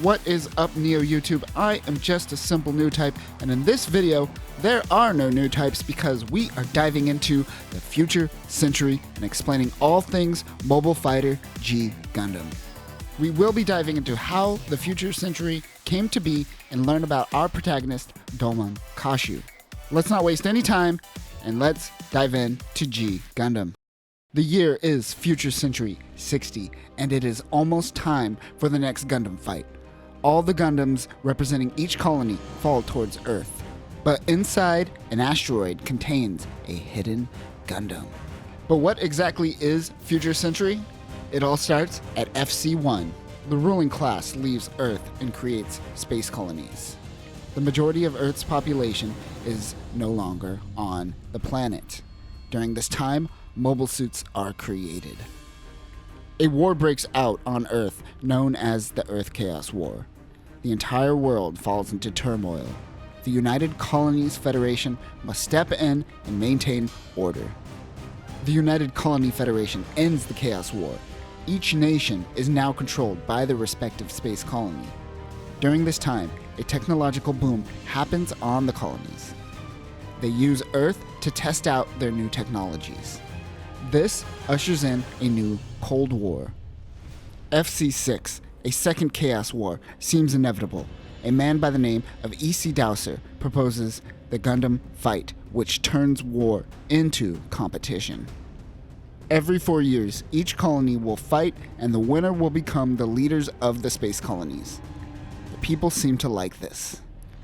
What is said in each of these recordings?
What is up, Neo YouTube? I am just a simple new type, and in this video, there are no new types because we are diving into the future century and explaining all things Mobile Fight G Gundam. We will be diving into how the future century came to be and learn about our protagonist, Domon Kashu. Let's not waste any time, and let's dive in to G Gundam. The year is Future Century 60, and it is almost time for the next Gundam fight. All the Gundams representing each colony fall towards Earth, but inside, an asteroid contains a hidden Gundam. But what exactly is Future Century? It all starts at FC-1. The ruling class leaves Earth and creates space colonies. The majority of Earth's population is no longer on the planet. During this time, mobile suits are created. A war breaks out on Earth known as the Earth Chaos War. The entire world falls into turmoil. The United Colonies Federation must step in and maintain order. The United Colony Federation ends the Chaos War. Each nation is now controlled by their respective space colony. During this time, a technological boom happens on the colonies. They use Earth to test out their new technologies. This ushers in a new Cold War. FC-6, a second Chaos War, seems inevitable. A man by the name of E.C. Dowser proposes the Gundam fight, which turns war into competition. Every 4 years, each colony will fight, and the winner will become the leaders of the space colonies. The people seem to like this.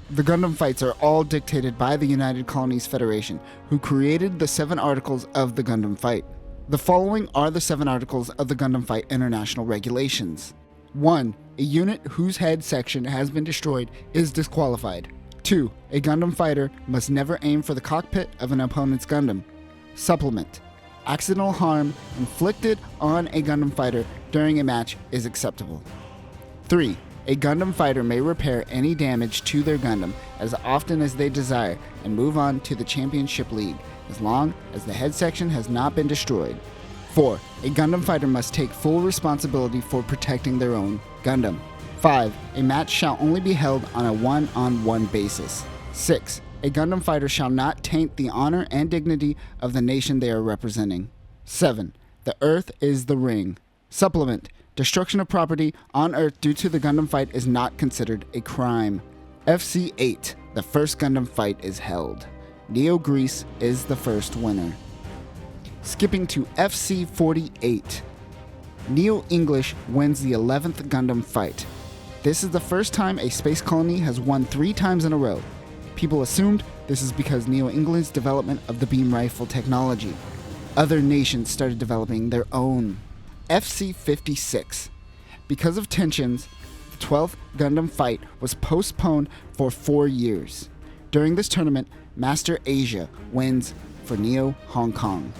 The Gundam fights are all dictated by the United Colonies Federation, who created the 7 articles of the Gundam fight. The following are the 7 articles of the Gundam Fight International Regulations. 1. A unit whose head section has been destroyed is disqualified. 2. A Gundam fighter must never aim for the cockpit of an opponent's Gundam. Supplement. Accidental harm inflicted on a Gundam fighter during a match is acceptable. 3. A Gundam fighter may repair any damage to their Gundam as often as they desire and move on to the Championship League, as long as the head section has not been destroyed. 4. A Gundam fighter must take full responsibility for protecting their own Gundam. 5. A match shall only be held on a one-on-one basis. 6. A Gundam fighter shall not taint the honor and dignity of the nation they are representing. 7. The Earth is the ring. Supplement. Destruction of property on Earth due to the Gundam fight is not considered a crime. FC-8. The first Gundam fight is held. Neo Greece is the first winner. Skipping to FC-48. Neo English wins the 11th Gundam fight. This is the first time a space colony has won 3 times in a row. People assumed this is because Neo England's development of the beam rifle technology. Other nations started developing their own. FC-56. Because of tensions, the 12th Gundam fight was postponed for 4 years. During this tournament, Master Asia wins for Neo Hong Kong.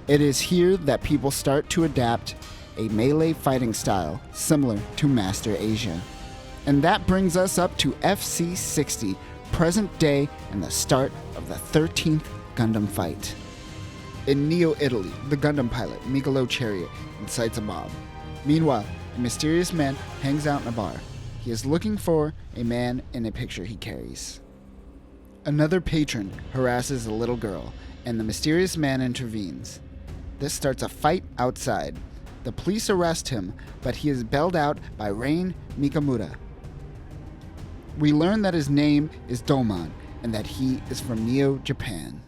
It is here that people start to adapt a melee fighting style similar to Master Asia. And that brings us up to FC-60, present day and the start of the 13th Gundam fight. In Neo Italy, the Gundam pilot, Migalo Chariot, incites a mob. Meanwhile, a mysterious man hangs out in a bar. He is looking for a man in a picture he carries. Another patron harasses a little girl, and the mysterious man intervenes. This starts a fight outside. The police arrest him, but he is bailed out by Rain Mikamura. We learn that his name is Domon, and that he is from Neo, Japan.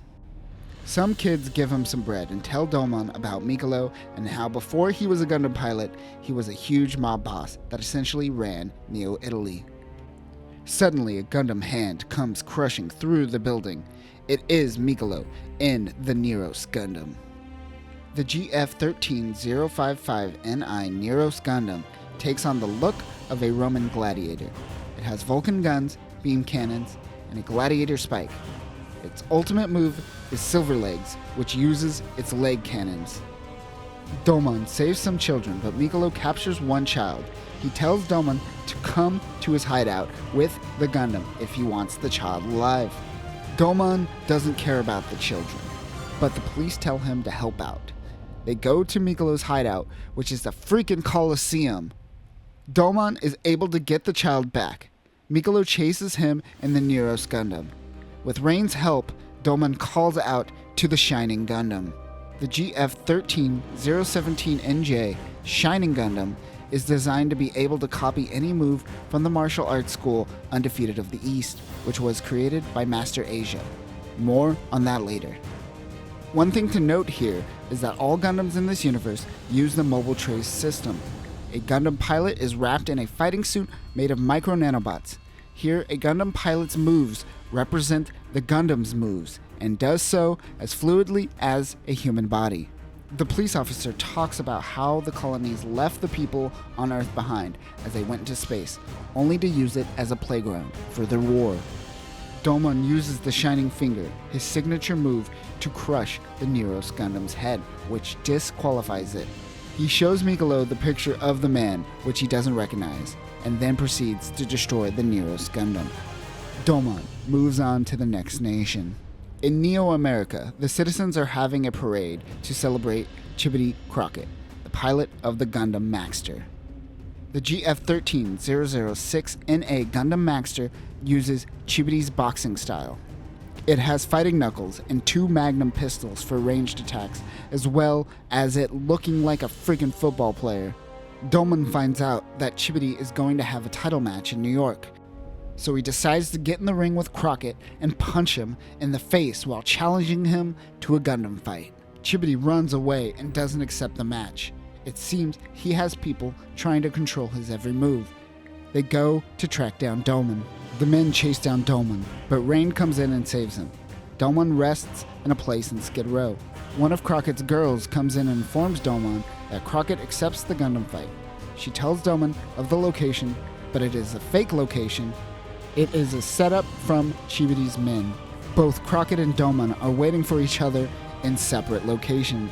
Some kids give him some bread and tell Domon about Mikalo and how before he was a Gundam pilot, he was a huge mob boss that essentially ran Neo Italy. Suddenly, a Gundam hand comes crushing through the building. It is Mikalo in the Neros Gundam. The GF13055NI Neros Gundam takes on the look of a Roman gladiator. It has Vulcan guns, beam cannons, and a gladiator spike. Its ultimate move is Silver Legs, which uses its leg cannons. Domon saves some children, but Mikalo captures one child. He tells Domon to come to his hideout with the Gundam if he wants the child alive. Domon doesn't care about the children, but the police tell him to help out. They go to Mikalo's hideout, which is the freaking Colosseum. Domon is able to get the child back. Mikolo chases him in the Neros Gundam. With Rain's help, Domon calls out to the Shining Gundam. The GF13017NJ Shining Gundam is designed to be able to copy any move from the martial arts school Undefeated of the East, which was created by Master Asia. More on that later. One thing to note here is that all Gundams in this universe use the Mobile Trace system. A Gundam pilot is wrapped in a fighting suit made of micro nanobots. Here, a Gundam pilot's moves represent the Gundam's moves, and does so as fluidly as a human body. The police officer talks about how the colonies left the people on Earth behind as they went into space, only to use it as a playground for their war. Domon uses the Shining Finger, his signature move, to crush the Neros Gundam's head, which disqualifies it. He shows Mikolo the picture of the man, which he doesn't recognize, and then proceeds to destroy the Neros Gundam. Domon moves on to the next nation. In Neo America, the citizens are having a parade to celebrate Chibity Crockett, the pilot of the Gundam Maxter. The GF13006NA Gundam Maxter uses Chibity's boxing style. It has fighting knuckles and 2 magnum pistols for ranged attacks, as well as it looking like a freaking football player. Domon finds out that Chibity is going to have a title match in New York, so he decides to get in the ring with Crockett and punch him in the face while challenging him to a Gundam fight. Chibity runs away and doesn't accept the match. It seems he has people trying to control his every move. They go to track down Domon. The men chase down Domon, but Rain comes in and saves him. Domon rests in a place in Skid Row. One of Crockett's girls comes in and informs Domon that Crockett accepts the Gundam fight. She tells Domon of the location, but it is a fake location. It is a setup from Chibity's men. Both Crockett and Domon are waiting for each other in separate locations.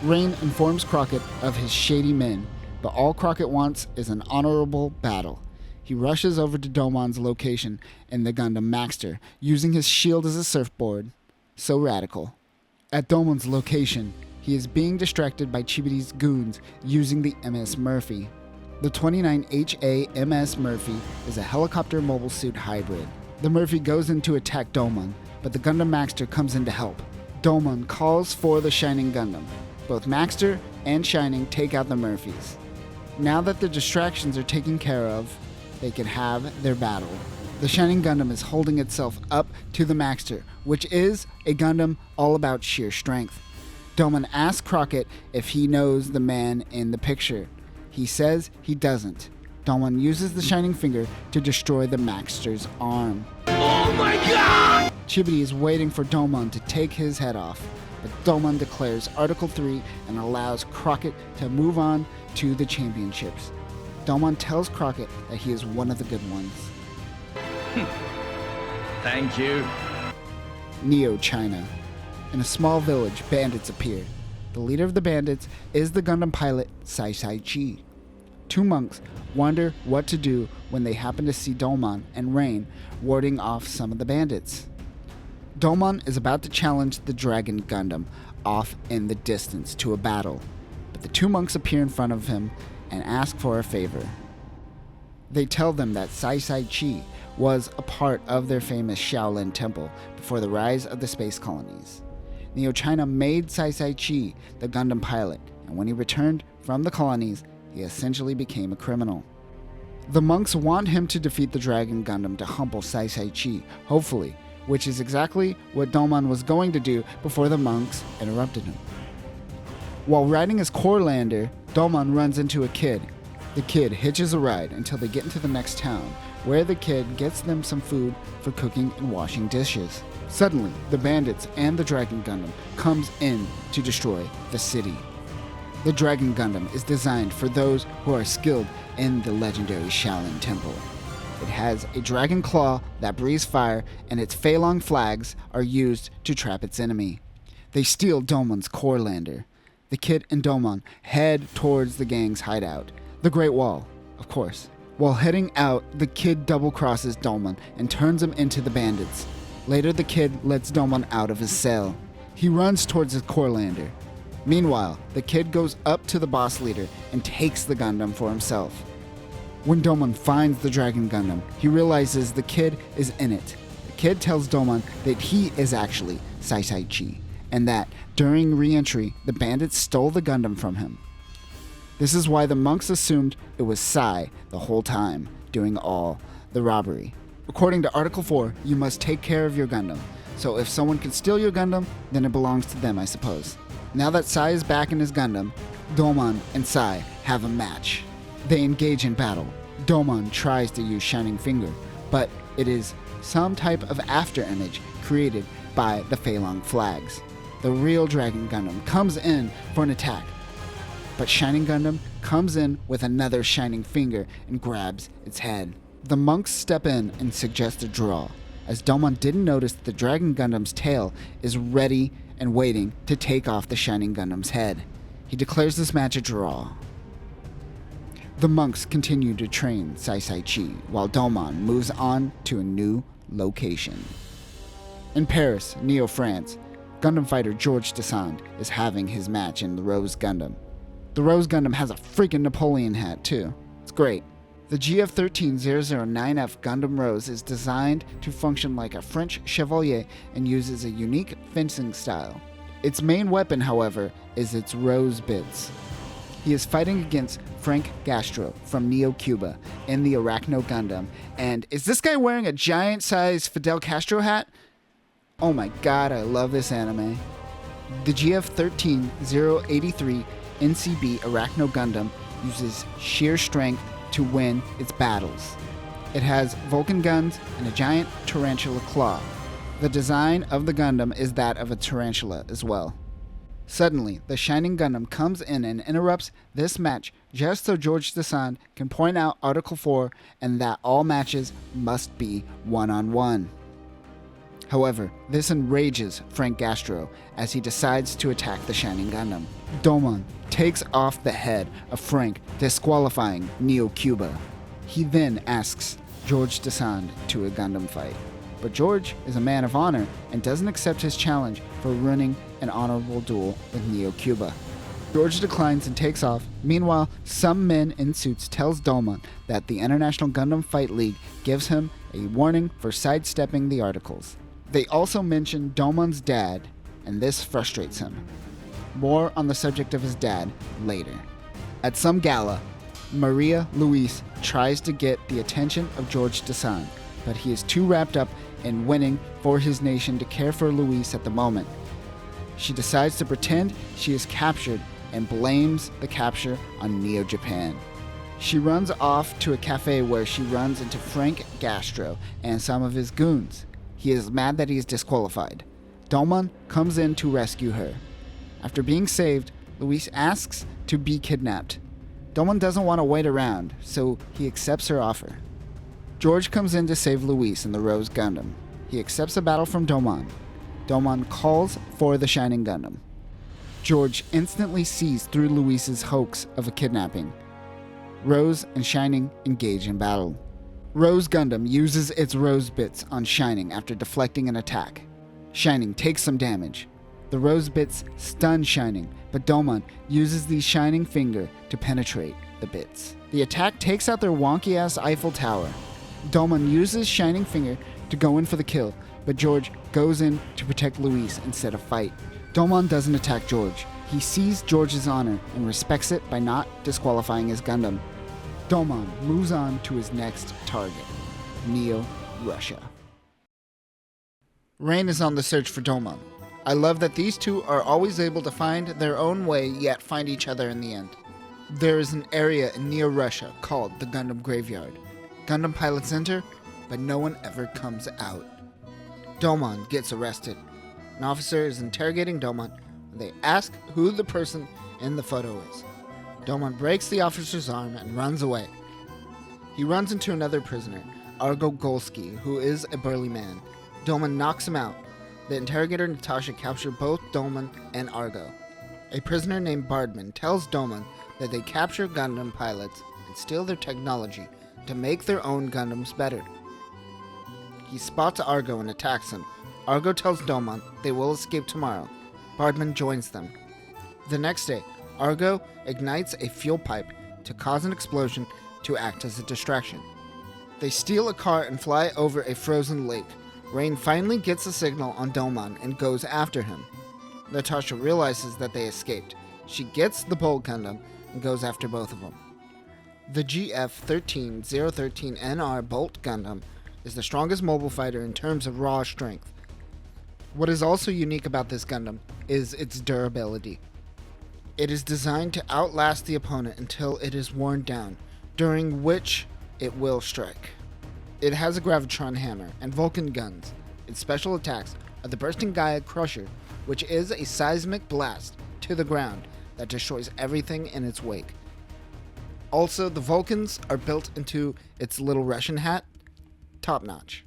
Rain informs Crockett of his shady men, but all Crockett wants is an honorable battle. He rushes over to Domon's location in the Gundam Maxter, using his shield as a surfboard. So radical. At Domon's location, he is being distracted by Chibity's goons using the MS Murphy. The 29HA MS Murphy is a helicopter mobile suit hybrid. The Murphy goes in to attack Domon, but the Gundam Maxter comes in to help. Domon calls for the Shining Gundam. Both Maxter and Shining take out the Murphys. Now that the distractions are taken care of, they can have their battle. The Shining Gundam is holding itself up to the Maxter, which is a Gundam all about sheer strength. Domon asks Crockett if he knows the man in the picture. He says he doesn't. Domon uses the Shining Finger to destroy the Maxter's arm. Oh my god! Chibity is waiting for Domon to take his head off, but Domon declares Article 3 and allows Crockett to move on to the championships. Domon tells Crockett that he is one of the good ones. Thank you. Neo China. In a small village, bandits appear. The leader of the bandits is the Gundam pilot Sai Chi. 2 monks wonder what to do when they happen to see Domon and Rain warding off some of the bandits. Domon is about to challenge the Dragon Gundam off in the distance to a battle, but the 2 monks appear in front of him and ask for a favor. They tell them that Sai Chi was a part of their famous Shaolin Temple before the rise of the space colonies. Neo China made Sai Chi the Gundam pilot, and when he returned from the colonies, he essentially became a criminal. The monks want him to defeat the Dragon Gundam to humble Sai Chi, hopefully, which is exactly what Domon was going to do before the monks interrupted him. While riding his core lander, Domon runs into a kid. The kid hitches a ride until they get into the next town, where the kid gets them some food for cooking and washing dishes. Suddenly, the bandits and the Dragon Gundam comes in to destroy the city. The Dragon Gundam is designed for those who are skilled in the legendary Shaolin Temple. It has a dragon claw that breathes fire, and its Fei Long flags are used to trap its enemy. They steal Domon's core lander. The kid and Domon head towards the gang's hideout, the Great Wall, of course. While heading out, the kid double-crosses Domon and turns him into the bandits. Later, the kid lets Domon out of his cell. He runs towards his core lander. Meanwhile, the kid goes up to the boss leader and takes the Gundam for himself. When Domon finds the Dragon Gundam, he realizes the kid is in it. The kid tells Domon that he is actually Sai Chi, and that during re-entry, the bandits stole the Gundam from him. This is why the monks assumed it was Sai the whole time, doing all the robbery. According to Article 4, you must take care of your Gundam. So if someone can steal your Gundam, then it belongs to them, I suppose. Now that Sai is back in his Gundam, Domon and Sai have a match. They engage in battle. Domon tries to use Shining Finger, but it is some type of afterimage created by the Fei Long flags. The real Dragon Gundam comes in for an attack, but Shining Gundam comes in with another Shining Finger and grabs its head. The monks step in and suggest a draw, as Domon didn't notice that the Dragon Gundam's tail is ready and waiting to take off the Shining Gundam's head. He declares this match a draw. The monks continue to train Sai Chi, while Domon moves on to a new location. In Paris, Neo France, Gundam fighter George Desand is having his match in the Rose Gundam. The Rose Gundam has a freaking Napoleon hat too. It's great. The GF13009F Gundam Rose is designed to function like a French Chevalier and uses a unique fencing style. Its main weapon, however, is its rose bits. He is fighting against Frank Gastro from Neo Cuba in the Arachno Gundam. And is this guy wearing a giant-sized Fidel Castro hat? Oh my god, I love this anime. The GF13083 NCB Arachno Gundam uses sheer strength to win its battles. It has Vulcan guns and a giant tarantula claw. The design of the Gundam is that of a tarantula as well. Suddenly, the Shining Gundam comes in and interrupts this match just so George Desand can point out Article 4 and that all matches must be one-on-one. However, this enrages Frank Gastro as he decides to attack the Shining Gundam. Domon takes off the head of Frank, disqualifying Neo Cuba. He then asks George Desand to a Gundam fight. But George is a man of honor and doesn't accept his challenge for running an honorable duel with Neo Cuba. George declines and takes off. Meanwhile, some men in suits tells Domon that the International Gundam Fight League gives him a warning for sidestepping the articles. They also mention Domon's dad, and this frustrates him. More on the subject of his dad later. At some gala, Maria Luis tries to get the attention of George Desand, but he is too wrapped up in winning for his nation to care for Luis at the moment. She decides to pretend she is captured and blames the capture on Neo Japan. She runs off to a cafe where she runs into Frank Gastro and some of his goons. He is mad that he is disqualified. Domon comes in to rescue her. After being saved, Luis asks to be kidnapped. Domon doesn't want to wait around, so he accepts her offer. George comes in to save Luis in the Rose Gundam. He accepts a battle from Domon. Domon calls for the Shining Gundam. George instantly sees through Luis's hoax of a kidnapping. Rose and Shining engage in battle. Rose Gundam uses its rose bits on Shining after deflecting an attack. Shining takes some damage. The rose bits stun Shining, but Domon uses the Shining Finger to penetrate the bits. The attack takes out their wonky-ass Eiffel Tower. Domon uses Shining Finger to go in for the kill, but George goes in to protect Luis instead of fight. Domon doesn't attack George. He sees George's honor and respects it by not disqualifying his Gundam. Domon moves on to his next target, Neo Russia. Rain is on the search for Domon. I love that these two are always able to find their own way yet find each other in the end. There is an area in Neo Russia called the Gundam Graveyard. Gundam pilots enter, but no one ever comes out. Domon gets arrested. An officer is interrogating Domon. They ask who the person in the photo is. Domon breaks the officer's arm and runs away. He runs into another prisoner, Argo Golsky, who is a burly man. Domon knocks him out. The interrogator and Natasha capture both Domon and Argo. A prisoner named Bardman tells Domon that they capture Gundam pilots and steal their technology to make their own Gundams better. He spots Argo and attacks him. Argo tells Domon they will escape tomorrow. Bardman joins them. The next day, Argo ignites a fuel pipe to cause an explosion to act as a distraction. They steal a car and fly over a frozen lake. Rain finally gets a signal on Domon and goes after him. Natasha realizes that they escaped. She gets the Bolt Gundam and goes after both of them. The GF-13013NR Bolt Gundam is the strongest mobile fighter in terms of raw strength. What is also unique about this Gundam is its durability. It is designed to outlast the opponent until it is worn down, during which it will strike. It has a Gravitron hammer and Vulcan guns. Its special attacks are the Bursting Gaia Crusher, which is a seismic blast to the ground that destroys everything in its wake. Also, the Vulcans are built into its little Russian hat. Top notch.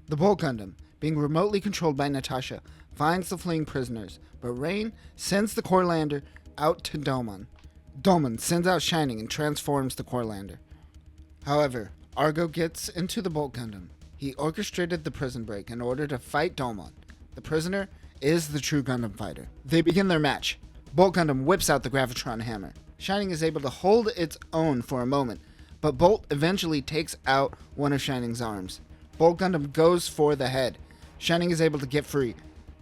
The Bolt Gundam, being remotely controlled by Natasha, finds the fleeing prisoners, but Rain sends the Corelander out to Domon. Domon sends out Shining and transforms the Corelander. However, Argo gets into the Bolt Gundam. He orchestrated the prison break in order to fight Domon. The prisoner is the true Gundam fighter. They begin their match. Bolt Gundam whips out the Gravitron hammer. Shining is able to hold its own for a moment, but Bolt eventually takes out one of Shining's arms. Bolt Gundam goes for the head. Shining is able to get free.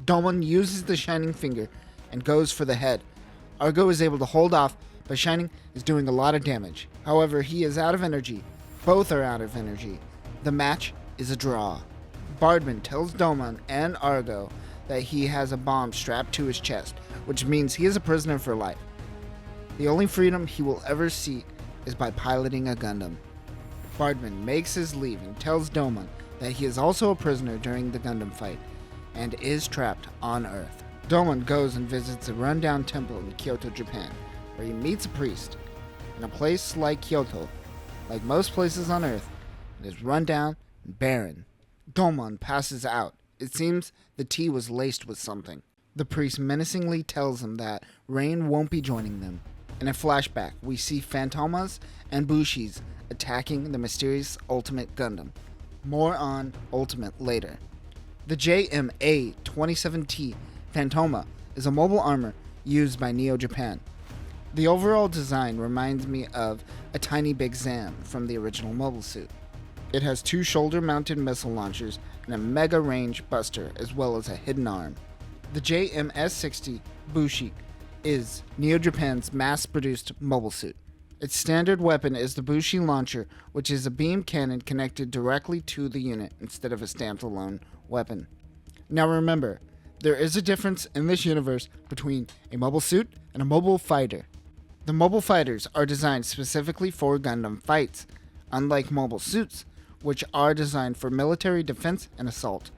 Domon uses the Shining finger and goes for the head. Argo is able to hold off, but Shining is doing a lot of damage. However, he is out of energy. Both are out of energy. The match is a draw. Bardman tells Domon and Argo that he has a bomb strapped to his chest, which means he is a prisoner for life. The only freedom he will ever see is by piloting a Gundam. Bardman makes his leave and tells Domon that he is also a prisoner during the Gundam fight and is trapped on Earth. Domon goes and visits a rundown temple in Kyoto, Japan, where he meets a priest. In a place like Kyoto, like most places on Earth, it is rundown and barren. Domon passes out. It seems the tea was laced with something. The priest menacingly tells him that Rain won't be joining them. In a flashback, we see Phantomas and Bushis attacking the mysterious Ultimate Gundam. More on Ultimate later. The JMA-27T Phantoma is a mobile armor used by Neo Japan. The overall design reminds me of a tiny Big Zam from the original mobile suit. It has 2 shoulder-mounted missile launchers and a mega range buster as well as a hidden arm. The JMS-60 Bushi is Neo Japan's mass-produced mobile suit. Its standard weapon is the Bushi launcher, which is a beam cannon connected directly to the unit instead of a standalone weapon. Now remember, there is a difference in this universe between a mobile suit and a mobile fighter. The mobile fighters are designed specifically for Gundam fights, unlike mobile suits, which are designed for military defense and assault.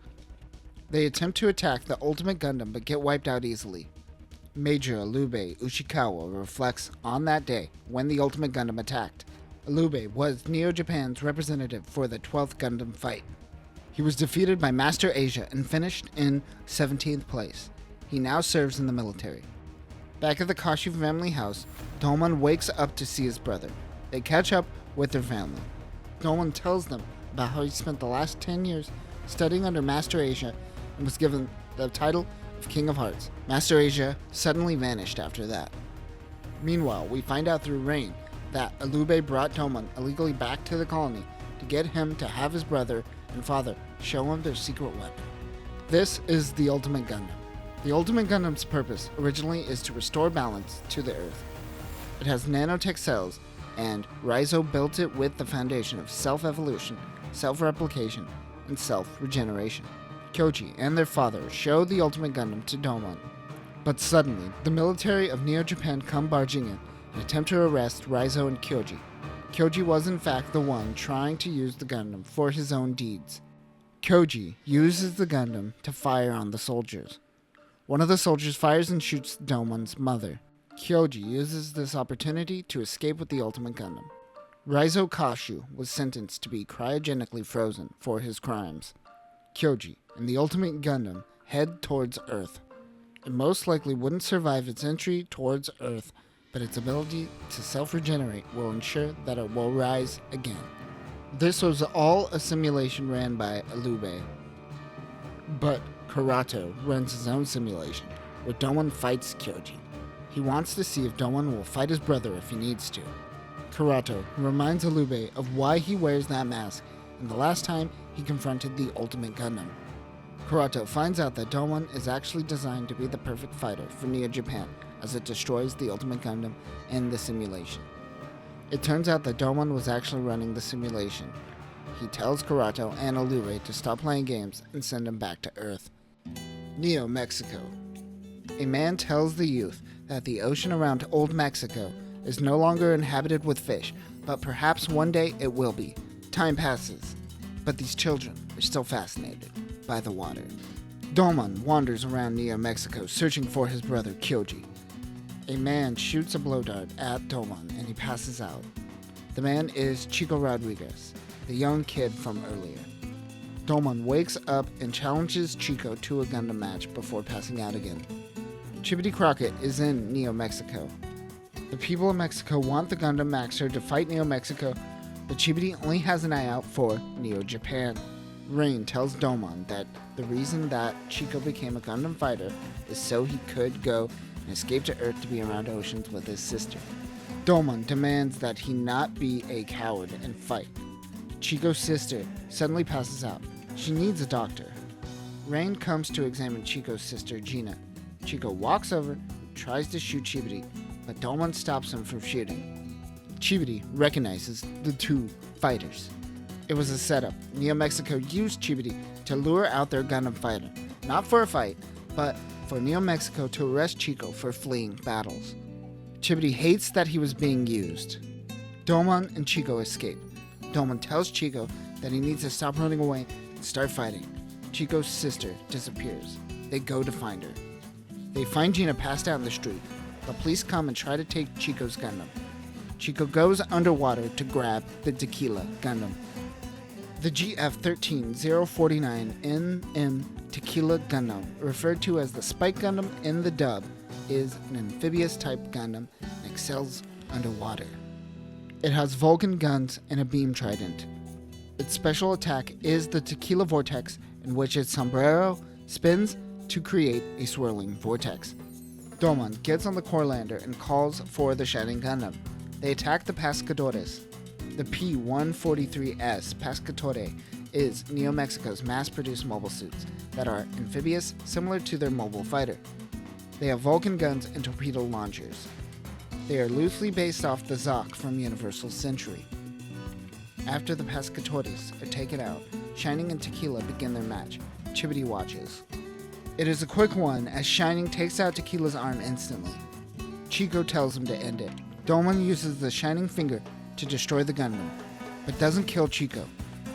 They attempt to attack the Ultimate Gundam but get wiped out easily. Major Alube Ushikawa reflects on that day when the Ultimate Gundam attacked. Alube was Neo Japan's representative for the 12th Gundam fight. He was defeated by Master Asia and finished in 17th place. He now serves in the military. Back at the Kashu family house, Domon wakes up to see his brother. They catch up with their family. Domon tells them about how he spent the last 10 years studying under Master Asia and was given the title of King of Hearts. Master Asia suddenly vanished after that. Meanwhile, we find out through Rain that Alube brought Domon illegally back to the colony to get him to have his brother and father show him their secret weapon. This is the Ultimate Gundam. The Ultimate Gundam's purpose originally is to restore balance to the Earth. It has nanotech cells, and Raizo built it with the foundation of self-evolution, self-replication, and self-regeneration. Kyoji and their father show the Ultimate Gundam to Domon. But suddenly, the military of Neo Japan come barging in and attempt to arrest Raizo and Kyoji. Kyoji was in fact the one trying to use the Gundam for his own deeds. Kyoji uses the Gundam to fire on the soldiers. One of the soldiers fires and shoots Domon's mother. Kyoji uses this opportunity to escape with the Ultimate Gundam. Raizo Kashu was sentenced to be cryogenically frozen for his crimes. Kyoji and the Ultimate Gundam head towards Earth. It most likely wouldn't survive its entry towards Earth, but its ability to self-regenerate will ensure that it will rise again. This was all a simulation ran by Alube. But Karato runs his own simulation, where Domon fights Kyoji. He wants to see if Domon will fight his brother if he needs to. Karato reminds Alube of why he wears that mask and the last time he confronted the Ultimate Gundam. Karato finds out that Domon is actually designed to be the perfect fighter for Neo Japan as it destroys the Ultimate Gundam in the simulation. It turns out that Domon was actually running the simulation. He tells Karato and Alube to stop playing games and send him back to Earth. Neo Mexico. A man tells the youth that the ocean around Old Mexico is no longer inhabited with fish, but perhaps one day it will be. Time passes, but these children are still fascinated by the water. Domon wanders around Neo Mexico searching for his brother Kyoji. A man shoots a blow dart at Domon and he passes out. The man is Chico Rodriguez, the young kid from earlier. Domon wakes up and challenges Chico to a Gundam match before passing out again. Chibity Crockett is in Neo Mexico. The people of Mexico want the Gundam Maxer to fight Neo Mexico, but Chibity only has an eye out for Neo Japan. Rain tells Domon that the reason that Chico became a Gundam fighter is so he could go and escape to Earth to be around oceans with his sister. Domon demands that he not be a coward and fight. Chico's sister suddenly passes out. She needs a doctor. Rain comes to examine Chico's sister, Gina. Chico walks over and tries to shoot Chibity, but Domon stops him from shooting. Chibity recognizes the two fighters. It was a setup. Neo Mexico used Chibity to lure out their Gundam fighter, not for a fight, but for Neo Mexico to arrest Chico for fleeing battles. Chibity hates that he was being used. Domon and Chico escape. Domon tells Chico that he needs to stop running away and start fighting. Chico's sister disappears. They go to find her. They find Gina passed out in the street. The police come and try to take Chico's Gundam. Chico goes underwater to grab the Tequila Gundam. The GF-13049 NM Tequila Gundam, referred to as the Spike Gundam in the dub, is an amphibious type Gundam and excels underwater. It has Vulcan guns and a beam trident. Its special attack is the Tequila Vortex, in which its sombrero spins to create a swirling vortex. Domon gets on the core lander and calls for the Shining Gundam. They attack the Pescadores. The P-143S Pescatore is Neo Mexico's mass-produced mobile suits that are amphibious, similar to their mobile fighter. They have Vulcan guns and torpedo launchers. They are loosely based off the Zoc from Universal Century. After the Pescatores are taken out, Shining and Tequila begin their match. Chibity watches. It is a quick one as Shining takes out Tequila's arm instantly. Chico tells him to end it. Domon uses the Shining Finger to destroy the Gundam, but doesn't kill Chico.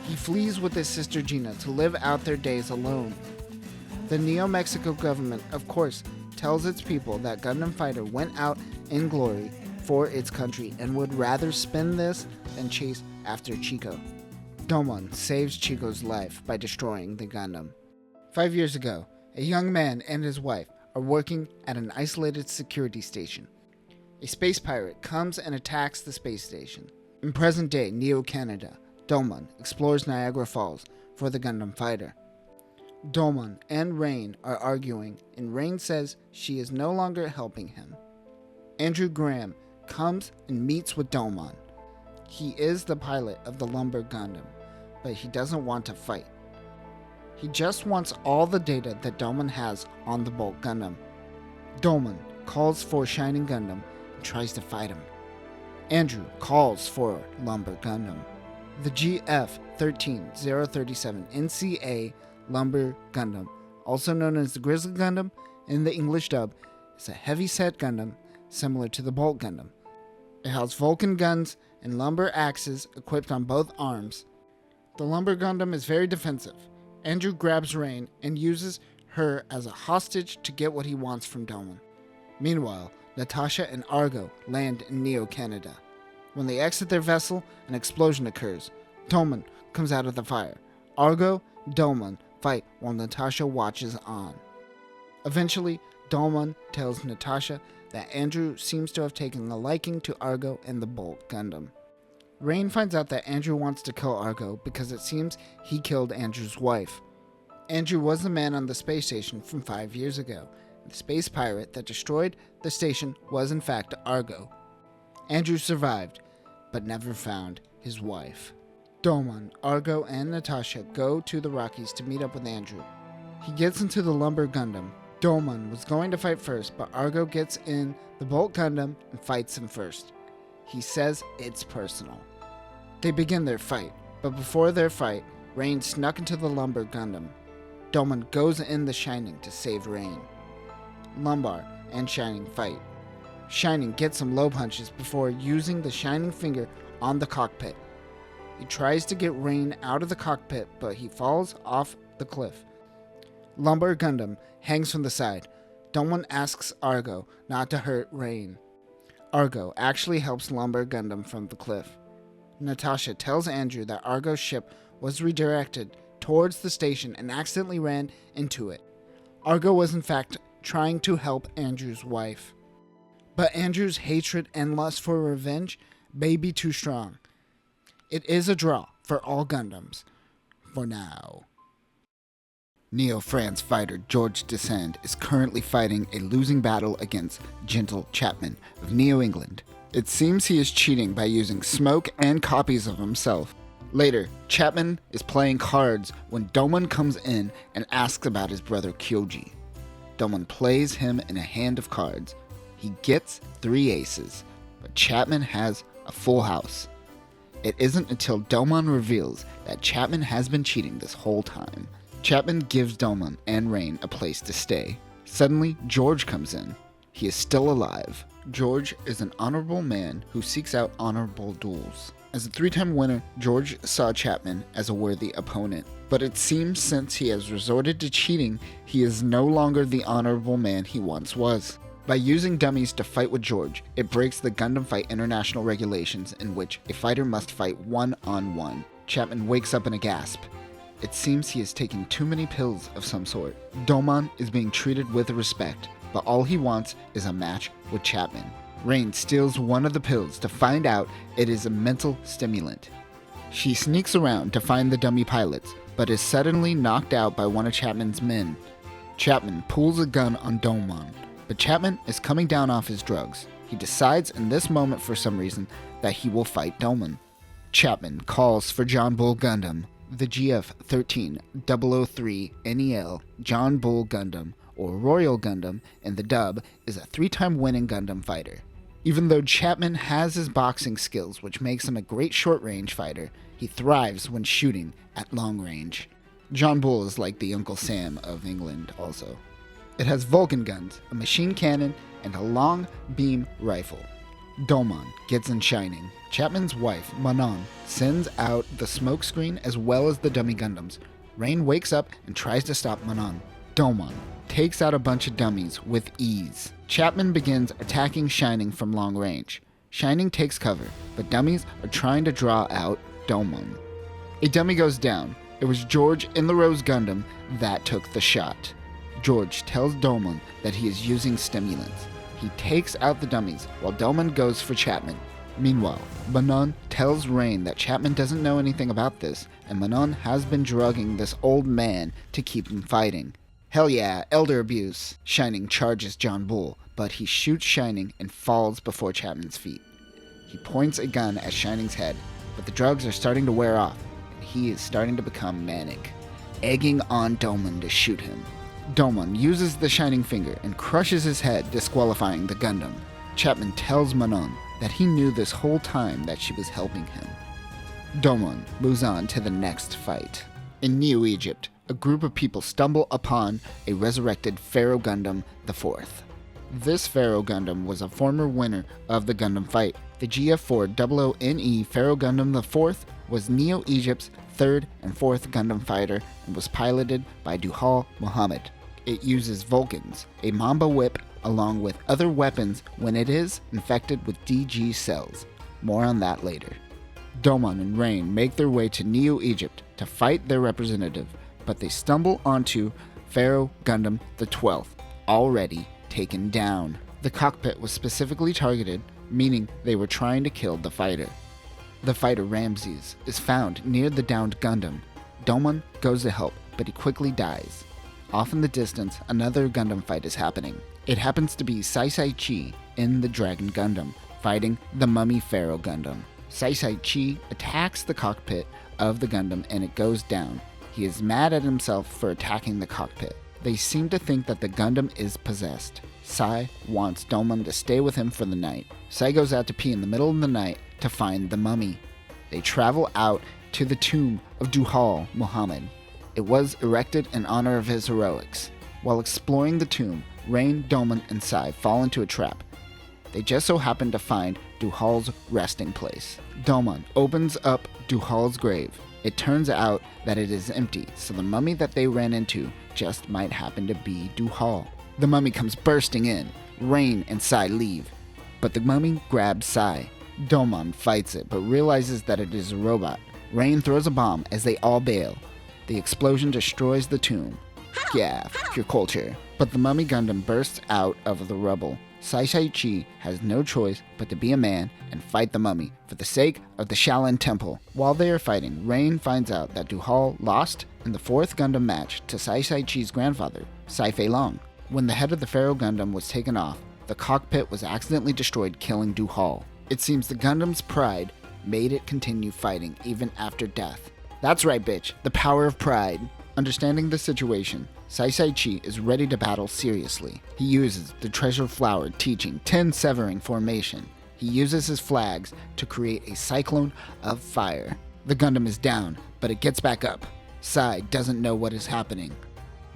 He flees with his sister Gina to live out their days alone. The Neo Mexico government, of course, tells its people that Gundam Fighter went out in glory for its country and would rather spend this than chase after Chico. Domon saves Chico's life by destroying the Gundam. 5 years ago, a young man and his wife are working at an isolated security station. A space pirate comes and attacks the space station. In present-day Neo Canada, Domon explores Niagara Falls for the Gundam fighter. Domon and Rain are arguing, and Rain says she is no longer helping him. Andrew Graham comes and meets with Domon. He is the pilot of the Lumber Gundam, but he doesn't want to fight. He just wants all the data that Domon has on the Bolt Gundam. Domon calls for Shining Gundam and tries to fight him. Andrew calls for Lumber Gundam. The GF-13037 NCA Lumber Gundam, also known as the Grizzly Gundam in the English dub, is a heavy-set Gundam similar to the Bolt Gundam. It has Vulcan guns and lumber axes equipped on both arms. The Lumber Gundam is very defensive. Andrew grabs Rain and uses her as a hostage to get what he wants from Domon. Meanwhile, Natasha and Argo land in Neo Canada. When they exit their vessel, an explosion occurs. Domon comes out of the fire. Argo and Domon fight while Natasha watches on. Eventually, Domon tells Natasha that Andrew seems to have taken a liking to Argo and the Bolt Gundam. Rain finds out that Andrew wants to kill Argo because it seems he killed Andrew's wife. Andrew was the man on the space station from 5 years ago. The space pirate that destroyed the station was in fact Argo. Andrew survived, but never found his wife. Domon, Argo, and Natasha go to the Rockies to meet up with Andrew. He gets into the Lumber Gundam. Domon was going to fight first, but Argo gets in the Bolt Gundam and fights him first. He says it's personal. They begin their fight, but before their fight, Rain snuck into the Lumber Gundam. Domon goes in the Shining to save Rain. Lumbar and Shining fight. Shining gets some low punches before using the Shining finger on the cockpit. He tries to get Rain out of the cockpit, but he falls off the cliff. Lumber Gundam hangs from the side. Domon asks Argo not to hurt Rain. Argo actually helps Lumber Gundam from the cliff. Natasha tells Andrew that Argo's ship was redirected towards the station and accidentally ran into it. Argo was in fact trying to help Andrew's wife. But Andrew's hatred and lust for revenge may be too strong. It is a draw for all Gundams. For now. Neo-France fighter George Descend is currently fighting a losing battle against Gentle Chapman of Neo England. It seems he is cheating by using smoke and copies of himself. Later, Chapman is playing cards when Domon comes in and asks about his brother Kyoji. Domon plays him in a hand of cards. He gets 3 aces, but Chapman has a full house. It isn't until Domon reveals that Chapman has been cheating this whole time. Chapman gives Domon and Rain a place to stay. Suddenly, George comes in. He is still alive. George is an honorable man who seeks out honorable duels. As a 3-time winner, George saw Chapman as a worthy opponent. But it seems since he has resorted to cheating, he is no longer the honorable man he once was. By using dummies to fight with George, it breaks the Gundam Fight International regulations in which a fighter must fight one-on-one. Chapman wakes up in a gasp. It seems he is taking too many pills of some sort. Domon is being treated with respect, but all he wants is a match with Chapman. Rain steals one of the pills to find out it is a mental stimulant. She sneaks around to find the dummy pilots, but is suddenly knocked out by one of Chapman's men. Chapman pulls a gun on Domon, but Chapman is coming down off his drugs. He decides in this moment for some reason that he will fight Domon. Chapman calls for John Bull Gundam. The GF-13-003 NEL John Bull Gundam, or Royal Gundam in the dub, is a 3-time winning Gundam fighter. Even though Chapman has his boxing skills, which makes him a great short-range fighter, he thrives when shooting at long range. John Bull is like the Uncle Sam of England also. It has Vulcan guns, a machine cannon, and a long beam rifle. Domon gets in Shining. Chapman's wife, Manon, sends out the smokescreen as well as the dummy Gundams. Rain wakes up and tries to stop Manon. Domon takes out a bunch of dummies with ease. Chapman begins attacking Shining from long range. Shining takes cover, but dummies are trying to draw out Domon. A dummy goes down. It was George in the Rose Gundam that took the shot. George tells Domon that he is using stimulants. He takes out the dummies while Domon goes for Chapman. Meanwhile, Manon tells Rain that Chapman doesn't know anything about this, and Manon has been drugging this old man to keep him fighting. Hell yeah, elder abuse. Shining charges John Bull, but he shoots Shining and falls before Chapman's feet. He points a gun at Shining's head, but the drugs are starting to wear off, and he is starting to become manic, egging on Domon to shoot him. Domon uses the Shining finger and crushes his head, disqualifying the Gundam. Chapman tells Manon that he knew this whole time that she was helping him. Domon moves on to the next fight. In Neo Egypt, a group of people stumble upon a resurrected Pharaoh Gundam IV. This Pharaoh Gundam was a former winner of the Gundam fight. The GF-400NE Pharaoh Gundam IV was Neo Egypt's 3rd and 4th Gundam fighter and was piloted by Duhal Muhammad. It uses Vulcans, a Mamba whip, along with other weapons when it is infected with DG cells. More on that later. Domon and Rain make their way to Neo Egypt to fight their representative, but they stumble onto Pharaoh Gundam XII, already taken down. The cockpit was specifically targeted, meaning they were trying to kill the fighter. The fighter Ramses is found near the downed Gundam. Domon goes to help, but he quickly dies. Off in the distance, another Gundam fight is happening. It happens to be Sai Chi in the Dragon Gundam, fighting the Mummy Pharaoh Gundam. Sai Chi attacks the cockpit of the Gundam and it goes down. He is mad at himself for attacking the cockpit. They seem to think that the Gundam is possessed. Sai wants Domon to stay with him for the night. Sai goes out to pee in the middle of the night to find the mummy. They travel out to the tomb of Duhal Muhammad. It was erected in honor of his heroics. While exploring the tomb, Rain, Domon, and Sai fall into a trap. They just so happen to find Duhal's resting place. Domon opens up Duhal's grave. It turns out that it is empty, so the mummy that they ran into just might happen to be Duhal. The mummy comes bursting in. Rain and Sai leave, but the mummy grabs Sai. Domon fights it, but realizes that it is a robot. Rain throws a bomb as they all bail. The explosion destroys the tomb. Yeah, pure culture. But the mummy Gundam bursts out of the rubble. Sai Chi has no choice but to be a man and fight the mummy for the sake of the Shaolin Temple. While they are fighting, Rain finds out that Duhal lost in the 4th Gundam match to Sai Chi's grandfather, Sai Fei Long. When the head of the Pharaoh Gundam was taken off, the cockpit was accidentally destroyed, killing Duhal. It seems the Gundam's pride made it continue fighting even after death. That's right, bitch, the power of pride. Understanding the situation, Sai Chi is ready to battle seriously. He uses the Treasure Flower teaching 10 severing formation. He uses his flags to create a cyclone of fire. The Gundam is down, but it gets back up. Sai doesn't know what is happening.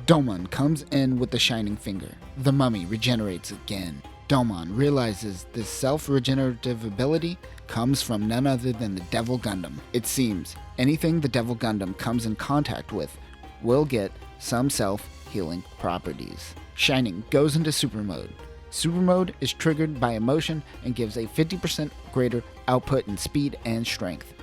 Domon comes in with the Shining Finger. The mummy regenerates again. Domon realizes this self-regenerative ability comes from none other than the Devil Gundam. It seems anything the Devil Gundam comes in contact with will get some self-healing properties. Shining goes into super mode. Super mode is triggered by emotion and gives a 50% greater output in speed and strength.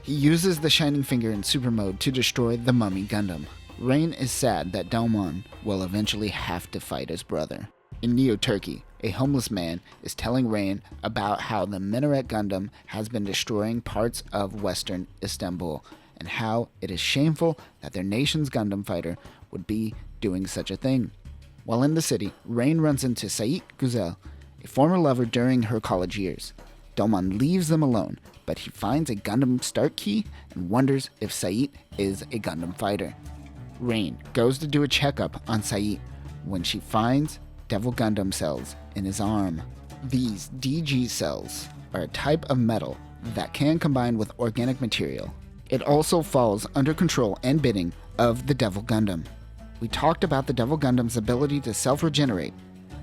He uses the Shining Finger in super mode to destroy the mummy Gundam. Rain is sad that Domon will eventually have to fight his brother. In Neo-Turkey, a homeless man is telling Rain about how the Minaret Gundam has been destroying parts of western Istanbul and how it is shameful that their nation's Gundam fighter would be doing such a thing. While in the city, Rain runs into Saït Guzel, a former lover during her college years. Domon leaves them alone, but he finds a Gundam start key and wonders if Saït is a Gundam fighter. Rain goes to do a checkup on Saït when she finds Devil Gundam cells in his arm. These DG cells are a type of metal that can combine with organic material. It also falls under control and bidding of the Devil Gundam. We talked about the Devil Gundam's ability to self-regenerate.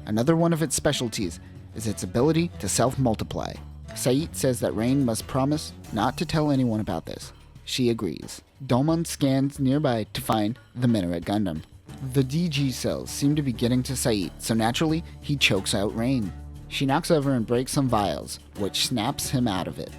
Another one of its specialties is its ability to self-multiply. Saït says that Rain must promise not to tell anyone about this. She agrees. Domon scans nearby to find the Minaret Gundam. The DG cells seem to be getting to Saït, so naturally, he chokes out Rain. She knocks over and breaks some vials, which snaps him out of it.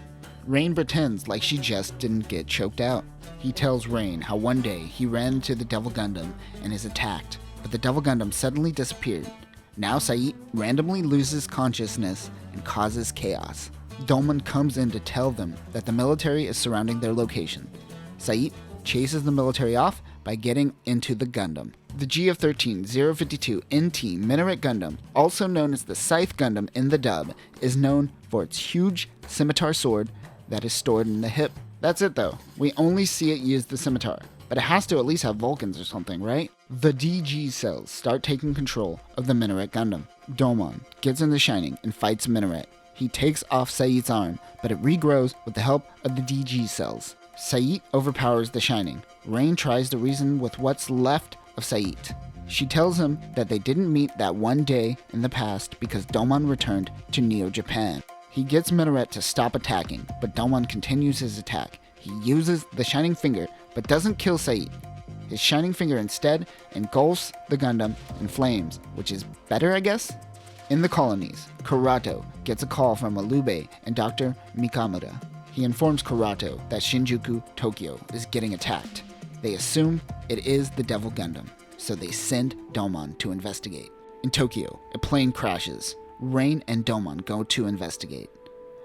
Rain pretends like she just didn't get choked out. He tells Rain how one day he ran into the Devil Gundam and is attacked, but the Devil Gundam suddenly disappeared. Now Saït randomly loses consciousness and causes chaos. Domon comes in to tell them that the military is surrounding their location. Saït chases the military off by getting into the Gundam. The GF-13-052 NT Minaret Gundam, also known as the Scythe Gundam in the dub, is known for its huge scimitar sword that is stored in the hip. That's it though. We only see it use the scimitar, but it has to at least have Vulcans or something, right? The DG cells start taking control of the Minaret Gundam. Domon gets into Shining and fights Minaret. He takes off Saït's arm, but it regrows with the help of the DG cells. Saït overpowers the Shining. Rain tries to reason with what's left of Saït. She tells him that they didn't meet that one day in the past because Domon returned to Neo-Japan. He gets Minaret to stop attacking, but Domon continues his attack. He uses the Shining Finger, but doesn't kill Saït. His Shining Finger instead engulfs the Gundam in flames, which is better, I guess? In the colonies, Karato gets a call from Alube and Dr. Mikamura. He informs Karato that Shinjuku, Tokyo, is getting attacked. They assume it is the Devil Gundam, so they send Domon to investigate. In Tokyo, a plane crashes. Rain and Domon go to investigate,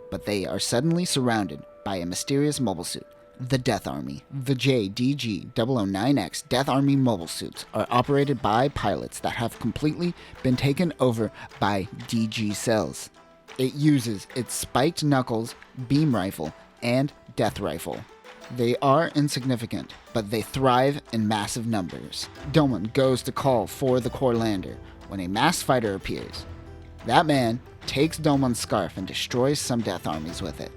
but they are suddenly surrounded by a mysterious mobile suit, the Death Army. The JDG-009X Death Army mobile suits are operated by pilots that have completely been taken over by DG cells. It uses its spiked knuckles beam rifle and Death Rifle. They are insignificant, but they thrive in massive numbers. Domon goes to call for the core lander when a masked fighter appears. That man takes Domon's scarf and destroys some Death Armies with it.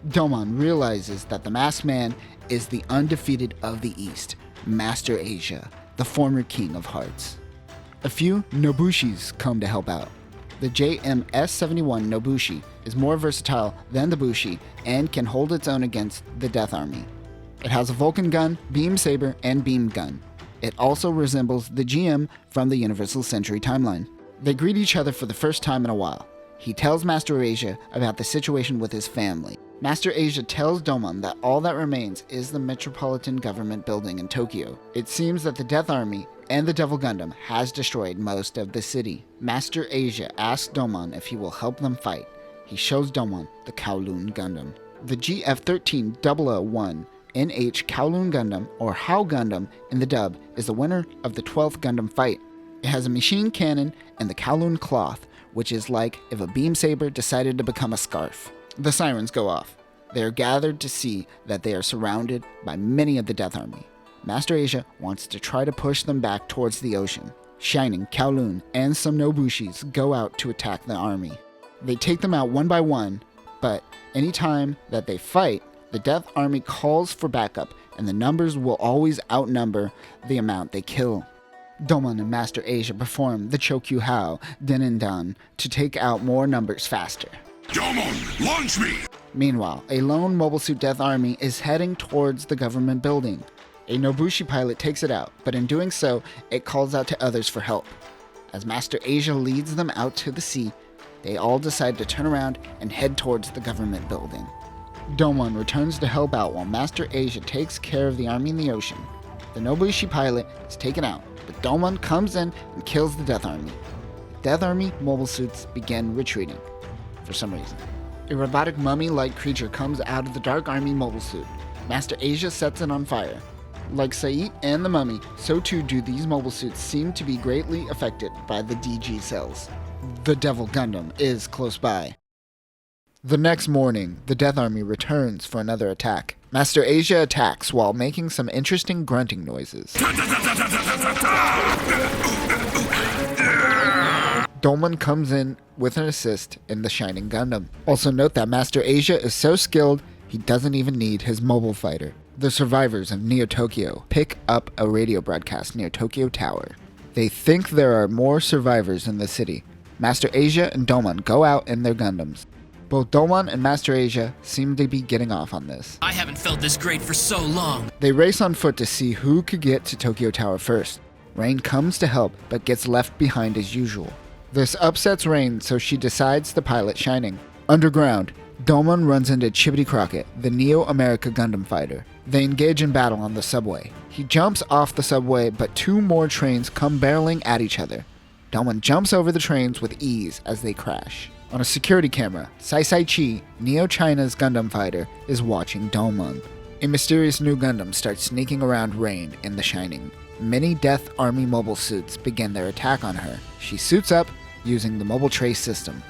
Domon realizes that the masked man is the undefeated of the East, Master Asia, the former King of Hearts. A few Nobushis come to help out. The JMS-71 Nobushi is more versatile than the Bushi and can hold its own against the Death Army. It has a Vulcan gun, beam saber, and beam gun. It also resembles the GM from the Universal Century timeline. They greet each other for the first time in a while. He tells Master Asia about the situation with his family. Master Asia tells Domon that all that remains is the Metropolitan Government building in Tokyo. It seems that the Death Army and the Devil Gundam has destroyed most of the city. Master Asia asks Domon if he will help them fight. He shows Domon the Kowloon Gundam. The GF13001 NH Kowloon Gundam, or HOW Gundam in the dub, is the winner of the 12th Gundam fight. It has a machine cannon and the Kowloon cloth, which is like if a beam saber decided to become a scarf. The sirens go off. They are gathered to see that they are surrounded by many of the Death Army. Master Asia wants to try to push them back towards the ocean. Shining, Kowloon, and some Nobushis go out to attack the army. They take them out one by one, but anytime that they fight, the Death Army calls for backup, and the numbers will always outnumber the amount they kill. Domon and Master Asia perform the Chokyu Hao Denindan to take out more numbers faster. Domon, launch me! Meanwhile, a lone Mobile Suit Death Army is heading towards the government building. A Nobushi pilot takes it out, but in doing so, it calls out to others for help. As Master Asia leads them out to the sea, they all decide to turn around and head towards the government building. Domon returns to help out while Master Asia takes care of the army in the ocean. The Nobushi pilot is taken out, but Domon comes in and kills the Death Army. The Death Army mobile suits begin retreating, for some reason. A robotic mummy-like creature comes out of the Dark Army mobile suit. Master Asia sets it on fire. Like Said and the mummy, so too do these mobile suits seem to be greatly affected by the DG cells. The Devil Gundam is close by. The next morning, the Death Army returns for another attack. Master Asia attacks while making some interesting grunting noises. Domon comes in with an assist in the Shining Gundam. Also note that Master Asia is so skilled, he doesn't even need his mobile fighter. The survivors of Neo Tokyo pick up a radio broadcast near Tokyo Tower. They think there are more survivors in the city. Master Asia and Domon go out in their Gundams. Both Domon and Master Asia seem to be getting off on this. I haven't felt this great for so long. They race on foot to see who could get to Tokyo Tower first. Rain comes to help, but gets left behind as usual. This upsets Rain, so she decides to pilot Shining. Underground, Domon runs into Chibbity Crockett, the Neo America Gundam fighter. They engage in battle on the subway. He jumps off the subway, but two more trains come barreling at each other. Domon jumps over the trains with ease as they crash. On a security camera, Sai Chi, Neo China's Gundam fighter, is watching Domon. A mysterious new Gundam starts sneaking around Rain in the Shining. Many Death Army mobile suits begin their attack on her. She suits up using the mobile trace system.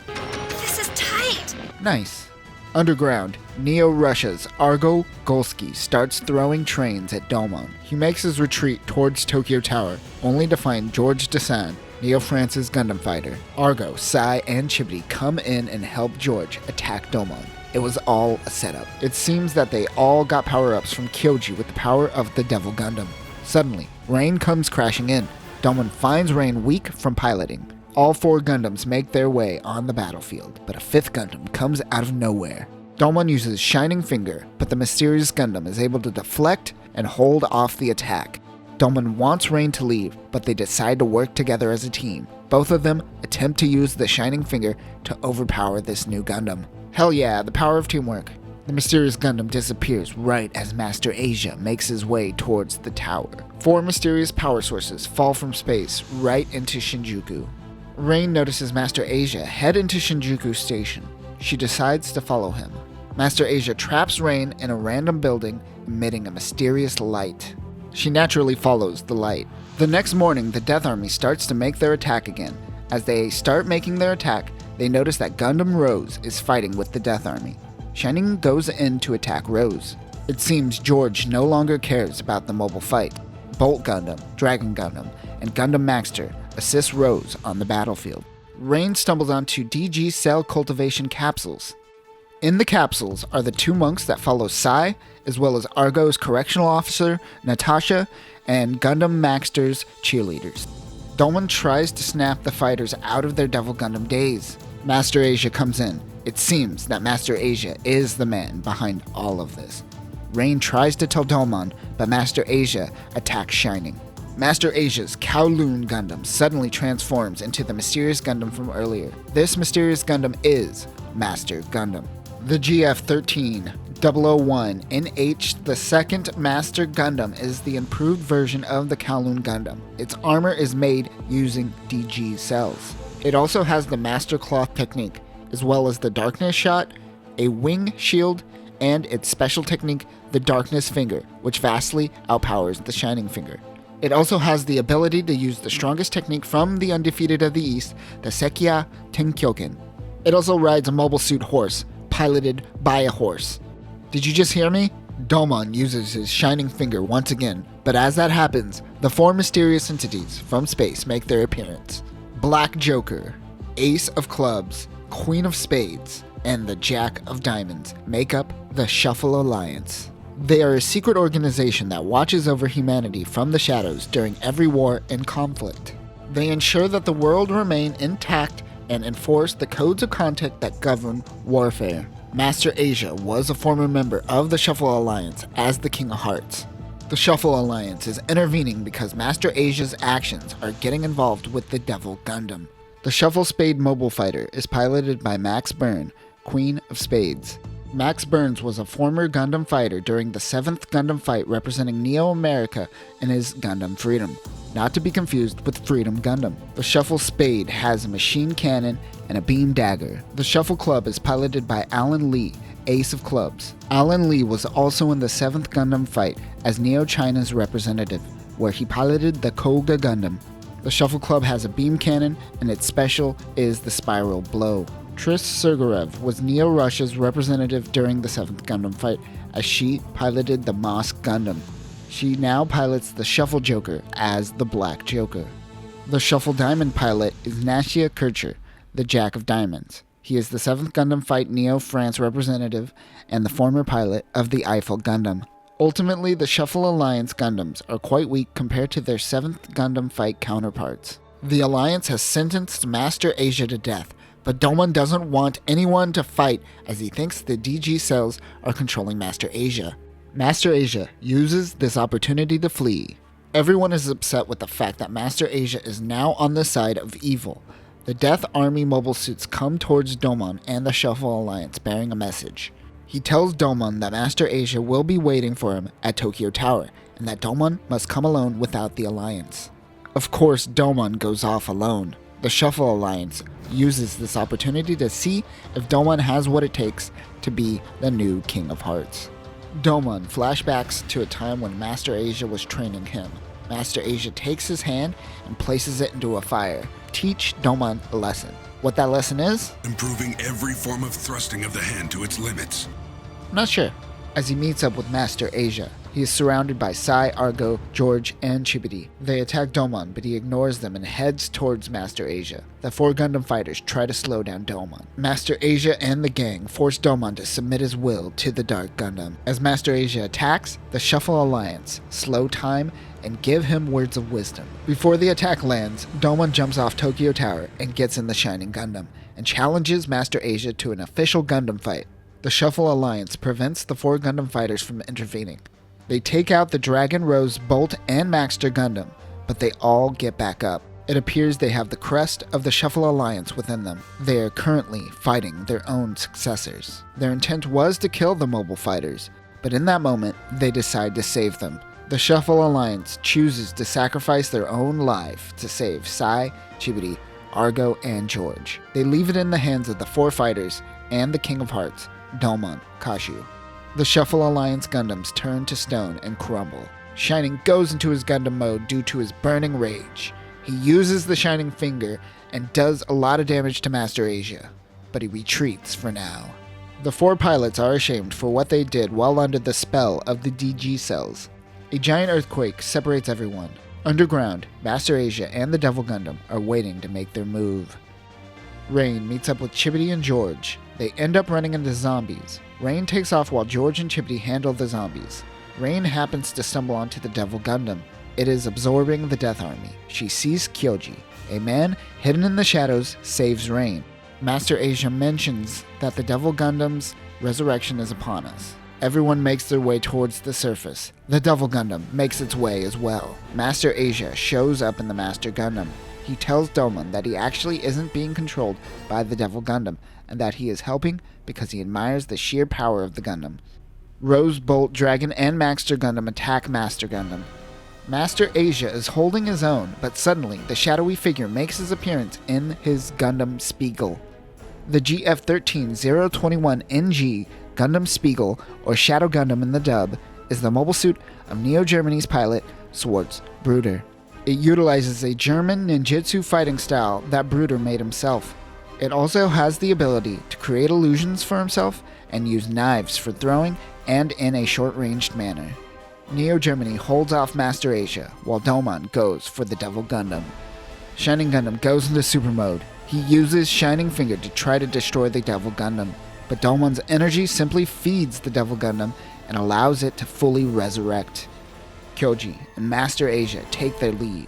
This is tight! Nice. Underground, Neo Russia's Argo Golsky starts throwing trains at Domon. He makes his retreat towards Tokyo Tower, only to find George Desan, Neo France's Gundam fighter. Argo, Sai, and Chibbity come in and help George attack Domon. It was all a setup. It seems that they all got power-ups from Kyoji with the power of the Devil Gundam. Suddenly, Rain comes crashing in. Domon finds Rain weak from piloting. All four Gundams make their way on the battlefield, but a fifth Gundam comes out of nowhere. Domon uses Shining Finger, but the mysterious Gundam is able to deflect and hold off the attack. Domon wants Rain to leave, but they decide to work together as a team. Both of them attempt to use the Shining Finger to overpower this new Gundam. Hell yeah, the power of teamwork. The mysterious Gundam disappears right as Master Asia makes his way towards the tower. Four mysterious power sources fall from space right into Shinjuku. Rain notices Master Asia head into Shinjuku Station. She decides to follow him. Master Asia traps Rain in a random building, emitting a mysterious light. She naturally follows the light. The next morning, the Death Army starts to make their attack again. As they start making their attack, they notice that Gundam Rose is fighting with the Death Army. Shining goes in to attack Rose. It seems George no longer cares about the Mobile Fight. Bolt Gundam, Dragon Gundam, and Gundam Maxter assist Rose on the battlefield. Rain stumbles onto DG cell cultivation capsules. In the capsules are the 2 monks that follow Sai, as well as Argo's correctional officer, Natasha, and Gundam Maxter's cheerleaders. Dolman tries to snap the fighters out of their Devil Gundam daze. Master Asia comes in. It seems that Master Asia is the man behind all of this. Rain tries to tell Dolman, but Master Asia attacks Shining. Master Asia's Kowloon Gundam suddenly transforms into the mysterious Gundam from earlier. This mysterious Gundam is Master Gundam. The GF-13-001 NH, the second Master Gundam, is the improved version of the Kowloon Gundam. Its armor is made using DG cells. It also has the Master Cloth technique, as well as the Darkness Shot, a wing shield, and its special technique, the Darkness Finger, which vastly outpowers the Shining Finger. It also has the ability to use the strongest technique from the Undefeated of the East, the Sekiya Tenkyoken. It also rides a mobile suit horse, piloted by a horse. Did you just hear me? Dolman uses his Shining Finger once again, but as that happens, the 4 mysterious entities from space make their appearance. Black Joker, Ace of Clubs, Queen of Spades, and the Jack of Diamonds make up the Shuffle Alliance. They are a secret organization that watches over humanity from the shadows during every war and conflict. They ensure that the world remain intact and enforce the codes of conduct that govern warfare. Master Asia was a former member of the Shuffle Alliance as the King of Hearts. The Shuffle Alliance is intervening because Master Asia's actions are getting involved with the Devil Gundam. The Shuffle Spade mobile fighter is piloted by Max Byrne, Queen of Spades. Max Burns was a former Gundam fighter during the 7th Gundam fight representing Neo America in his Gundam Freedom, not to be confused with Freedom Gundam. The Shuffle Spade has a machine cannon and a beam dagger. The Shuffle Club is piloted by Alan Lee, Ace of Clubs. Alan Lee was also in the 7th Gundam fight as Neo China's representative, where he piloted the Koga Gundam. The Shuffle Club has a beam cannon, and its special is the Spiral Blow. Tris Sergeyev was Neo Russia's representative during the 7th Gundam fight, as she piloted the Mosk Gundam. She now pilots the Shuffle Joker as the Black Joker. The Shuffle Diamond pilot is Nashia Kircher, the Jack of Diamonds. He is the 7th Gundam fight Neo France representative and the former pilot of the Eiffel Gundam. Ultimately, the Shuffle Alliance Gundams are quite weak compared to their 7th Gundam fight counterparts. The Alliance has sentenced Master Asia to death, but Dolman doesn't want anyone to fight as he thinks the DG cells are controlling Master Asia. Master Asia uses this opportunity to flee. Everyone is upset with the fact that Master Asia is now on the side of evil. The Death Army mobile suits come towards Dolman and the Shuffle Alliance bearing a message. He tells Dolman that Master Asia will be waiting for him at Tokyo Tower, and that Dolman must come alone without the Alliance. Of course, Dolman goes off alone. The Shuffle Alliance uses this opportunity to see if Dolman has what it takes to be the new King of Hearts. Dolman flashbacks to a time when Master Asia was training him. Master Asia takes his hand and places it into a fire. Teach Dolman a lesson. What that lesson is? Improving every form of thrusting of the hand to its limits. I'm not sure. As he meets up with Master Asia, he is surrounded by Sai, Argo, George, and Chibity. They attack Dolman, but he ignores them and heads towards Master Asia. The 4 Gundam fighters try to slow down Dolman. Master Asia and the gang force Dolman to submit his will to the Dark Gundam. As Master Asia attacks, the Shuffle Alliance slow time and give him words of wisdom. Before the attack lands, Dolman jumps off Tokyo Tower and gets in the Shining Gundam, and challenges Master Asia to an official Gundam fight. The Shuffle Alliance prevents the 4 Gundam fighters from intervening. They take out the Dragon, Rose, Bolt, and Maxter Gundam, but they all get back up. It appears they have the crest of the Shuffle Alliance within them. They are currently fighting their own successors. Their intent was to kill the mobile fighters, but in that moment, they decide to save them. The Shuffle Alliance chooses to sacrifice their own life to save Sai, Chibity, Argo, and George. They leave it in the hands of the 4 fighters and the King of Hearts, Dolman Kashu. The Shuffle Alliance Gundams turn to stone and crumble. Shining goes into his Gundam mode due to his burning rage. He uses the Shining Finger and does a lot of damage to Master Asia, but he retreats for now. The 4 pilots are ashamed for what they did while under the spell of the DG cells. A giant earthquake separates everyone. Underground, Master Asia and the Devil Gundam are waiting to make their move. Rain meets up with Chibity and George. They end up running into zombies. Rain takes off while George and Chibity handle the zombies. Rain happens to stumble onto the Devil Gundam. It is absorbing the Death Army. She sees Kyoji. A man hidden in the shadows saves Rain. Master Asia mentions that the Devil Gundam's resurrection is upon us. Everyone makes their way towards the surface. The Devil Gundam makes its way as well. Master Asia shows up in the Master Gundam. He tells Domon that he actually isn't being controlled by the Devil Gundam, and that he is helping because he admires the sheer power of the Gundam. Rose, Bolt, Dragon, and Master Gundam attack Master Gundam. Master Asia is holding his own, but suddenly the shadowy figure makes his appearance in his Gundam Spiegel. The GF13021NG Gundam Spiegel, or Shadow Gundam in the dub, is the mobile suit of Neo Germany's pilot, Schwarz Bruder. It utilizes a German ninjutsu fighting style that Bruder made himself. It also has the ability to create illusions for himself and use knives for throwing and in a short-ranged manner. Neo Germany holds off Master Asia, while Domon goes for the Devil Gundam. Shining Gundam goes into super mode. He uses Shining Finger to try to destroy the Devil Gundam, but Domon's energy simply feeds the Devil Gundam and allows it to fully resurrect. Kyoji and Master Asia take their lead.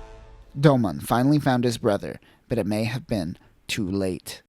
Domon finally found his brother, but it may have been too late.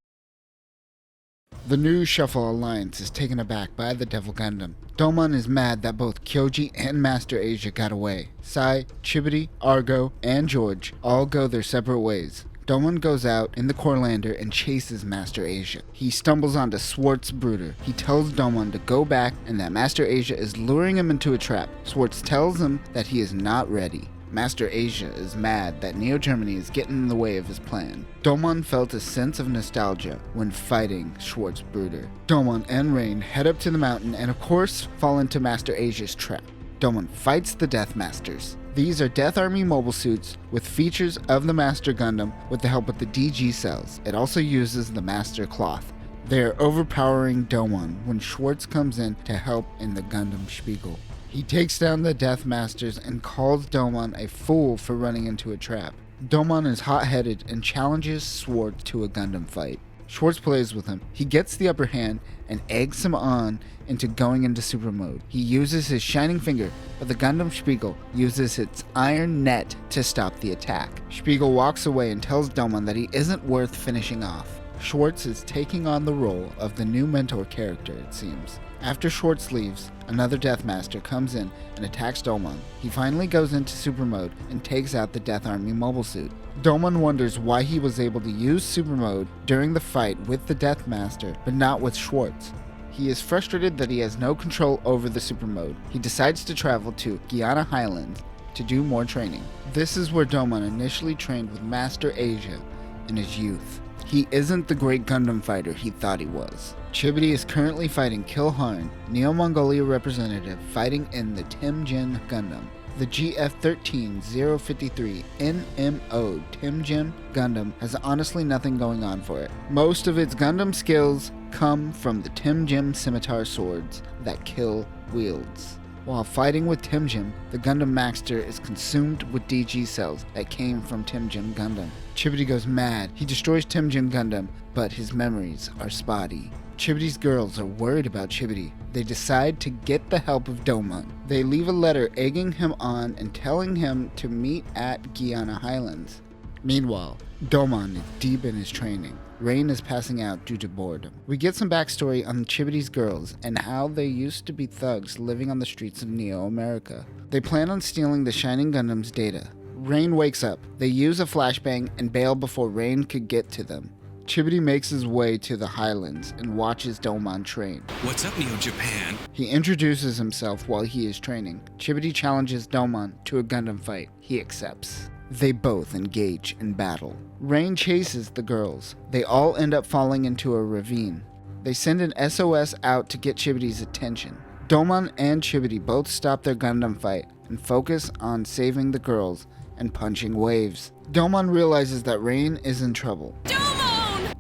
The new Shuffle Alliance is taken aback by the Devil Gundam. Domon is mad that both Kyoji and Master Asia got away. Sai, Chibity, Argo, and George all go their separate ways. Domon goes out in the Corlander and chases Master Asia. He stumbles onto Schwarz Bruder. He tells Domon to go back and that Master Asia is luring him into a trap. Schwarz tells him that he is not ready. Master Asia is mad that Neo Germany is getting in the way of his plan. Domon felt a sense of nostalgia when fighting Schwarz Bruder. Domon and Rain head up to the mountain and of course fall into Master Asia's trap. Domon fights the Death Masters. These are Death Army mobile suits with features of the Master Gundam with the help of the DG cells. It also uses the Master Cloth. They are overpowering Domon when Schwarz comes in to help in the Gundam Spiegel. He takes down the Death Masters and calls Domon a fool for running into a trap. Domon is hot-headed and challenges Schwarz to a Gundam fight. Schwarz plays with him. He gets the upper hand and eggs him on into going into super mode. He uses his Shining Finger, but the Gundam Spiegel uses its iron net to stop the attack. Spiegel walks away and tells Domon that he isn't worth finishing off. Schwarz is taking on the role of the new mentor character, it seems. After Schwarz leaves, another Death Master comes in and attacks Domon. He finally goes into super mode and takes out the Death Army mobile suit. Domon wonders why he was able to use super mode during the fight with the Death Master, but not with Schwarz. He is frustrated that he has no control over the super mode. He decides to travel to Guyana Highlands to do more training. This is where Domon initially trained with Master Asia in his youth. He isn't the great Gundam fighter he thought he was. Chibity is currently fighting Kilharn, Neo-Mongolia representative, fighting in the Timjin Gundam. The GF13053 NMO Timjin Gundam has honestly nothing going on for it. Most of its Gundam skills come from the Timjin scimitar swords that Kill wields. While fighting with Timjin, the Gundam Master is consumed with DG cells that came from Timjin Gundam. Chibity goes mad. He destroys Timjin Gundam, but his memories are spotty. Chibity's girls are worried about Chibity. They decide to get the help of Domon. They leave a letter egging him on and telling him to meet at Guyana Highlands. Meanwhile, Domon is deep in his training. Rain is passing out due to boredom. We get some backstory on Chibity's girls and how they used to be thugs living on the streets of Neo America. They plan on stealing the Shining Gundam's data. Rain wakes up. They use a flashbang and bail before Rain could get to them. Chibity makes his way to the Highlands and watches Domon train. What's up, Neo Japan? He introduces himself while he is training. Chibity challenges Domon to a Gundam fight. He accepts. They both engage in battle. Rain chases the girls. They all end up falling into a ravine. They send an SOS out to get Chibity's attention. Domon and Chibity both stop their Gundam fight and focus on saving the girls and punching waves. Domon realizes that Rain is in trouble.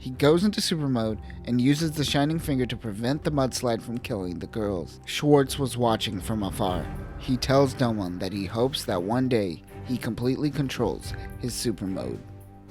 He goes into super mode and uses the shining finger to prevent the mudslide from killing the girls. Schwartz was watching from afar. He tells Domon that he hopes that one day he completely controls his super mode.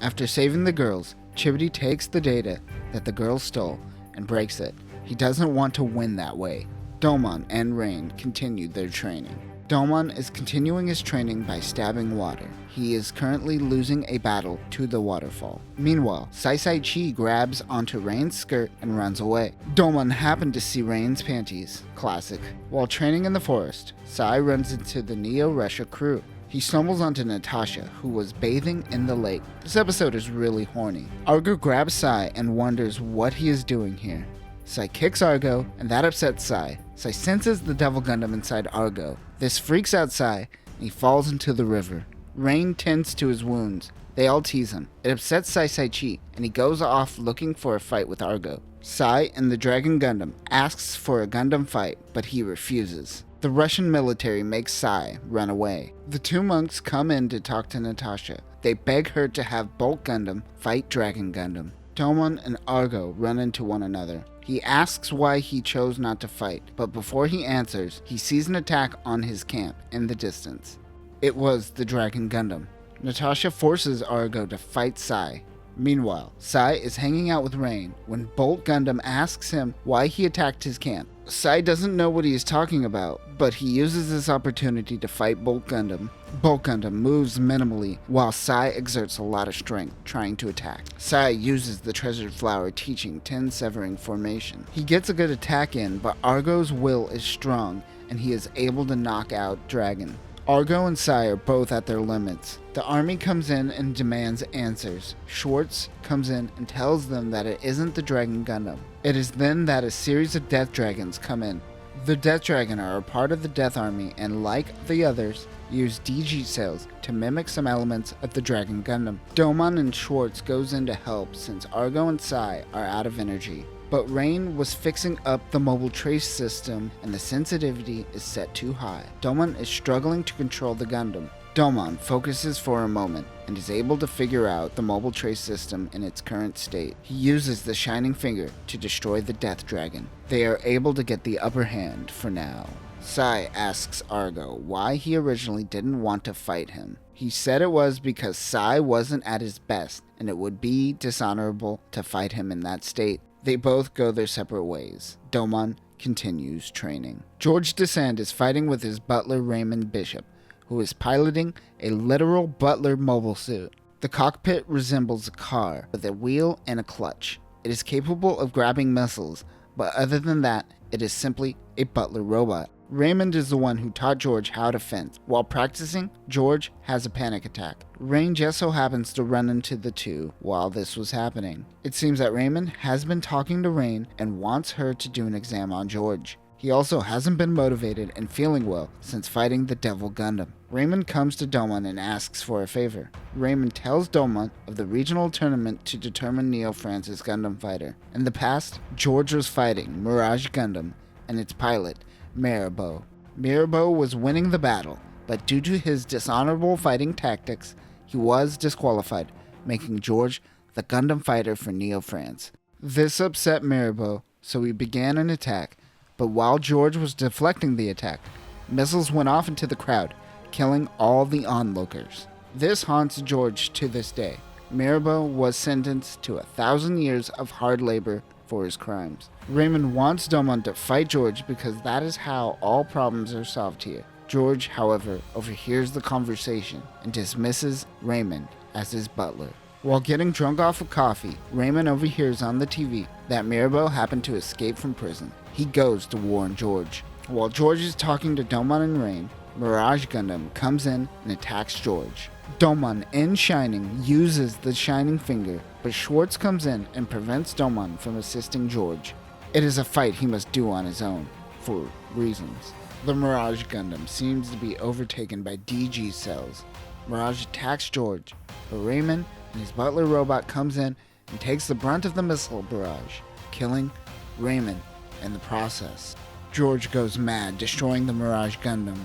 After saving the girls, Chibity takes the data that the girls stole and breaks it. He doesn't want to win that way. Domon and Rain continue their training. Domon is continuing his training by stabbing water. He is currently losing a battle to the waterfall. Meanwhile, Sai Chi grabs onto Rain's skirt and runs away. Domon happened to see Rain's panties. Classic. While training in the forest, Sai runs into the Neo Russia crew. He stumbles onto Natasha, who was bathing in the lake. This episode is really horny. Argo grabs Sai and wonders what he is doing here. Sai kicks Argo, and that upsets Sai. Sai senses the Devil Gundam inside Argo. This freaks out Sai, and he falls into the river. Rain tends to his wounds. They all tease him. It upsets Sai Chi, and he goes off looking for a fight with Argo. Sai and the Dragon Gundam asks for a Gundam fight, but he refuses. The Russian military makes Sai run away. The two monks come in to talk to Natasha. They beg her to have Bolt Gundam fight Dragon Gundam. Domon and Argo run into one another. He asks why he chose not to fight, but before he answers, he sees an attack on his camp in the distance. It was the Dragon Gundam. Natasha forces Argo to fight Sai. Meanwhile, Sai is hanging out with Rain when Bolt Gundam asks him why he attacked his camp. Sai doesn't know what he is talking about, but he uses this opportunity to fight Bolt Gundam. Bolt Gundam moves minimally, while Sai exerts a lot of strength trying to attack. Sai uses the Treasured Flower teaching 10 severing formation. He gets a good attack in, but Argo's will is strong, and he is able to knock out Dragon. Argo and Sai are both at their limits. The army comes in and demands answers. Schwartz comes in and tells them that it isn't the Dragon Gundam. It is then that a series of Death Dragons come in. The Death Dragon are a part of the Death Army and, like the others, use DG cells to mimic some elements of the Dragon Gundam. Domon and Schwartz goes in to help since Argo and Sai are out of energy. But Rain was fixing up the mobile trace system and the sensitivity is set too high. Domon is struggling to control the Gundam. Domon focuses for a moment and is able to figure out the mobile trace system in its current state. He uses the Shining Finger to destroy the Death Dragon. They are able to get the upper hand for now. Sai asks Argo why he originally didn't want to fight him. He said it was because Sai wasn't at his best and it would be dishonorable to fight him in that state. They both go their separate ways. Domon continues training. George Descend is fighting with his butler Raymond Bishop, who is piloting a literal butler mobile suit. The cockpit resembles a car with a wheel and a clutch. It is capable of grabbing missiles, but other than that, it is simply a butler robot. Raymond is the one who taught George how to fence. While practicing, George has a panic attack. Rain just so happens to run into the two while this was happening. It seems that Raymond has been talking to Rain and wants her to do an exam on George. He also hasn't been motivated and feeling well since fighting the Devil Gundam. Raymond comes to Domon and asks for a favor. Raymond tells Domon of the regional tournament to determine Neo France's Gundam fighter. In the past, George was fighting Mirage Gundam and its pilot, Mirabeau. Mirabeau was winning the battle, but due to his dishonorable fighting tactics, he was disqualified, making George the Gundam fighter for Neo France. This upset Mirabeau, so he began an attack, but while George was deflecting the attack, missiles went off into the crowd, killing all the onlookers. This haunts George to this day. Mirabeau was sentenced to 1,000 years of hard labor for his crimes. Raymond wants Domon to fight George because that is how all problems are solved here. George, however, overhears the conversation and dismisses Raymond as his butler. While getting drunk off of coffee, Raymond overhears on the TV that Mirabeau happened to escape from prison. He goes to warn George. While George is talking to Domon and Rain, Mirage Gundam comes in and attacks George. Domon, in Shining, uses the Shining Finger, but Schwartz comes in and prevents Domon from assisting George. It is a fight he must do on his own, for reasons. The Mirage Gundam seems to be overtaken by DG cells. Mirage attacks George, but Raymond and his butler robot comes in and takes the brunt of the missile barrage, killing Raymond in the process. George goes mad, destroying the Mirage Gundam,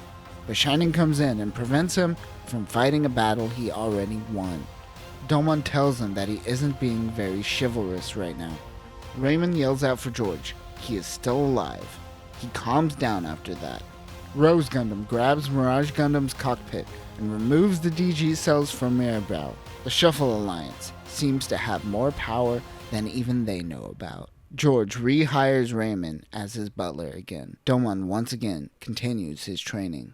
but Shining comes in and prevents him from fighting a battle he already won. Domon tells him that he isn't being very chivalrous right now. Raymond yells out for George. He is still alive. He calms down after that. Rose Gundam grabs Mirage Gundam's cockpit and removes the DG cells from Mirabel. The Shuffle Alliance seems to have more power than even they know about. George rehires Raymond as his butler again. Domon once again continues his training.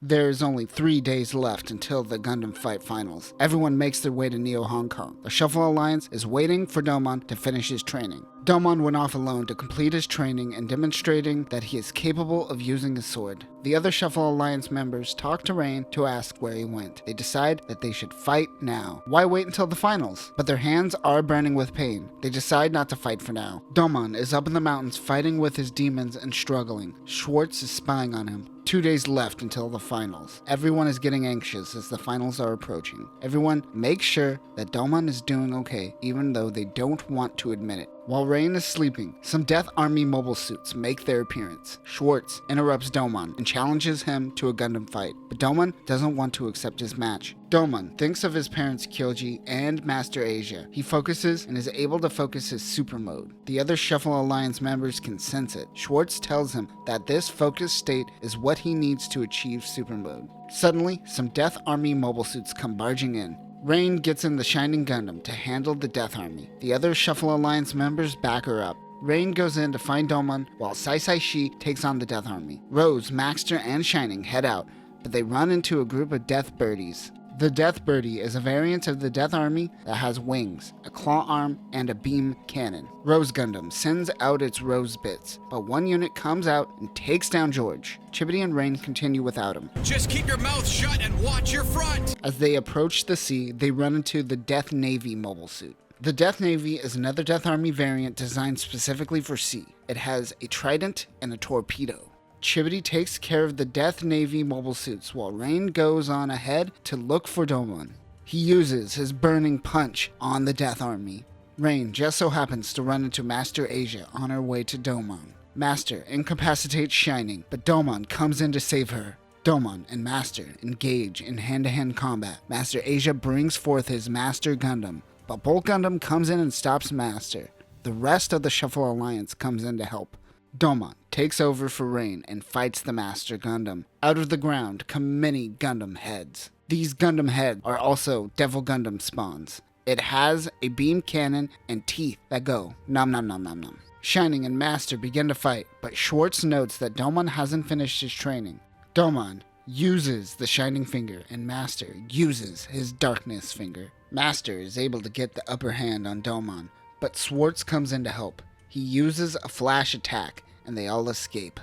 There is only 3 days left until the Gundam Fight Finals. Everyone makes their way to Neo Hong Kong. The Shuffle Alliance is waiting for Domon to finish his training. Domon went off alone to complete his training and demonstrating that he is capable of using a sword. The other Shuffle Alliance members talk to Rain to ask where he went. They decide that they should fight now. Why wait until the finals? But their hands are burning with pain. They decide not to fight for now. Domon is up in the mountains fighting with his demons and struggling. Schwartz is spying on him. 2 days left until the finals. Everyone is getting anxious as the finals are approaching. Everyone makes sure that Domon is doing okay, even though they don't want to admit it. While Rain is sleeping, some Death Army mobile suits make their appearance. Schwartz interrupts Domon and challenges him to a Gundam fight, but Domon doesn't want to accept his match. Domon thinks of his parents Kyoji and Master Asia. He focuses and is able to focus his super mode. The other Shuffle Alliance members can sense it. Schwartz tells him that this focused state is what he needs to achieve super mode. Suddenly, some Death Army mobile suits come barging in. Rain gets in the Shining Gundam to handle the Death Army. The other Shuffle Alliance members back her up. Rain goes in to find Domon while Sai Shi takes on the Death Army. Rose, Maxter, and Shining head out, but they run into a group of Death Birdies. The Death Birdie is a variant of the Death Army that has wings, a claw arm, and a beam cannon. Rose Gundam sends out its Rose Bits, but one unit comes out and takes down George. Chibity and Rain continue without him. Just keep your mouth shut and watch your front! As they approach the sea, they run into the Death Navy mobile suit. The Death Navy is another Death Army variant designed specifically for sea. It has a trident and a torpedo. Chibity takes care of the Death Navy mobile suits while Rain goes on ahead to look for Domon. He uses his burning punch on the Death Army. Rain just so happens to run into Master Asia on her way to Domon. Master incapacitates Shining, but Domon comes in to save her. Domon and Master engage in hand-to-hand combat. Master Asia brings forth his Master Gundam, but Bolt Gundam comes in and stops Master. The rest of the Shuffle Alliance comes in to help. Domon takes over for Rain and fights the Master Gundam. Out of the ground come many Gundam heads. These Gundam heads are also Devil Gundam spawns. It has a beam cannon and teeth that go nom nom nom nom nom. Shining and Master begin to fight, but Schwartz notes that Domon hasn't finished his training. Domon uses the Shining Finger and Master uses his Darkness Finger. Master is able to get the upper hand on Domon, but Schwartz comes in to help. He uses a flash attack, and they all escape.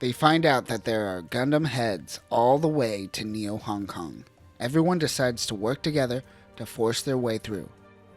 They find out that there are Gundam heads all the way to Neo Hong Kong. Everyone decides to work together to force their way through.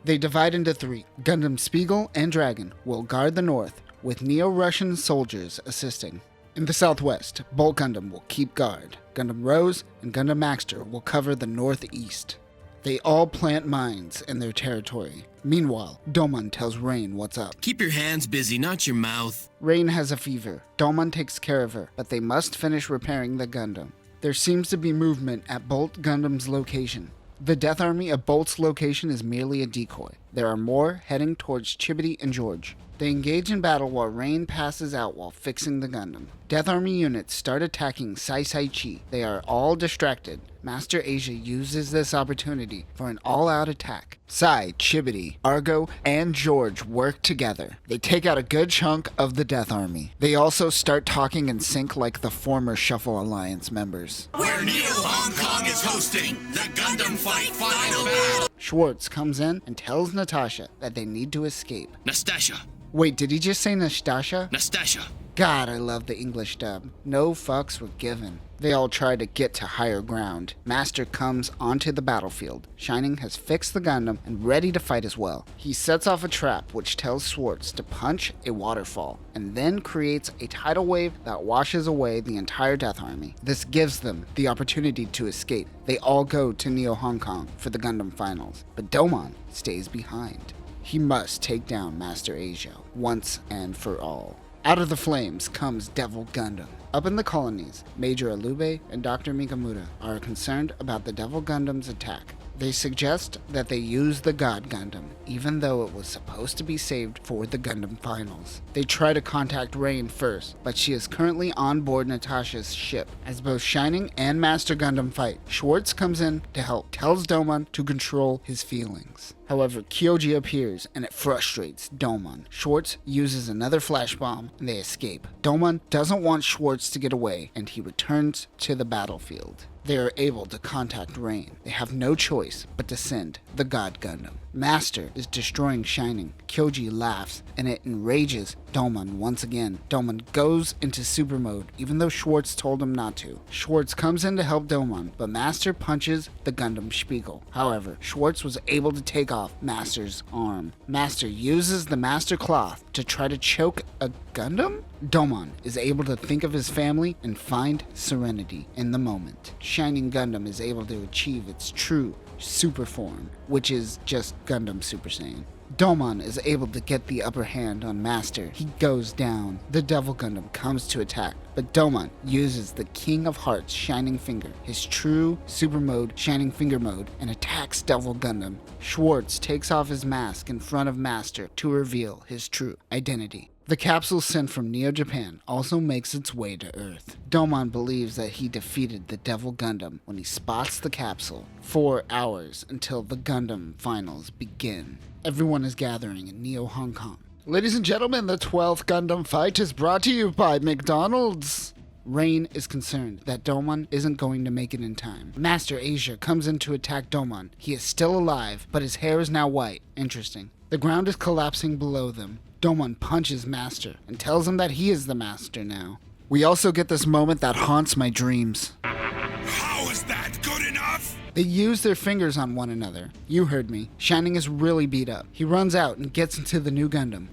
They divide into 3. Gundam Spiegel and Dragon will guard the north, with Neo-Russian soldiers assisting. In the southwest, Bolt Gundam will keep guard. Gundam Rose and Gundam Maxter will cover the northeast. They all plant mines in their territory. Meanwhile, Domon tells Rain what's up. Keep your hands busy, not your mouth. Rain has a fever. Domon takes care of her, but they must finish repairing the Gundam. There seems to be movement at Bolt Gundam's location. The Death Army of Bolt's location is merely a decoy. There are more heading towards Chibity and George. They engage in battle while Rain passes out while fixing the Gundam. Death Army units start attacking Sai Chi. They are all distracted. Master Asia uses this opportunity for an all-out attack. Sai, Chibity, Argo, and George work together. They take out a good chunk of the Death Army. They also start talking in sync like the former Shuffle Alliance members. Where Neo Hong Kong is hosting the Gundam Fight Final Battle! Schwartz comes in and tells Natasha that they need to escape. Nastasha. Wait, did he just say Nastasha? Nastasha. God, I love the English dub. No fucks were given. They all try to get to higher ground. Master comes onto the battlefield. Shining has fixed the Gundam and ready to fight as well. He sets off a trap which tells Schwartz to punch a waterfall and then creates a tidal wave that washes away the entire Death Army. This gives them the opportunity to escape. They all go to Neo Hong Kong for the Gundam finals, but Domon stays behind. He must take down Master Asia once and for all. Out of the flames comes Devil Gundam. Up in the colonies, Major Alube and Dr. Mikamura are concerned about the Devil Gundam's attack. They suggest that they use the God Gundam, even though it was supposed to be saved for the Gundam finals. They try to contact Rain first, but she is currently on board Natasha's ship. As both Shining and Master Gundam fight, Schwartz comes in to help, tells Domon to control his feelings. However, Kyoji appears and it frustrates Domon. Schwartz uses another flash bomb and they escape. Domon doesn't want Schwartz to get away and he returns to the battlefield. They are able to contact Rain. They have no choice but to send the God Gundam. Master is destroying Shining. Kyoji laughs and it enrages Domon once again. Domon goes into super mode even though Schwartz told him not to. Schwartz comes in to help Domon, but Master punches the Gundam Spiegel. However, Schwartz was able to take off Master's arm. Master uses the Master Cloth to try to choke a Gundam? Domon is able to think of his family and find serenity in the moment. Shining Gundam is able to achieve its true super form, which is just Gundam Super Saiyan. Domon is able to get the upper hand on Master. He goes down. The Devil Gundam comes to attack, but Domon uses the King of Hearts Shining Finger, his true super mode Shining Finger mode, and attacks Devil Gundam. Schwartz takes off his mask in front of Master to reveal his true identity. The capsule sent from Neo Japan also makes its way to Earth. Domon believes that he defeated the Devil Gundam when he spots the capsule. 4 hours until the Gundam finals begin. Everyone is gathering in Neo Hong Kong. Ladies and gentlemen, the 12th Gundam fight is brought to you by McDonald's. Rain is concerned that Domon isn't going to make it in time. Master Asia comes in to attack Domon. He is still alive, but his hair is now white. Interesting. The ground is collapsing below them. Domon punches Master and tells him that he is the Master now. We also get this moment that haunts my dreams. How is that good enough? They use their fingers on one another. You heard me. Shining is really beat up. He runs out and gets into the new Gundam.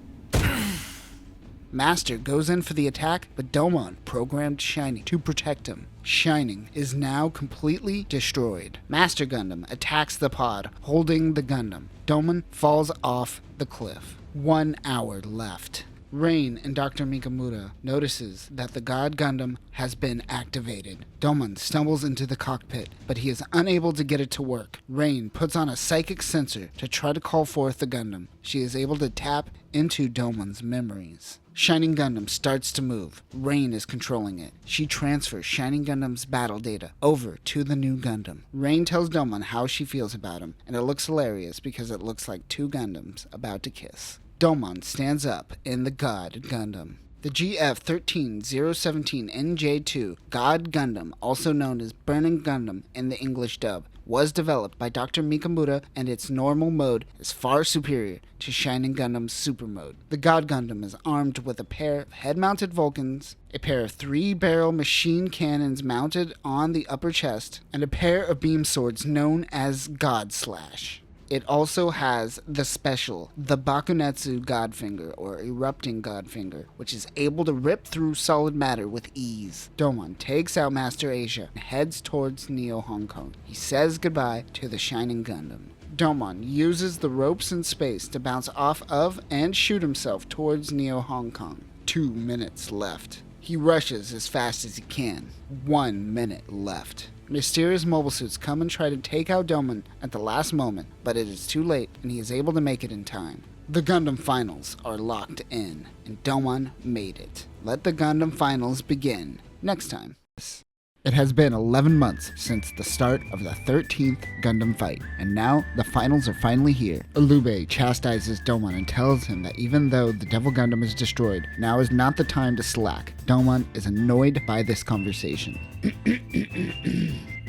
Master goes in for the attack, but Domon programmed Shining to protect him. Shining is now completely destroyed. Master Gundam attacks the pod, holding the Gundam. Domon falls off the cliff. 1 hour left. Rain and Dr. Mikamura notices that the God Gundam has been activated. Domon stumbles into the cockpit, but he is unable to get it to work. Rain puts on a psychic sensor to try to call forth the Gundam. She is able to tap into Domon's memories. Shining Gundam starts to move. Rain is controlling it. She transfers Shining Gundam's battle data over to the new Gundam. Rain tells Domon how she feels about him, and it looks hilarious because it looks like 2 Gundams about to kiss. Domon stands up in the God Gundam. The GF13017NJ2 God Gundam, also known as Burning Gundam in the English dub, was developed by Dr. Mikamura, and its normal mode is far superior to Shining Gundam's super mode. The God Gundam is armed with a pair of head-mounted Vulcans, a pair of 3-barrel machine cannons mounted on the upper chest, and a pair of beam swords known as God Slash. It also has the special, the Bakunetsu Godfinger, or Erupting Godfinger, which is able to rip through solid matter with ease. Domon takes out Master Asia and heads towards Neo Hong Kong. He says goodbye to the Shining Gundam. Domon uses the ropes in space to bounce off of and shoot himself towards Neo Hong Kong. 2 minutes left. He rushes as fast as he can. 1 minute left. Mysterious mobile suits come and try to take out Domon at the last moment, but it is too late and he is able to make it in time. The Gundam finals are locked in, and Domon made it. Let the Gundam finals begin next time. It has been 11 months since the start of the 13th Gundam fight, and now the finals are finally here. Alube chastises Domon and tells him that even though the Devil Gundam is destroyed, now is not the time to slack. Domon is annoyed by this conversation.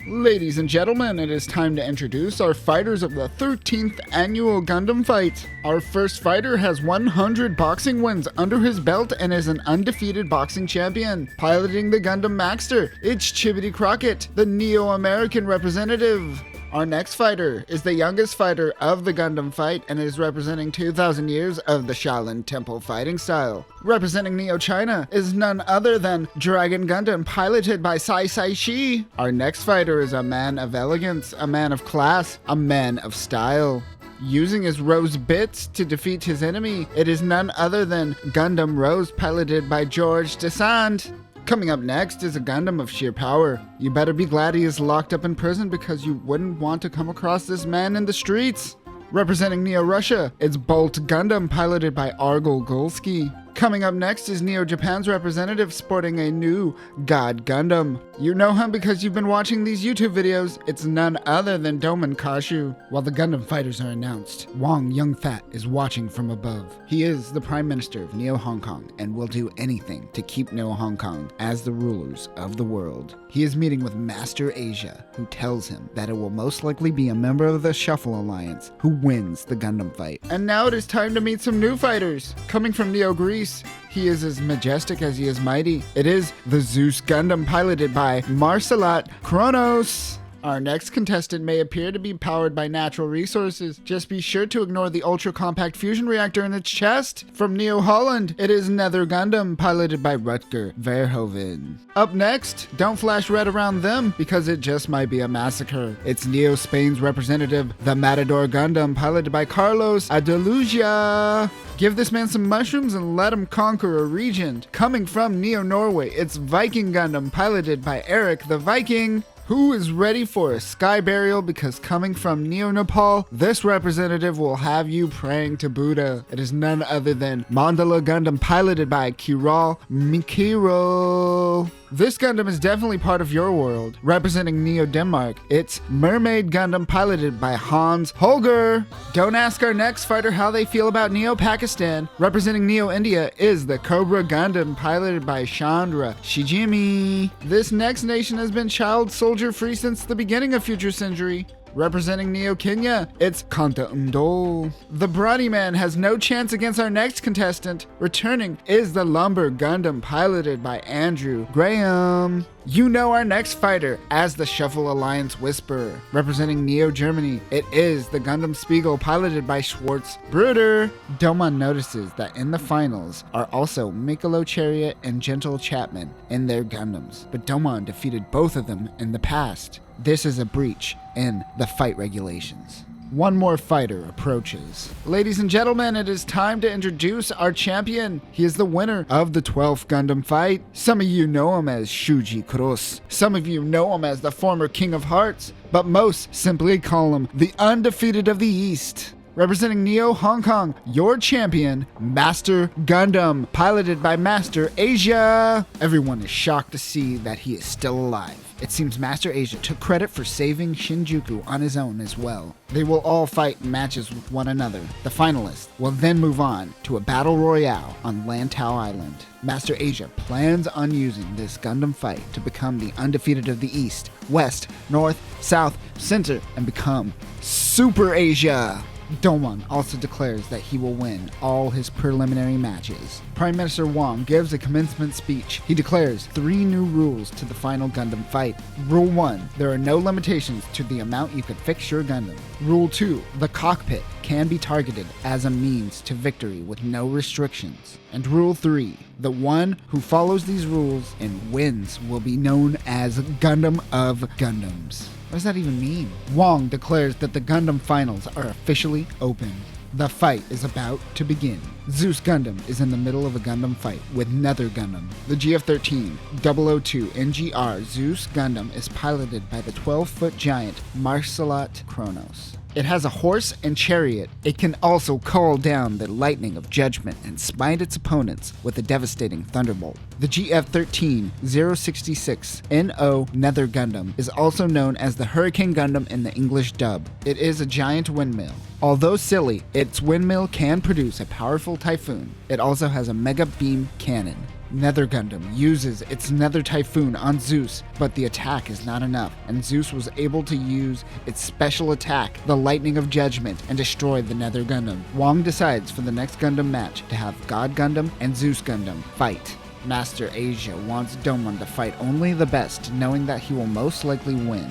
Ladies and gentlemen, it is time to introduce our fighters of the 13th annual Gundam fight. Our first fighter has 100 boxing wins under his belt and is an undefeated boxing champion. Piloting the Gundam Maxter, it's Chibbity Crockett, the Neo-American representative. Our next fighter is the youngest fighter of the Gundam fight and is representing 2,000 years of the Shaolin Temple fighting style. Representing Neo-China is none other than Dragon Gundam, piloted by Sai Shi. Our next fighter is a man of elegance, a man of class, a man of style. Using his Rose bits to defeat his enemy, it is none other than Gundam Rose, piloted by George Desand. Coming up next is a Gundam of sheer power. You better be glad he is locked up in prison because you wouldn't want to come across this man in the streets. Representing Neo-Russia, it's Bolt Gundam piloted by Argol Golsky. Coming up next is Neo-Japan's representative sporting a new God Gundam. You know him because you've been watching these YouTube videos. It's none other than Doman Kashu. While the Gundam fighters are announced, Wang Youngfat is watching from above. He is the Prime Minister of Neo-Hong Kong and will do anything to keep Neo-Hong Kong as the rulers of the world. He is meeting with Master Asia, who tells him that it will most likely be a member of the Shuffle Alliance who wins the Gundam fight. And now it is time to meet some new fighters. Coming from Neo-Greece, he is as majestic as he is mighty. It is the Zeus Gundam piloted by Marcelat Kronos. Our next contestant may appear to be powered by natural resources. Just be sure to ignore the ultra-compact fusion reactor in its chest. From Neo Holland, it is Nether Gundam, piloted by Rutger Verhoeven. Up next, don't flash red around them, because it just might be a massacre. It's Neo Spain's representative, the Matador Gundam, piloted by Carlos Adelugia. Give this man some mushrooms and let him conquer a region. Coming from Neo Norway, it's Viking Gundam, piloted by Eric the Viking. Who is ready for a sky burial? Because coming from Neo Nepal, this representative will have you praying to Buddha. It is none other than Mandala Gundam, piloted by Kiral Mikiro. This Gundam is definitely part of your world. Representing Neo Denmark, it's Mermaid Gundam, piloted by Hans Holger. Don't ask our next fighter how they feel about Neo Pakistan. Representing Neo India is the Cobra Gundam, piloted by Chandra Shijimi. This next nation has been child soldier free since the beginning of Future Century. Representing Neo Kenya, it's Kanta Undol. The Brawny Man has no chance against our next contestant. Returning is the Lumber Gundam, piloted by Andrew Graham. You know our next fighter as the Shuffle Alliance Whisperer. Representing Neo Germany, it is the Gundam Spiegel, piloted by Schwartz Bruder. Doman notices that in the finals are also Mikolo Chariot and Gentle Chapman in their Gundams, but Doman defeated both of them in the past. This is a breach in the fight regulations. One more fighter approaches. Ladies and gentlemen, it is time to introduce our champion. He is the winner of the 12th Gundam fight. Some of you know him as Shuji Cross. Some of you know him as the former King of Hearts, but most simply call him the Undefeated of the East. Representing Neo Hong Kong, your champion, Master Gundam, piloted by Master Asia. Everyone is shocked to see that he is still alive. It seems Master Asia took credit for saving Shinjuku on his own as well. They will all fight in matches with one another. The finalists will then move on to a battle royale on Lantau Island. Master Asia plans on using this Gundam fight to become the Undefeated of the East, West, North, South, Center, and become Super Asia. Doman also declares that he will win all his preliminary matches. Prime Minister Wang gives a commencement speech. He declares 3 new rules to the final Gundam fight. Rule 1, there are no limitations to the amount you can fix your Gundam. Rule 2, the cockpit can be targeted as a means to victory with no restrictions. And Rule 3, the one who follows these rules and wins will be known as Gundam of Gundams. What does that even mean? Wang declares that the Gundam finals are officially open. The fight is about to begin. Zeus Gundam is in the middle of a Gundam fight with Nether Gundam. The GF-13 002 NGR Zeus Gundam is piloted by the 12-foot giant Marcelat Kronos. It has a horse and chariot. It can also call down the lightning of judgment and smite its opponents with a devastating thunderbolt. The GF-13 066 NO Nether Gundam is also known as the Hurricane Gundam in the English dub. It is a giant windmill. Although silly, its windmill can produce a powerful typhoon. It also has a mega beam cannon. Nether Gundam uses its Nether Typhoon on Zeus, but the attack is not enough, and Zeus was able to use its special attack, the Lightning of Judgment, and destroy the Nether Gundam. Wang decides for the next Gundam match to have God Gundam and Zeus Gundam fight. Master Asia wants Doman to fight only the best, knowing that he will most likely win.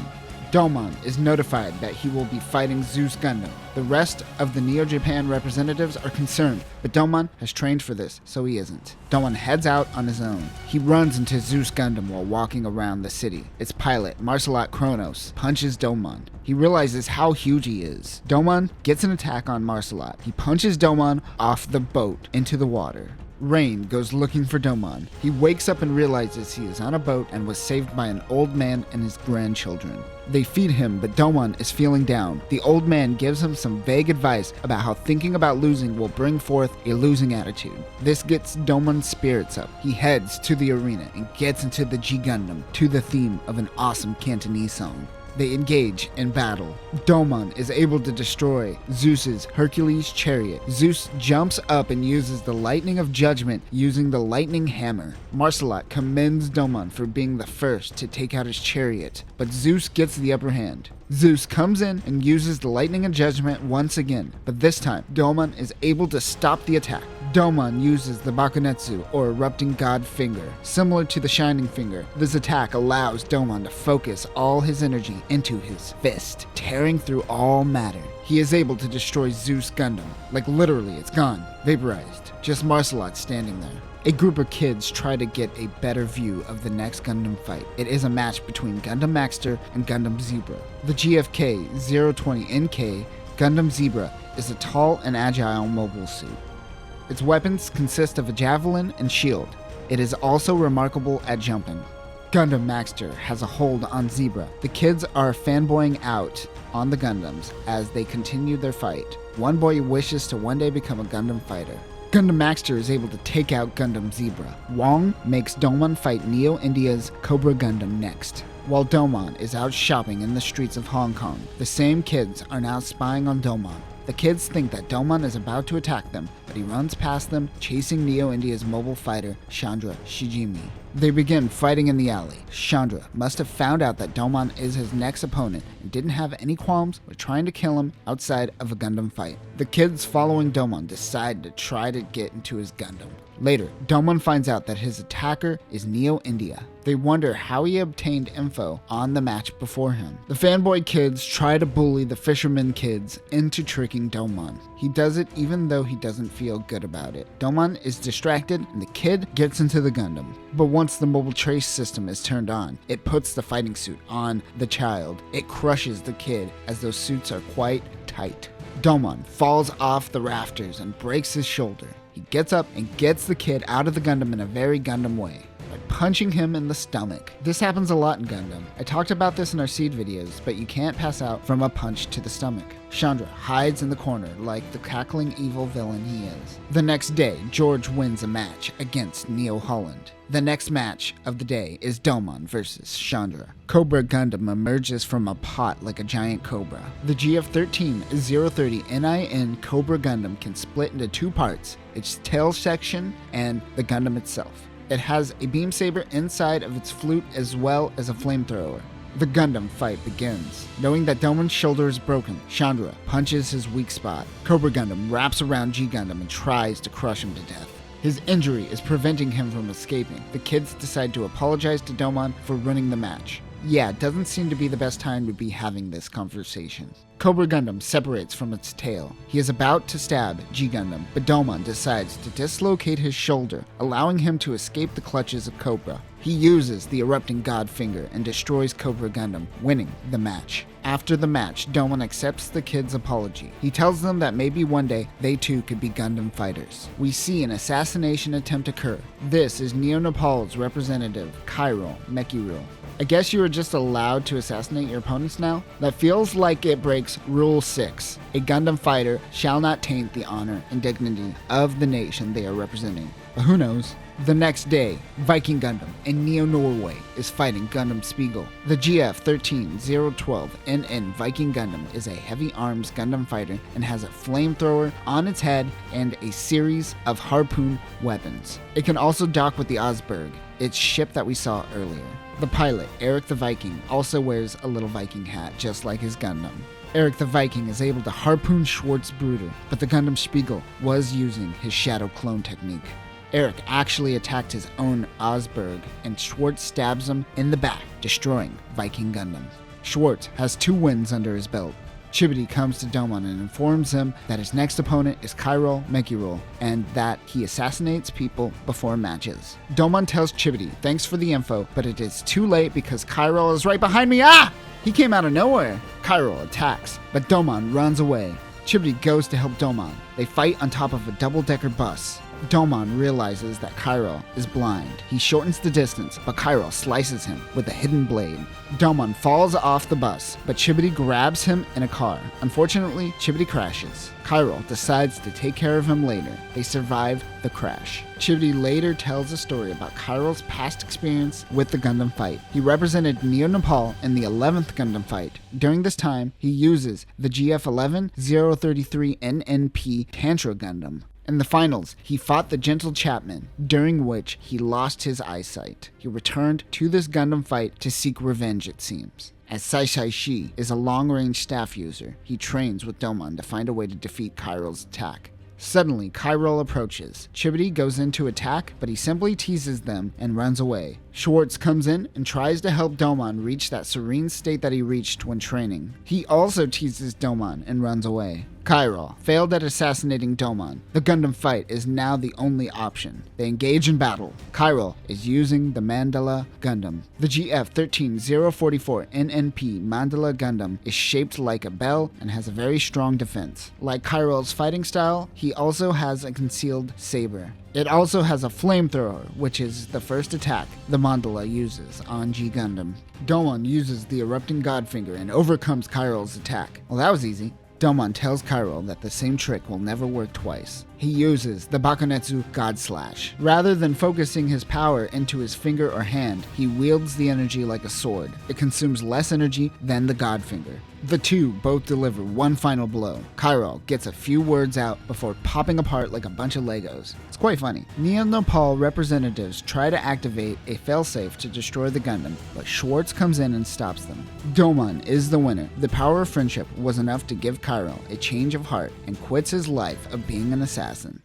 Doman is notified that he will be fighting Zeus Gundam. The rest of the Neo-Japan representatives are concerned, but Doman has trained for this, so he isn't. Doman heads out on his own. He runs into Zeus Gundam while walking around the city. Its pilot, Marcelat Kronos, punches Doman. He realizes how huge he is. Doman gets an attack on Marcelat. He punches Doman off the boat into the water. Rain goes looking for Domon. He wakes up and realizes he is on a boat and was saved by an old man and his grandchildren. They feed him, but Domon is feeling down. The old man gives him some vague advice about how thinking about losing will bring forth a losing attitude. This gets Domon's spirits up. He heads to the arena and gets into the G Gundam to the theme of an awesome Cantonese song. They engage in battle. Domon is able to destroy Zeus's Hercules chariot. Zeus jumps up and uses the lightning of judgment using the lightning hammer. Marcelot commends Domon for being the first to take out his chariot, but Zeus gets the upper hand. Zeus comes in and uses the lightning of judgment once again, but this time Domon is able to stop the attack. Domon uses the Bakunetsu, or erupting god finger. Similar to the shining finger, this attack allows Domon to focus all his energy into his fist, tearing through all matter. He is able to destroy Zeus Gundam. Like literally, it's gone, vaporized. Just Marcelot standing there. A group of kids try to get a better view of the next Gundam fight. It is a match between Gundam Maxter and Gundam Zebra. The GFK 020NK Gundam Zebra is a tall and agile mobile suit. Its weapons consist of a javelin and shield. It is also remarkable at jumping. Gundam Maxter has a hold on Zebra. The kids are fanboying out on the Gundams as they continue their fight. One boy wishes to one day become a Gundam fighter. Gundam Maxter is able to take out Gundam Zebra. Wong makes Domon fight Neo India's Cobra Gundam next. While Domon is out shopping in the streets of Hong Kong, the same kids are now spying on Domon. The kids think that Domon is about to attack them, but he runs past them, chasing Neo India's mobile fighter, Chandra Shijimi. They begin fighting in the alley. Chandra must have found out that Domon is his next opponent and didn't have any qualms with trying to kill him outside of a Gundam fight. The kids following Domon decide to try to get into his Gundam. Later, Domon finds out that his attacker is Neo India. They wonder how he obtained info on the match before him. The fanboy kids try to bully the fisherman kids into tricking Domon. He does it even though he doesn't feel good about it. Domon is distracted and the kid gets into the Gundam. But once the mobile trace system is turned on, it puts the fighting suit on the child. It crushes the kid as those suits are quite tight. Domon falls off the rafters and breaks his shoulder. He gets up and gets the kid out of the Gundam in a very Gundam way, by punching him in the stomach. This happens a lot in Gundam. I talked about this in our Seed videos, but you can't pass out from a punch to the stomach. Chandra hides in the corner like the cackling evil villain he is. The next day, George wins a match against Neo Holland. The next match of the day is Domon versus Chandra. Cobra Gundam emerges from a pot like a giant cobra. The GF-13-030 NIN Cobra Gundam can split into two parts, its tail section and the Gundam itself. It has a beam saber inside of its flute as well as a flamethrower. The Gundam fight begins. Knowing that Domon's shoulder is broken, Chandra punches his weak spot. Cobra Gundam wraps around G Gundam and tries to crush him to death. His injury is preventing him from escaping. The kids decide to apologize to Domon for ruining the match. Yeah, it doesn't seem to be the best time to be having this conversation. Cobra Gundam separates from its tail. He is about to stab G Gundam, but Domon decides to dislocate his shoulder, allowing him to escape the clutches of Cobra. He uses the erupting god finger and destroys Cobra Gundam, winning the match. After the match, Domon accepts the kids' apology. He tells them that maybe one day they too could be Gundam fighters. We see an assassination attempt occur. This is Neo Nepal's representative, Cairo Mekiril. I guess you are just allowed to assassinate your opponents now? That feels like it breaks Rule 6. A Gundam fighter shall not taint the honor and dignity of the nation they are representing. But who knows? The next day, Viking Gundam in Neo Norway is fighting Gundam Spiegel. The GF-13-012 NN Viking Gundam is a heavy arms Gundam fighter and has a flamethrower on its head and a series of harpoon weapons. It can also dock with the Osberg, its ship that we saw earlier. The pilot, Eric the Viking, also wears a little Viking hat just like his Gundam. Eric the Viking is able to harpoon Schwartz Bruder, but the Gundam Spiegel was using his shadow clone technique. Eric actually attacked his own Osberg, and Schwartz stabs him in the back, destroying Viking Gundam. Schwartz has 2 wins under his belt. Chibity comes to Domon and informs him that his next opponent is Cairo Mekiril, and that he assassinates people before matches. Domon tells Chibity thanks for the info, but it is too late because Cairo is right behind me. He came out of nowhere. Cairo attacks, but Domon runs away. Chibity goes to help Domon. They fight on top of a double-decker bus. Domon realizes that Kyril is blind. He shortens the distance, but Kyril slices him with a hidden blade. Domon falls off the bus, but Chibity grabs him in a car. Unfortunately, Chibity crashes. Kyril decides to take care of him later. They survive the crash. Chibity later tells a story about Kyril's past experience with the Gundam fight. He represented Neo Nepal in the 11th Gundam fight. During this time, he uses the GF11-033 NNP Tantra Gundam. In the finals, he fought the Gentle Chapman, during which he lost his eyesight. He returned to this Gundam fight to seek revenge, it seems. As Sai Shi is a long-range staff user, he trains with Domon to find a way to defeat Kyril's attack. Suddenly, Kyril approaches. Chibity goes in to attack, but he simply teases them and runs away. Schwartz comes in and tries to help Domon reach that serene state that he reached when training. He also teases Domon and runs away. Kyril failed at assassinating Domon. The Gundam fight is now the only option. They engage in battle. Kyril is using the Mandala Gundam. The GF13044 NNP Mandala Gundam is shaped like a bell and has a very strong defense. Like Kyril's fighting style, he also has a concealed saber. It also has a flamethrower, which is the first attack the Mandala uses on G Gundam. Domon uses the erupting Godfinger and overcomes Kyril's attack. Well, that was easy. Domon tells Kyril that the same trick will never work twice. He uses the Bakonetsu God Slash. Rather than focusing his power into his finger or hand, he wields the energy like a sword. It consumes less energy than the Godfinger. The two both deliver one final blow. Kyril gets a few words out before popping apart like a bunch of Legos. It's quite funny. Neo Nepal representatives try to activate a failsafe to destroy the Gundam, but Schwartz comes in and stops them. Domon is the winner. The power of friendship was enough to give Kyril a change of heart and quits his life of being an assassin.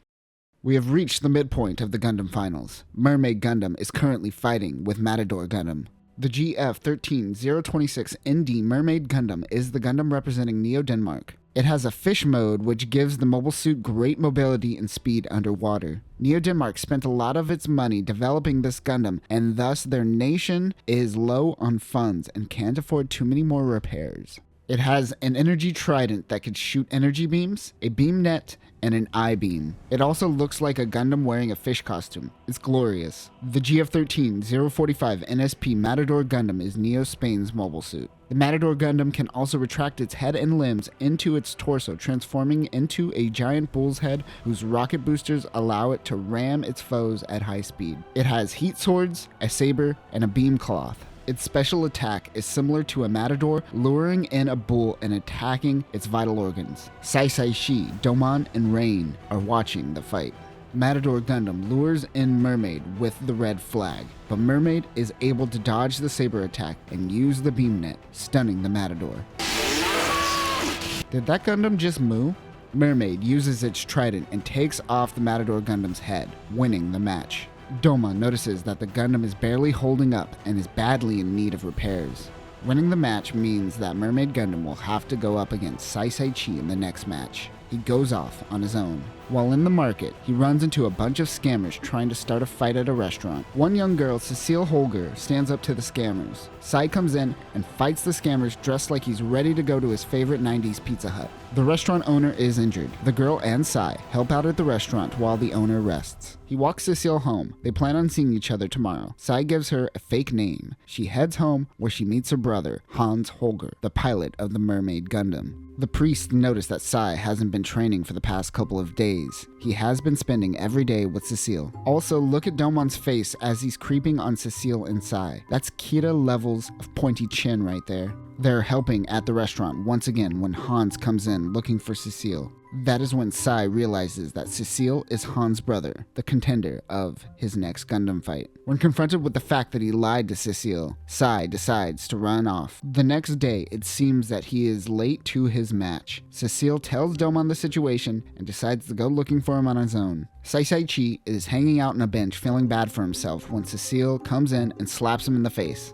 We have reached the midpoint of the Gundam finals. Mermaid Gundam is currently fighting with Matador Gundam. The GF13026 ND Mermaid Gundam is the Gundam representing Neo Denmark. It has a fish mode which gives the mobile suit great mobility and speed underwater. Neo Denmark spent a lot of its money developing this Gundam, and thus their nation is low on funds and can't afford too many more repairs. It has an energy trident that could shoot energy beams, a beam net, and an I-beam. It also looks like a Gundam wearing a fish costume. It's glorious. The GF13045 NSP Matador Gundam is Neo Spain's mobile suit. The Matador Gundam can also retract its head and limbs into its torso, transforming into a giant bull's head whose rocket boosters allow it to ram its foes at high speed. It has heat swords, a saber, and a beam cloth. Its special attack is similar to a matador, luring in a bull and attacking its vital organs. Sai Shi, Domon, and Rain are watching the fight. Matador Gundam lures in Mermaid with the red flag, but Mermaid is able to dodge the saber attack and use the beam net, stunning the Matador. Did that Gundam just moo? Mermaid uses its trident and takes off the Matador Gundam's head, winning the match. Domon notices that the Gundam is barely holding up and is badly in need of repairs. Winning the match means that Mermaid Gundam will have to go up against Sai Chi in the next match. He goes off on his own. While in the market, he runs into a bunch of scammers trying to start a fight at a restaurant. One young girl, Cecile Holger, stands up to the scammers. Sai comes in and fights the scammers dressed like he's ready to go to his favorite 90s Pizza Hut. The restaurant owner is injured. The girl and Sai help out at the restaurant while the owner rests. He walks Cecile home. They plan on seeing each other tomorrow. Sai gives her a fake name. She heads home where she meets her brother, Hans Holger, the pilot of the Mermaid Gundam. The priests notice that Sai hasn't been training for the past couple of days. He has been spending every day with Cecile. Also, look at Domon's face as he's creeping on Cecile and Sai. That's Kira levels of pointy chin right there. They're helping at the restaurant once again when Hans comes in looking for Cecile. That is when Sai realizes that Cecile is Hans' brother, the contender of his next Gundam fight. When confronted with the fact that he lied to Cecile, Sai decides to run off. The next day, it seems that he is late to his match. Cecile tells Domon the situation and decides to go looking for him on his own. Sai Chi is hanging out on a bench feeling bad for himself when Cecile comes in and slaps him in the face.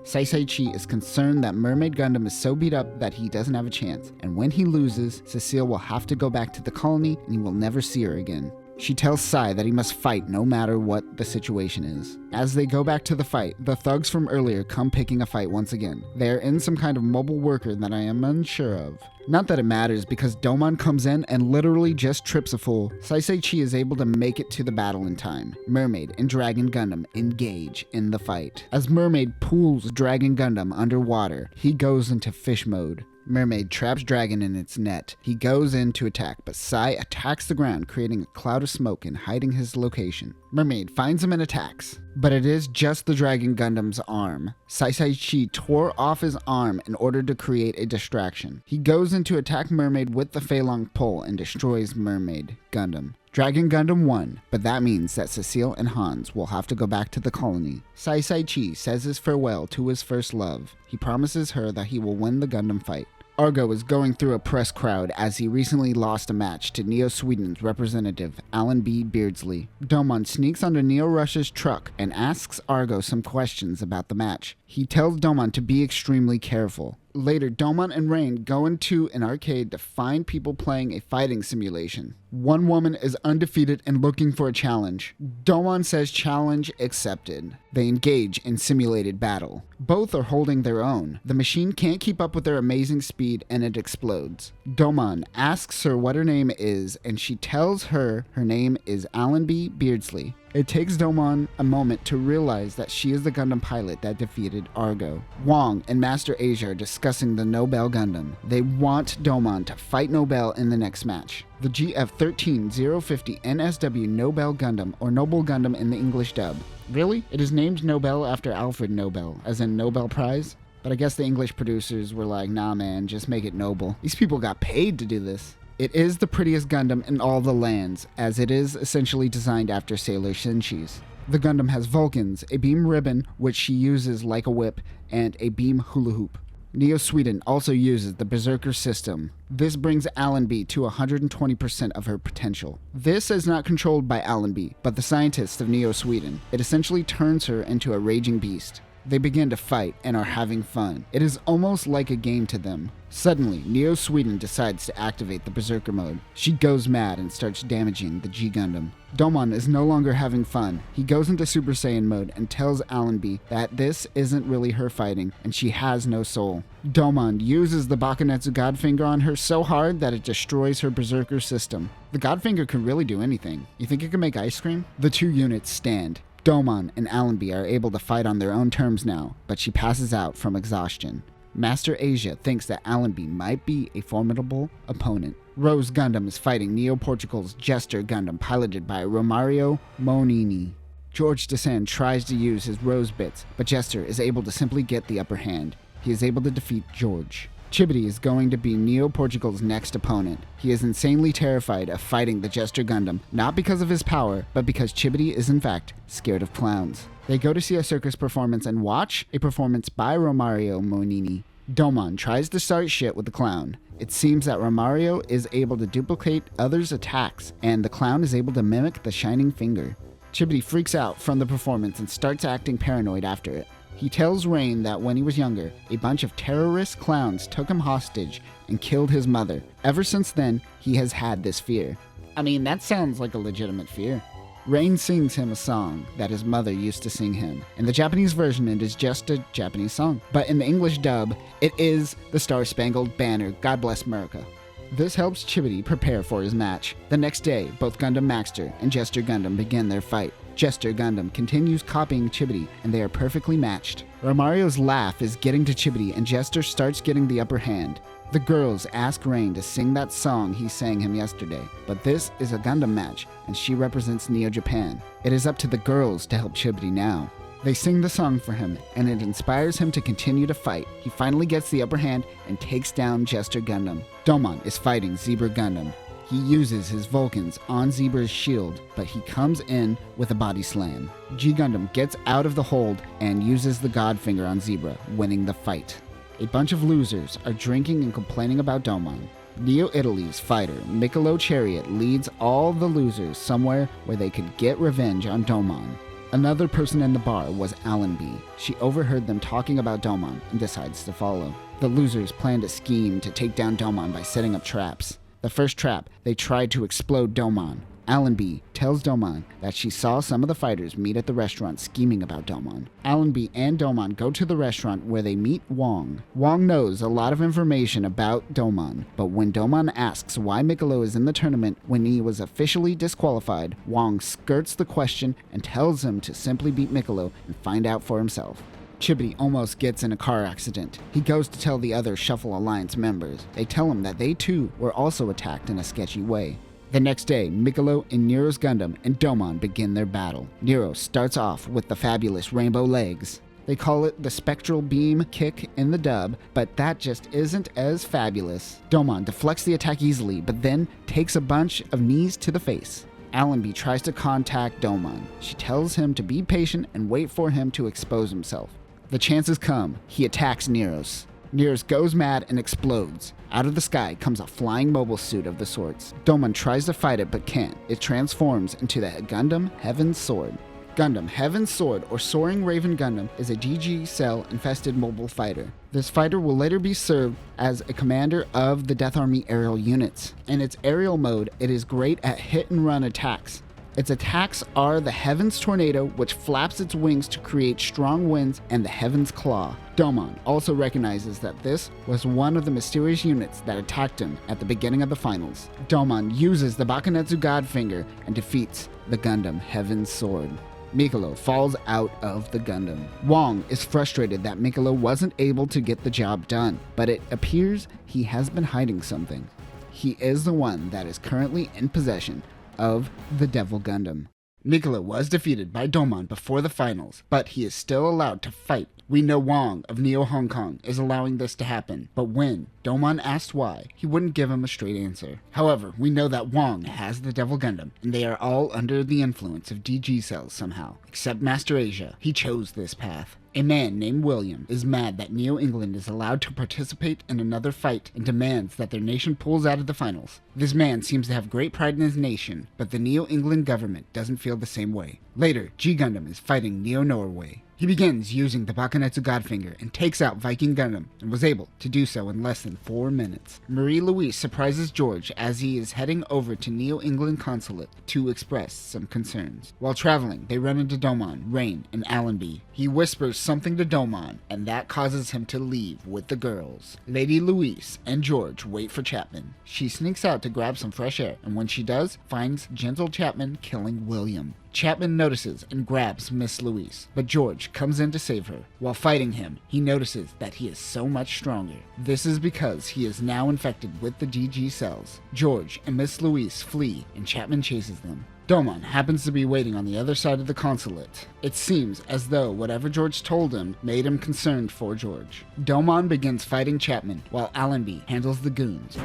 Sai Chi is concerned that Mermaid Gundam is so beat up that he doesn't have a chance, and when he loses, Cecile will have to go back to the colony and he will never see her again. She tells Sai that he must fight no matter what the situation is. As they go back to the fight, the thugs from earlier come picking a fight once again. They are in some kind of mobile worker that I am unsure of. Not that it matters, because Domon comes in and literally just trips a fool. Saisai-Chi is able to make it to the battle in time. Mermaid and Dragon Gundam engage in the fight. As Mermaid pulls Dragon Gundam underwater, he goes into fish mode. Mermaid traps Dragon in its net. He goes in to attack, but Sai attacks the ground, creating a cloud of smoke and hiding his location. Mermaid finds him and attacks, but it is just the Dragon Gundam's arm. Saisai-Chi tore off his arm in order to create a distraction. He goes in to attack Mermaid with the Feilong pole and destroys Mermaid Gundam. Dragon Gundam won, but that means that Cecile and Hans will have to go back to the colony. Saisai-Chi says his farewell to his first love. He promises her that he will win the Gundam fight. Argo is going through a press crowd as he recently lost a match to Neo Sweden's representative, Alan B. Beardsley. Domon sneaks onto Neo Russia's truck and asks Argo some questions about the match. He tells Domon to be extremely careful. Later, Domon and Rain go into an arcade to find people playing a fighting simulation. One woman is undefeated and looking for a challenge. Domon says challenge accepted. They engage in simulated battle. Both are holding their own. The machine can't keep up with their amazing speed and it explodes. Domon asks her what her name is and she tells her her name is Alan B. Beardsley. It takes Domon a moment to realize that she is the Gundam pilot that defeated Argo. Wong and Master Asia are discussing the Nobel Gundam. They want Domon to fight Nobel in the next match. The GF13050 NSW Nobel Gundam, or Noble Gundam in the English dub. Really? It is named Nobel after Alfred Nobel, as in Nobel Prize? But I guess the English producers were like, nah man, just make it Noble. These people got paid to do this. It is the prettiest Gundam in all the lands, as it is essentially designed after Sailor Shinchi's. The Gundam has Vulcans, a beam ribbon which she uses like a whip, and a beam hula hoop. Neo Sweden also uses the Berserker system. This brings Allenby to 120% of her potential. This is not controlled by Allenby, but the scientists of Neo Sweden. It essentially turns her into a raging beast. They begin to fight and are having fun. It is almost like a game to them. Suddenly, Neo Sweden decides to activate the Berserker mode. She goes mad and starts damaging the G Gundam. Domon is no longer having fun. He goes into Super Saiyan mode and tells Allenby that this isn't really her fighting and she has no soul. Domon uses the Bakunetsu Godfinger on her so hard that it destroys her Berserker system. The Godfinger can really do anything. You think it can make ice cream? The two units stand. Domon and Allenby are able to fight on their own terms now, but she passes out from exhaustion. Master Asia thinks that Allenby might be a formidable opponent. Rose Gundam is fighting Neo-Portugal's Jester Gundam piloted by Romario Monini. George Descend tries to use his Rose bits, but Jester is able to simply get the upper hand. He is able to defeat George. Chibity is going to be Neo-Portugal's next opponent. He is insanely terrified of fighting the Jester Gundam, not because of his power, but because Chibity is in fact scared of clowns. They go to see a circus performance and watch a performance by Romario Monini. Domon tries to start shit with the clown. It seems that Romario is able to duplicate others' attacks, and the clown is able to mimic the shining finger. Chibity freaks out from the performance and starts acting paranoid after it. He tells Rain that when he was younger, a bunch of terrorist clowns took him hostage and killed his mother. Ever since then, he has had this fear. I mean, that sounds like a legitimate fear. Rain sings him a song that his mother used to sing him. In the Japanese version, it is just a Japanese song. But in the English dub, it is the Star-Spangled Banner, God Bless America. This helps Chibity prepare for his match. The next day, both Gundam Maxter and Jester Gundam begin their fight. Jester Gundam continues copying Chibity, and they are perfectly matched. Romario's laugh is getting to Chibity, and Jester starts getting the upper hand. The girls ask Rain to sing that song he sang him yesterday, but this is a Gundam match, and she represents Neo Japan. It is up to the girls to help Chibity now. They sing the song for him, and it inspires him to continue to fight. He finally gets the upper hand and takes down Jester Gundam. Domon is fighting Zebra Gundam. He uses his Vulcans on Zebra's shield, but he comes in with a body slam. G Gundam gets out of the hold and uses the Godfinger on Zebra, winning the fight. A bunch of losers are drinking and complaining about Domon. Neo Italy's fighter, Michelo Chariot, leads all the losers somewhere where they could get revenge on Domon. Another person in the bar was Allenby. She overheard them talking about Domon and decides to follow. The losers planned a scheme to take down Domon by setting up traps. The first trap, they tried to explode Domon. Allenby tells Domon that she saw some of the fighters meet at the restaurant scheming about Domon. Allenby and Domon go to the restaurant where they meet Wong. Wong knows a lot of information about Domon, but when Domon asks why Mikolo is in the tournament when he was officially disqualified, Wong skirts the question and tells him to simply beat Mikolo and find out for himself. Chibity almost gets in a car accident. He goes to tell the other Shuffle Alliance members. They tell him that they too were also attacked in a sketchy way. The next day, Mikolo and Nero's Gundam and Domon begin their battle. Nero starts off with the fabulous rainbow legs. They call it the spectral beam kick in the dub, but that just isn't as fabulous. Domon deflects the attack easily, but then takes a bunch of knees to the face. Allenby tries to contact Domon. She tells him to be patient and wait for him to expose himself. The chances come. He attacks Neros. Neros goes mad and explodes. Out of the sky comes a flying mobile suit of the sorts. Domon tries to fight it but can't. It transforms into the Gundam Heaven's Sword. Gundam Heaven's Sword, or Soaring Raven Gundam, is a DG cell infested mobile fighter. This fighter will later be served as a commander of the Death Army aerial units. In its aerial mode, it is great at hit and run attacks. Its attacks are the Heaven's Tornado, which flaps its wings to create strong winds, and the Heaven's Claw. Domon also recognizes that this was one of the mysterious units that attacked him at the beginning of the finals. Domon uses the Bakunezu Godfinger and defeats the Gundam Heaven's Sword. Mikolo falls out of the Gundam. Wong is frustrated that Mikolo wasn't able to get the job done, but it appears he has been hiding something. He is the one that is currently in possession of the Devil Gundam. Mikolo was defeated by Domon before the finals, but he is still allowed to fight. We know Wong of Neo Hong Kong is allowing this to happen, but when Domon asked why, he wouldn't give him a straight answer. However, we know that Wong has the Devil Gundam, and they are all under the influence of DG cells somehow, except Master Asia. He chose this path. A man named William is mad that Neo England is allowed to participate in another fight and demands that their nation pulls out of the finals. This man seems to have great pride in his nation, but the Neo England government doesn't feel the same way. Later, G Gundam is fighting Neo Norway. He begins using the Bakunezu Godfinger and takes out Viking Gundam, and was able to do so in less than 4 minutes. Marie-Louise surprises George as he is heading over to Neo England Consulate to express some concerns. While traveling, they run into Domon, Rain, and Allenby. He whispers something to Domon, and that causes him to leave with the girls. Lady Louise and George wait for Chapman. She sneaks out to grab some fresh air, and when she does, finds gentle Chapman killing William. Chapman notices and grabs Miss Louise, but George comes in to save her. While fighting him, he notices that he is so much stronger. This is because he is now infected with the DG cells. George and Miss Louise flee, and Chapman chases them. Domon happens to be waiting on the other side of the consulate. It seems as though whatever George told him made him concerned for George. Domon begins fighting Chapman, while Allenby handles the goons.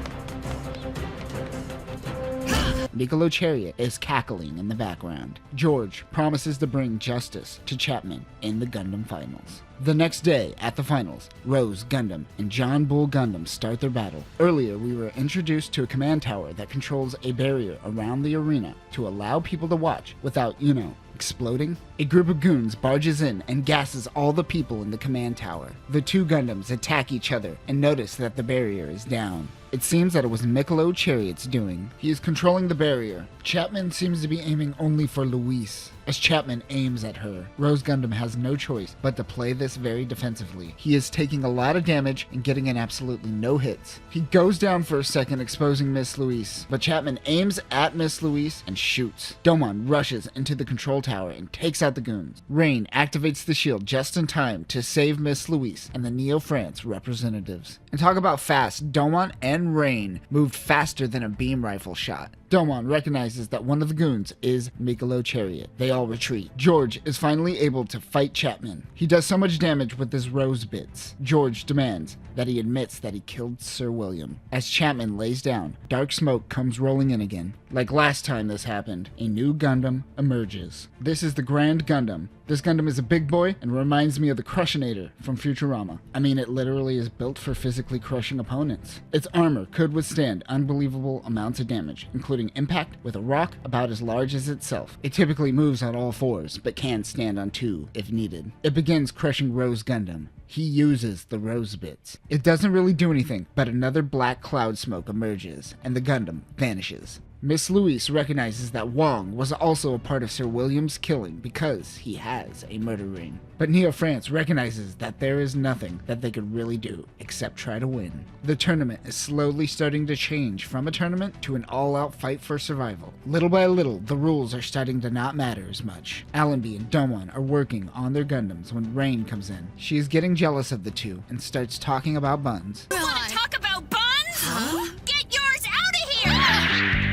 Mikolo Chariot is cackling in the background. George promises to bring justice to Chapman in the Gundam finals. The next day, at the finals, Rose Gundam and John Bull Gundam start their battle. Earlier, we were introduced to a command tower that controls a barrier around the arena to allow people to watch without, exploding. A group of goons barges in and gasses all the people in the command tower. The two Gundams attack each other and notice that the barrier is down. It seems that it was Mikolo Chariot's doing. He is controlling the barrier. Chapman seems to be aiming only for Louise. As Chapman aims at her, Rose Gundam has no choice but to play this very defensively. He is taking a lot of damage and getting in absolutely no hits. He goes down for a second, exposing Miss Louise, but Chapman aims at Miss Louise and shoots. Domon rushes into the control tower and takes out the goons. Rain activates the shield just in time to save Miss Louise and the Neo France representatives. And talk about fast, Domon and Rain moved faster than a beam rifle shot. Domon recognizes that one of the goons is Mikolo Chariot. They all retreat. George is finally able to fight Chapman. He does so much damage with his rose bits. George demands that he admits that he killed Sir William. As Chapman lays down, dark smoke comes rolling in again. Like last time this happened, a new Gundam emerges. This is the Grand Gundam. This Gundam is a big boy and reminds me of the Crushinator from Futurama. I mean, it literally is built for physically crushing opponents. Its armor could withstand unbelievable amounts of damage, including impact with a rock about as large as itself. It typically moves on all fours, but can stand on two if needed. It begins crushing Rose Gundam. He uses the rose bits. It doesn't really do anything, but another black cloud smoke emerges, and the Gundam vanishes. Miss Louise recognizes that Wong was also a part of Sir William's killing because he has a murder ring. But Neo France recognizes that there is nothing that they could really do except try to win. The tournament is slowly starting to change from a tournament to an all-out fight for survival. Little by little, the rules are starting to not matter as much. Allenby and Domon are working on their Gundams when Rain comes in. She is getting jealous of the two and starts talking about buns. You want to talk about buns? Huh? Get yours out of here!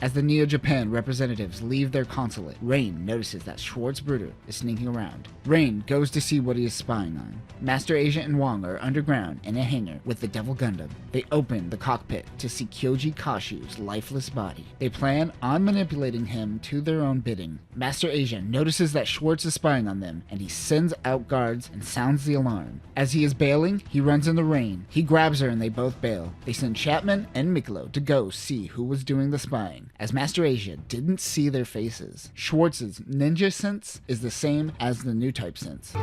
As the Neo Japan representatives leave their consulate, Rain notices that Schwarzbruder is sneaking around. Rain goes to see what he is spying on. Master Asia and Wong are underground in a hangar with the Devil Gundam. They open the cockpit to see Kyoji Kashu's lifeless body. They plan on manipulating him to their own bidding. Master Asia notices that Schwartz is spying on them, and he sends out guards and sounds the alarm. As he is bailing, he runs into Rain. He grabs her and they both bail. They send Chapman and Miklo to go see who was doing the spying, as Master Asia didn't see their faces. Schwartz's ninja sense is the same as the new type sense.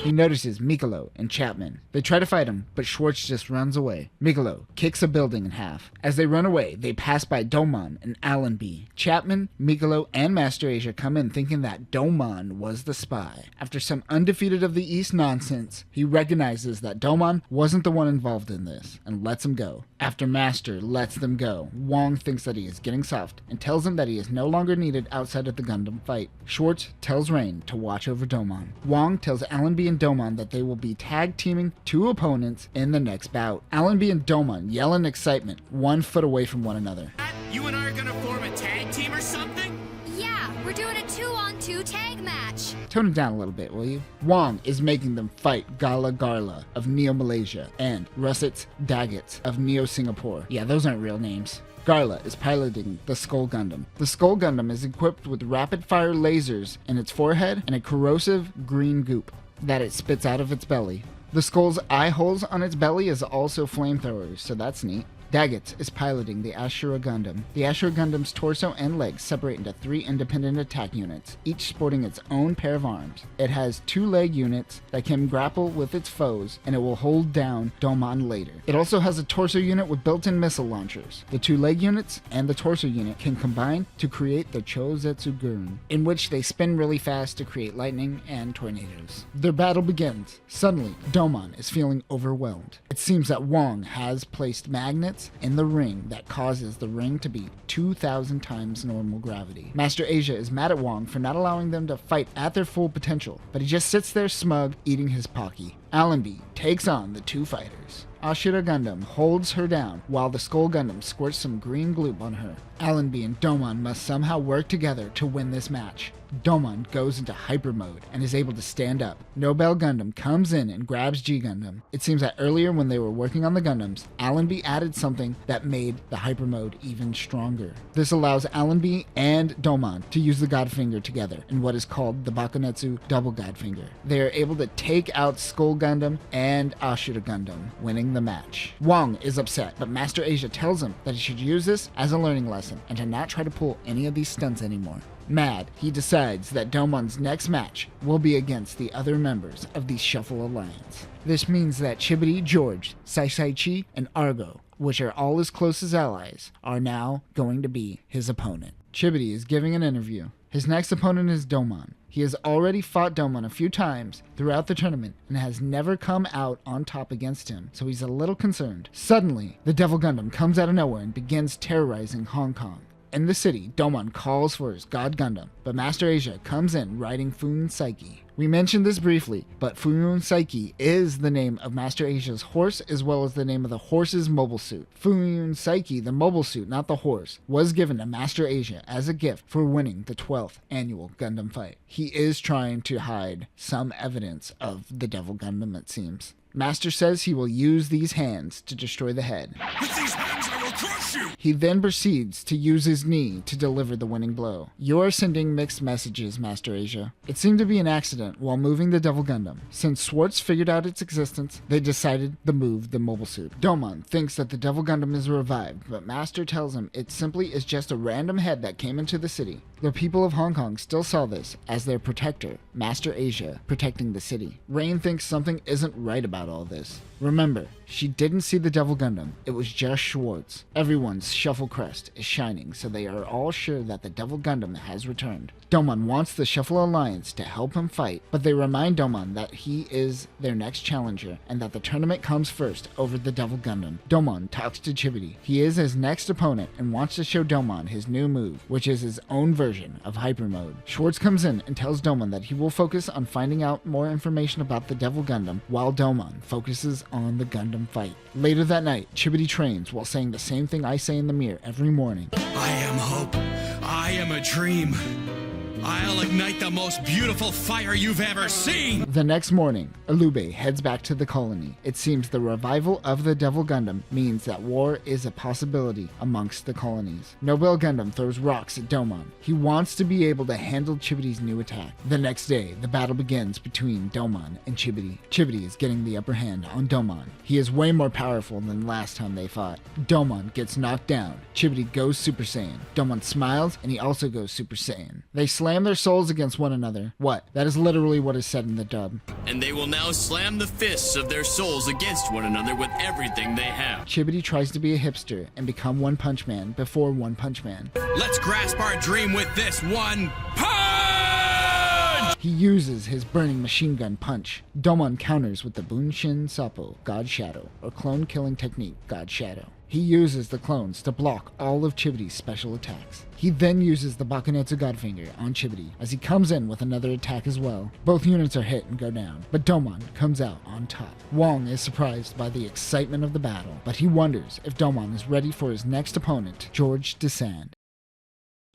He notices Miklo and Chapman. They try to fight him, but Schwartz just runs away. Miklo kicks a building in half. As they run away, they pass by Domon and Allenby. Chapman, Miklo, and Master Asia come in thinking that Domon was the spy. After some undefeated of the East nonsense, he recognizes that Domon wasn't the one involved in this and lets him go. After Master lets them go, Wong thinks that he is getting soft and tells him that he is no longer needed outside of the Gundam fight. Schwartz tells Rain to watch over Domon. Wong tells Allenby and Domon that they will be tag teaming two opponents in the next bout. Allenby and Domon yell in excitement, 1 foot away from one another. You and I are gonna form a tag team or something? Yeah, we're doing a 2-on-2 tag match. Tone it down a little bit, will you? Wong is making them fight Gala Garla of Neo Malaysia and Russets Daggett of Neo Singapore. Yeah, those aren't real names. Garla is piloting the Skull Gundam. The Skull Gundam is equipped with rapid-fire lasers in its forehead and a corrosive green goop that it spits out of its belly. The Skull's eye holes on its belly is also flamethrowers, so that's neat. Daggett is piloting the Ashura Gundam. The Ashura Gundam's torso and legs separate into 3 independent attack units, each sporting its own pair of arms. It has 2 leg units that can grapple with its foes, and it will hold down Domon later. It also has a torso unit with built-in missile launchers. The 2 leg units and the torso unit can combine to create the Chozetsu Gurn, in which they spin really fast to create lightning and tornadoes. Their battle begins. Suddenly, Domon is feeling overwhelmed. It seems that Wong has placed magnets in the ring that causes the ring to be 2,000 times normal gravity. Master Asia is mad at Wong for not allowing them to fight at their full potential, but he just sits there smug, eating his Pocky. Allenby takes on the 2 fighters. Ashura Gundam holds her down while the Skull Gundam squirts some green gloop on her. Allenby and Domon must somehow work together to win this match. Domon goes into hyper mode and is able to stand up. Nobel Gundam comes in and grabs G Gundam. It seems that earlier when they were working on the Gundams, Allenby added something that made the hyper mode even stronger. This allows Allenby and Domon to use the God Finger together in what is called the Bakunetsu Double God Finger. They are able to take out Skull Gundam and Ashura Gundam, winning the match. Wong is upset, but Master Asia tells him that he should use this as a learning lesson and to not try to pull any of these stunts anymore. Mad, he decides that Domon's next match will be against the other members of the Shuffle Alliance. This means that Chibity, George, Sai-Sai-Chi, and Argo, which are all his closest allies, are now going to be his opponent. Chibity is giving an interview. His next opponent is Domon. He has already fought Domon a few times throughout the tournament and has never come out on top against him, so he's a little concerned. Suddenly, the Devil Gundam comes out of nowhere and begins terrorizing Hong Kong. In the city, Domon calls for his God Gundam, but Master Asia comes in riding Fuyun Saiki. We mentioned this briefly, but Fuyun Saiki is the name of Master Asia's horse as well as the name of the horse's mobile suit. Fuyun Saiki, the mobile suit, not the horse, was given to Master Asia as a gift for winning the 12th annual Gundam fight. He is trying to hide some evidence of the Devil Gundam, it seems. Master says he will use these hands to destroy the head. With these hands I will crush you! He then proceeds to use his knee to deliver the winning blow. You're sending mixed messages, Master Asia. It seemed to be an accident while moving the Devil Gundam. Since Schwartz figured out its existence, they decided to move the mobile suit. Domon thinks that the Devil Gundam is revived, but Master tells him it simply is just a random head that came into the city. The people of Hong Kong still saw this as their protector, Master Asia, protecting the city. Rain thinks something isn't right about all this. Remember, she didn't see the Devil Gundam. It was just Schwartz. Everyone Everyone's shuffle crest is shining, so they are all sure that the Devil Gundam has returned. Domon wants the Shuffle Alliance to help him fight, but they remind Domon that he is their next challenger and that the tournament comes first over the Devil Gundam. Domon talks to Chibity. He is his next opponent and wants to show Domon his new move, which is his own version of Hyper Mode. Schwartz comes in and tells Domon that he will focus on finding out more information about the Devil Gundam, while Domon focuses on the Gundam fight. Later that night, Chibity trains while saying the same thing I say in the mirror every morning. I am hope. I am a dream. I'll ignite the most beautiful fire you've ever seen! The next morning, Alube heads back to the colony. It seems the revival of the Devil Gundam means that war is a possibility amongst the colonies. Mobile Gundam throws rocks at Domon. He wants to be able to handle Chibity's new attack. The next day, the battle begins between Domon and Chibity. Chibity is getting the upper hand on Domon. He is way more powerful than last time they fought. Domon gets knocked down. Chibity goes Super Saiyan. Domon smiles and he also goes Super Saiyan. They slam their souls against one another. What? That is literally what is said in the dub. And they will now slam the fists of their souls against one another with everything they have. Chibity tries to be a hipster and become One Punch Man before One Punch Man. Let's grasp our dream with this one punch! He uses his burning machine gun punch. Domon counters with the Bunshin Sapo, God Shadow, or clone killing technique, God Shadow. He uses the clones to block all of Chibity's special attacks. He then uses the Bakunezu Godfinger on Chibity as he comes in with another attack as well. Both units are hit and go down, but Domon comes out on top. Wong is surprised by the excitement of the battle, but he wonders if Domon is ready for his next opponent, George Desand.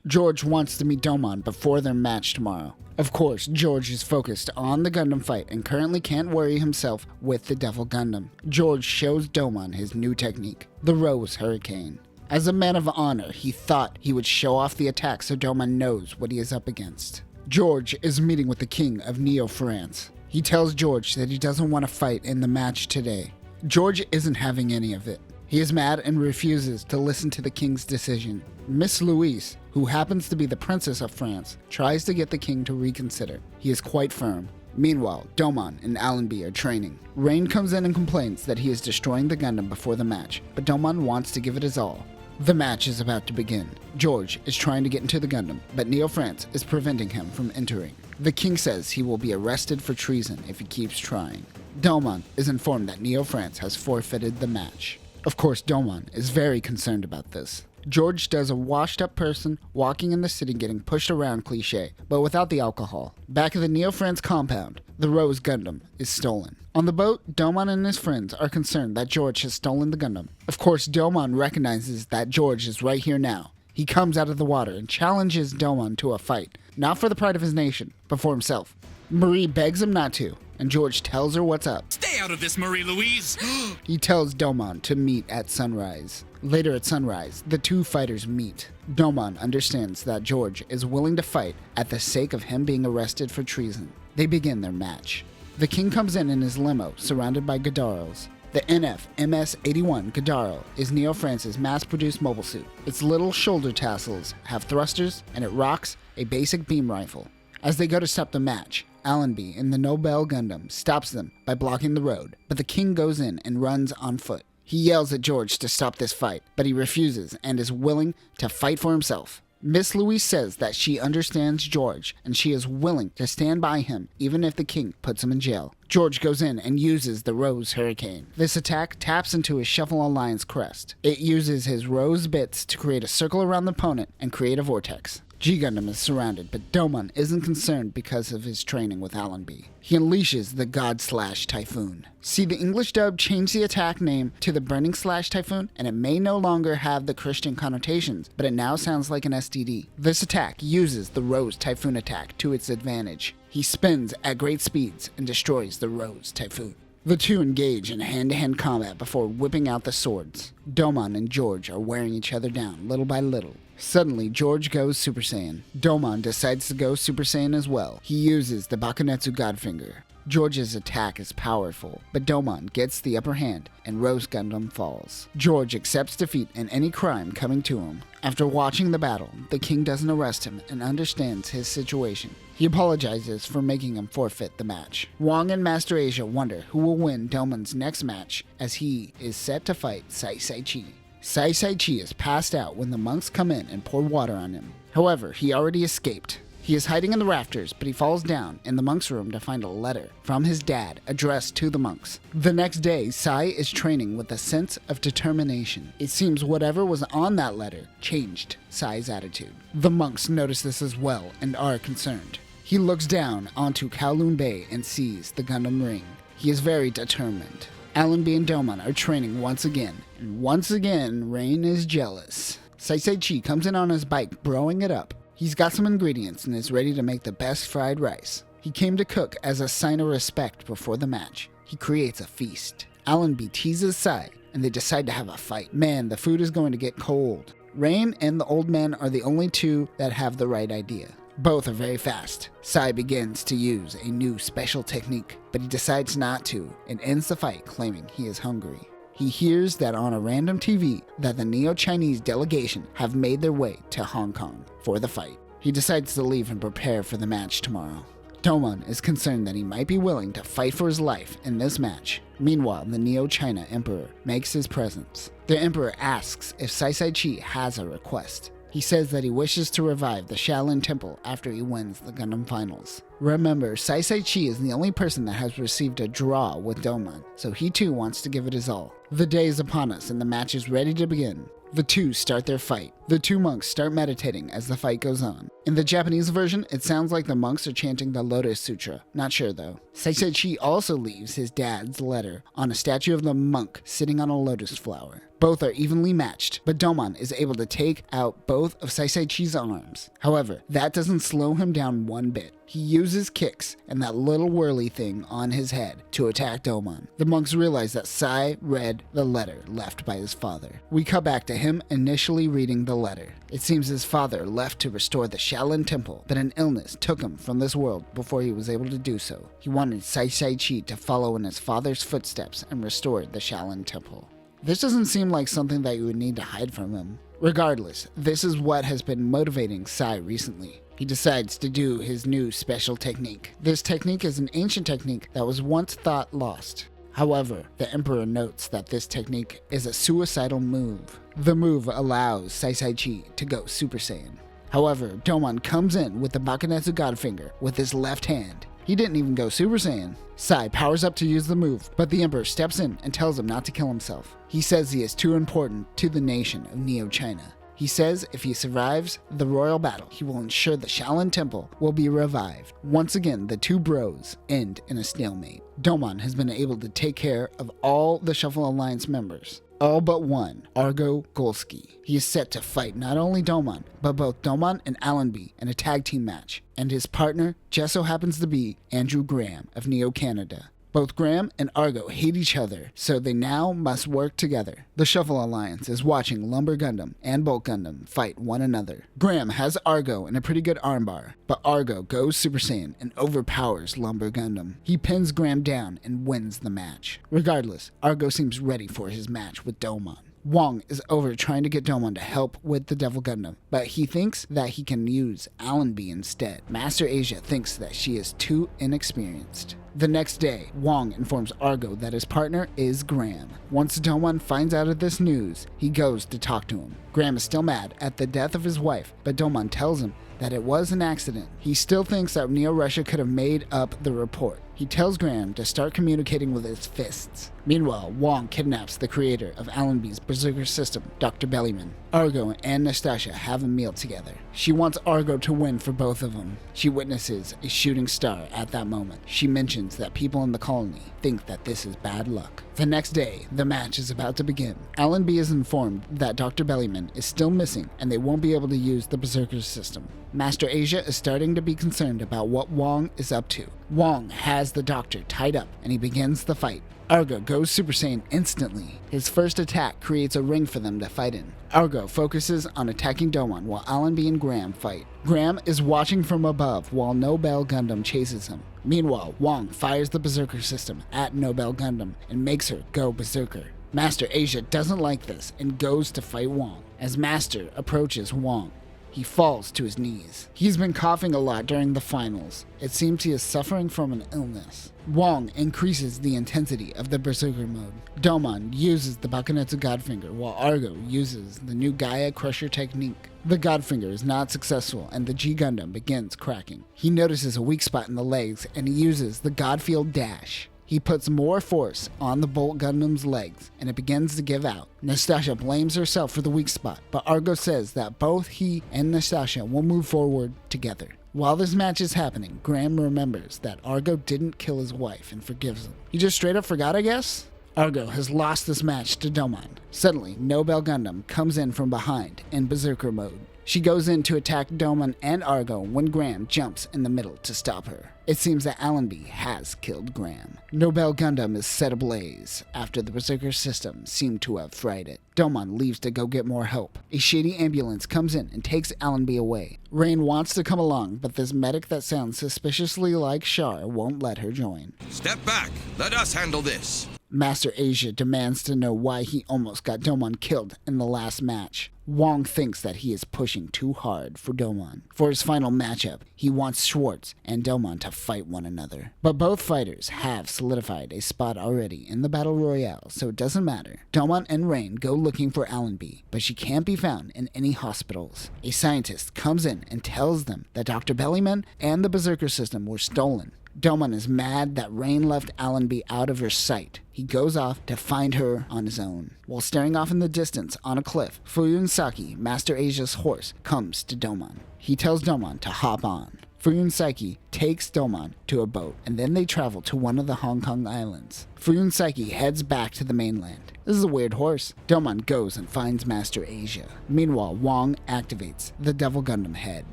George wants to meet Domon before their match tomorrow. Of course, George is focused on the Gundam fight and currently can't worry himself with the Devil Gundam. George shows Domon his new technique, the Rose Hurricane. As a man of honor, he thought he would show off the attack so Domon knows what he is up against. George is meeting with the King of Neo-France. He tells George that he doesn't want to fight in the match today. George isn't having any of it. He is mad and refuses to listen to the king's decision. Miss Louise, who happens to be the Princess of France, tries to get the king to reconsider. He is quite firm. Meanwhile, Domon and Allenby are training. Rain comes in and complains that he is destroying the Gundam before the match, but Domon wants to give it his all. The match is about to begin. George is trying to get into the Gundam, but Neo-France is preventing him from entering. The king says he will be arrested for treason if he keeps trying. Domon is informed that Neo-France has forfeited the match. Of course, Domon is very concerned about this. George does a washed-up person walking in the city getting pushed around cliché, but without the alcohol. Back at the Neo-France compound, the Rose Gundam is stolen. On the boat, Domon and his friends are concerned that George has stolen the Gundam. Of course, Domon recognizes that George is right here now. He comes out of the water and challenges Domon to a fight, not for the pride of his nation, but for himself. Marie begs him not to, and George tells her what's up. Stay out of this, Marie-Louise! He tells Domon to meet at sunrise. Later at sunrise, the two fighters meet. Domon understands that George is willing to fight at the sake of him being arrested for treason. They begin their match. The king comes in his limo, surrounded by Gadarls. The NF MS-81 Gadarl is Neo-France's mass-produced mobile suit. Its little shoulder tassels have thrusters, and it rocks a basic beam rifle. As they go to stop the match, Allenby in the Mobile Gundam stops them by blocking the road, but the king goes in and runs on foot. He yells at George to stop this fight, but he refuses and is willing to fight for himself. Miss Louise says that she understands George and she is willing to stand by him even if the king puts him in jail. George goes in and uses the Rose Hurricane. This attack taps into his Shuffle Alliance crest. It uses his Rose bits to create a circle around the opponent and create a vortex. G Gundam is surrounded, but Domon isn't concerned because of his training with Allenby. He unleashes the God/Typhoon. See, the English dub changed the attack name to the Burning/Typhoon, and it may no longer have the Christian connotations, but it now sounds like an STD. This attack uses the Rose Typhoon attack to its advantage. He spins at great speeds and destroys the Rose Typhoon. The two engage in hand-to-hand combat before whipping out the swords. Domon and George are wearing each other down little by little. Suddenly, George goes Super Saiyan. Domon decides to go Super Saiyan as well. He uses the Bakunezu Godfinger. George's attack is powerful, but Domon gets the upper hand and Rose Gundam falls. George accepts defeat in any crime coming to him. After watching the battle, the king doesn't arrest him and understands his situation. He apologizes for making him forfeit the match. Wong and Master Asia wonder who will win Domon's next match as he is set to fight Sai Chi. Sai Chi is passed out when the monks come in and pour water on him. However, he already escaped. He is hiding in the rafters, but he falls down in the monk's room to find a letter from his dad addressed to the monks. The next day, Sai is training with a sense of determination. It seems whatever was on that letter changed Sai's attitude. The monks notice this as well and are concerned. He looks down onto Kowloon Bay and sees the Gundam ring. He is very determined. Allenby and Domon are training once again, and once again, Rain is jealous. Sai Chi comes in on his bike, broing it up. He's got some ingredients and is ready to make the best fried rice. He came to cook as a sign of respect before the match. He creates a feast. Allenby teases Sai, and they decide to have a fight. Man, the food is going to get cold. Rain and the old man are the only two that have the right idea. Both are very fast. Sai begins to use a new special technique, but he decides not to and ends the fight claiming he is hungry. He hears that on a random TV that the Neo-Chinese delegation have made their way to Hong Kong for the fight. He decides to leave and prepare for the match tomorrow. Domon is concerned that he might be willing to fight for his life in this match. Meanwhile, the Neo-China Emperor makes his presence. The Emperor asks if Sai Chi has a request. He says that he wishes to revive the Shaolin Temple after he wins the Gundam Finals. Remember, Sai Chi is the only person that has received a draw with Domon, so he too wants to give it his all. The day is upon us and the match is ready to begin. The two start their fight. The two monks start meditating as the fight goes on. In the Japanese version, it sounds like the monks are chanting the Lotus Sutra. Not sure though. Sai Chi also leaves his dad's letter on a statue of the monk sitting on a lotus flower. Both are evenly matched, but Domon is able to take out both of Sai Chi's arms. However, that doesn't slow him down one bit. He uses kicks and that little whirly thing on his head to attack Domon. The monks realize that Sai read the letter left by his father. We cut back to him initially reading the letter. It seems his father left to restore the Shaolin Temple, but an illness took him from this world before he was able to do so. He wanted Sai Chi to follow in his father's footsteps and restore the Shaolin Temple. This doesn't seem like something that you would need to hide from him. Regardless, this is what has been motivating Sai recently. He decides to do his new special technique. This technique is an ancient technique that was once thought lost. However, the Emperor notes that this technique is a suicidal move. The move allows Sai Chi to go Super Saiyan. However, Domon comes in with the Bakuretsu Godfinger with his left hand. He didn't even go Super Saiyan. Sai powers up to use the move, but the Emperor steps in and tells him not to kill himself. He says he is too important to the nation of Neo-China. He says if he survives the royal battle, he will ensure the Shaolin Temple will be revived. Once again, the two bros end in a stalemate. Domon has been able to take care of all the Shuffle Alliance members. All but one, Argo Golski. He is set to fight not only Domon, but both Domon and Allenby in a tag team match. And his partner just so happens to be Andrew Graham of Neo Canada. Both Graham and Argo hate each other, so they now must work together. The Shuffle Alliance is watching Lumber Gundam and Bolt Gundam fight one another. Graham has Argo in a pretty good armbar, but Argo goes Super Saiyan and overpowers Lumber Gundam. He pins Graham down and wins the match. Regardless, Argo seems ready for his match with Domon. Wong is over trying to get Domon to help with the Devil Gundam, but he thinks that he can use Allenby instead. Master Asia thinks that she is too inexperienced. The next day, Wong informs Argo that his partner is Graham. Once Domon finds out of this news, he goes to talk to him. Graham is still mad at the death of his wife, but Domon tells him that it was an accident. He still thinks that Neo-Russia could have made up the report. He tells Graham to start communicating with his fists. Meanwhile, Wong kidnaps the creator of Allenby's Berserker system, Dr. Bellyman. Argo and Nastasha have a meal together. She wants Argo to win for both of them. She witnesses a shooting star at that moment. She mentions that people in the colony think that this is bad luck. The next day, the match is about to begin. Allenby is informed that Dr. Bellyman is still missing and they won't be able to use the Berserker system. Master Asia is starting to be concerned about what Wong is up to. Wong has the doctor tied up and he begins the fight. Argo goes Super Saiyan instantly. His first attack creates a ring for them to fight in. Argo focuses on attacking Domon while Allenby and Graham fight. Graham is watching from above while Nobel Gundam chases him. Meanwhile, Wong fires the Berserker system at Nobel Gundam and makes her go Berserker. Master Asia doesn't like this and goes to fight Wong. As Master approaches Wong, he falls to his knees. He's been coughing a lot during the finals. It seems he is suffering from an illness. Wong increases the intensity of the Berserker mode. Domon uses the Bakuretsu Godfinger, while Argo uses the new Gaia Crusher technique. The Godfinger is not successful, and the G Gundam begins cracking. He notices a weak spot in the legs, and he uses the Godfield Dash. He puts more force on the Bolt Gundam's legs, and it begins to give out. Nastasha blames herself for the weak spot, but Argo says that both he and Nastasha will move forward together. While this match is happening, Graham remembers that Argo didn't kill his wife and forgives him. He just straight up forgot, I guess? Argo has lost this match to Domon. Suddenly, Mobile Gundam comes in from behind in Berserker mode. She goes in to attack Domon and Argo when Graham jumps in the middle to stop her. It seems that Allenby has killed Graham. Mobile Gundam is set ablaze after the Berserker system seemed to have fried it. Domon leaves to go get more help. A shady ambulance comes in and takes Allenby away. Rain wants to come along, but this medic that sounds suspiciously like Char won't let her join. Step back. Let us handle this. Master Asia demands to know why he almost got Domon killed in the last match. Wong thinks that he is pushing too hard for Domon. For his final matchup, he wants Schwartz and Domon to fight one another. But both fighters have solidified a spot already in the Battle Royale, so it doesn't matter. Domon and Rain go looking for Allenby, but she can't be found in any hospitals. A scientist comes in and tells them that Dr. Bellyman and the Berserker system were stolen. Domon is mad that Rain left Allenby out of her sight. He goes off to find her on his own. While staring off in the distance on a cliff, Fuyun Saki, Master Asia's horse, comes to Domon. He tells Domon to hop on. Fuyun Saki takes Domon to a boat, and then they travel to one of the Hong Kong islands. Fuyun Saki heads back to the mainland. This is a weird horse. Domon goes and finds Master Asia. Meanwhile, Wong activates the Devil Gundam head.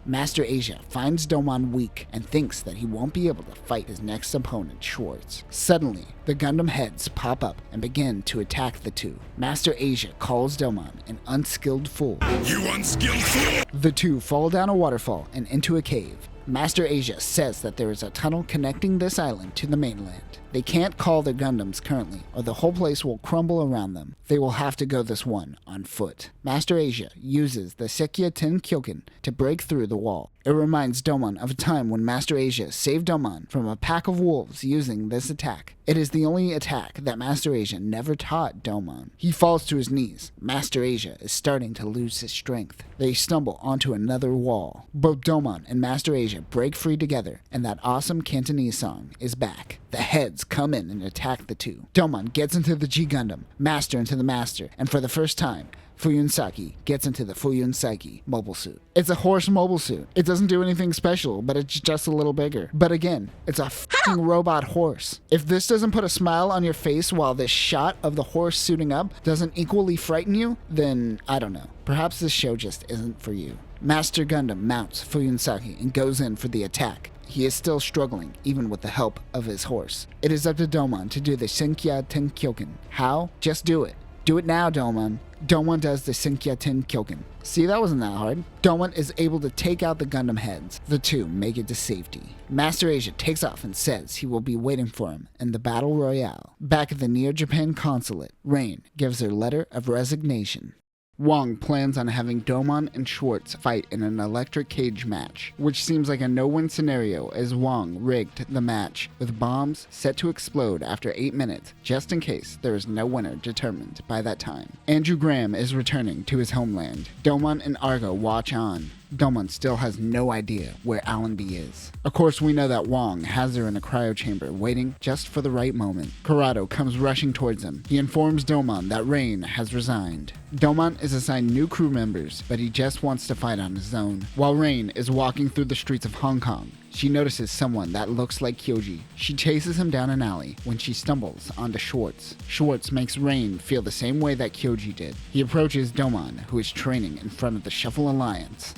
Master Asia finds Domon weak and thinks that he won't be able to fight his next opponent, Schwartz. Suddenly, the Gundam heads pop up and begin to attack the two. Master Asia calls Domon an unskilled fool. You unskilled fool! The two fall down a waterfall and into a cave. Master Asia says that there is a tunnel connecting this island to the mainland. They can't call their Gundams currently, or the whole place will crumble around them. They will have to go this one on foot. Master Asia uses the Sekya Tenkyoken to break through the wall. It reminds Domon of a time when Master Asia saved Domon from a pack of wolves using this attack. It is the only attack that Master Asia never taught Domon. He falls to his knees. Master Asia is starting to lose his strength. They stumble onto another wall. Both Domon and Master Asia break free together, and that awesome Cantonese song is back. The heads come in and attack the two. Domon gets into the G Gundam, Master into the Master, and for the first time, Fuyun Saki gets into the Fuyun Saki mobile suit. It's a horse mobile suit. It doesn't do anything special, but it's just a little bigger. But again, it's a f***ing robot horse. If this doesn't put a smile on your face while this shot of the horse suiting up doesn't equally frighten you, then I don't know. Perhaps this show just isn't for you. Master Gundam mounts Fuyun Saki and goes in for the attack. He is still struggling, even with the help of his horse. It is up to Domon to do the Senkya Tenkyoken. How? Just do it. Do it now, Domon. Domon does the Senkya Tenkyoken. See, that wasn't that hard. Domon is able to take out the Gundam heads. The two make it to safety. Master Asia takes off and says he will be waiting for him in the Battle Royale. Back at the Neo Japan consulate, Rain gives her letter of resignation. Wong plans on having Domon and Schwartz fight in an electric cage match, which seems like a no-win scenario as Wong rigged the match with bombs set to explode after 8 minutes, just in case there is no winner determined by that time. Andrew Graham is returning to his homeland. Domon and Argo watch on. Domon still has no idea where Allenby is. Of course, we know that Wong has her in a cryo chamber, waiting just for the right moment. Corrado comes rushing towards him. He informs Domon that Rain has resigned. Domon is assigned new crew members, but he just wants to fight on his own. While Rain is walking through the streets of Hong Kong, she notices someone that looks like Kyoji. She chases him down an alley when she stumbles onto Schwartz. Schwartz makes Rain feel the same way that Kyoji did. He approaches Domon, who is training in front of the Shuffle Alliance.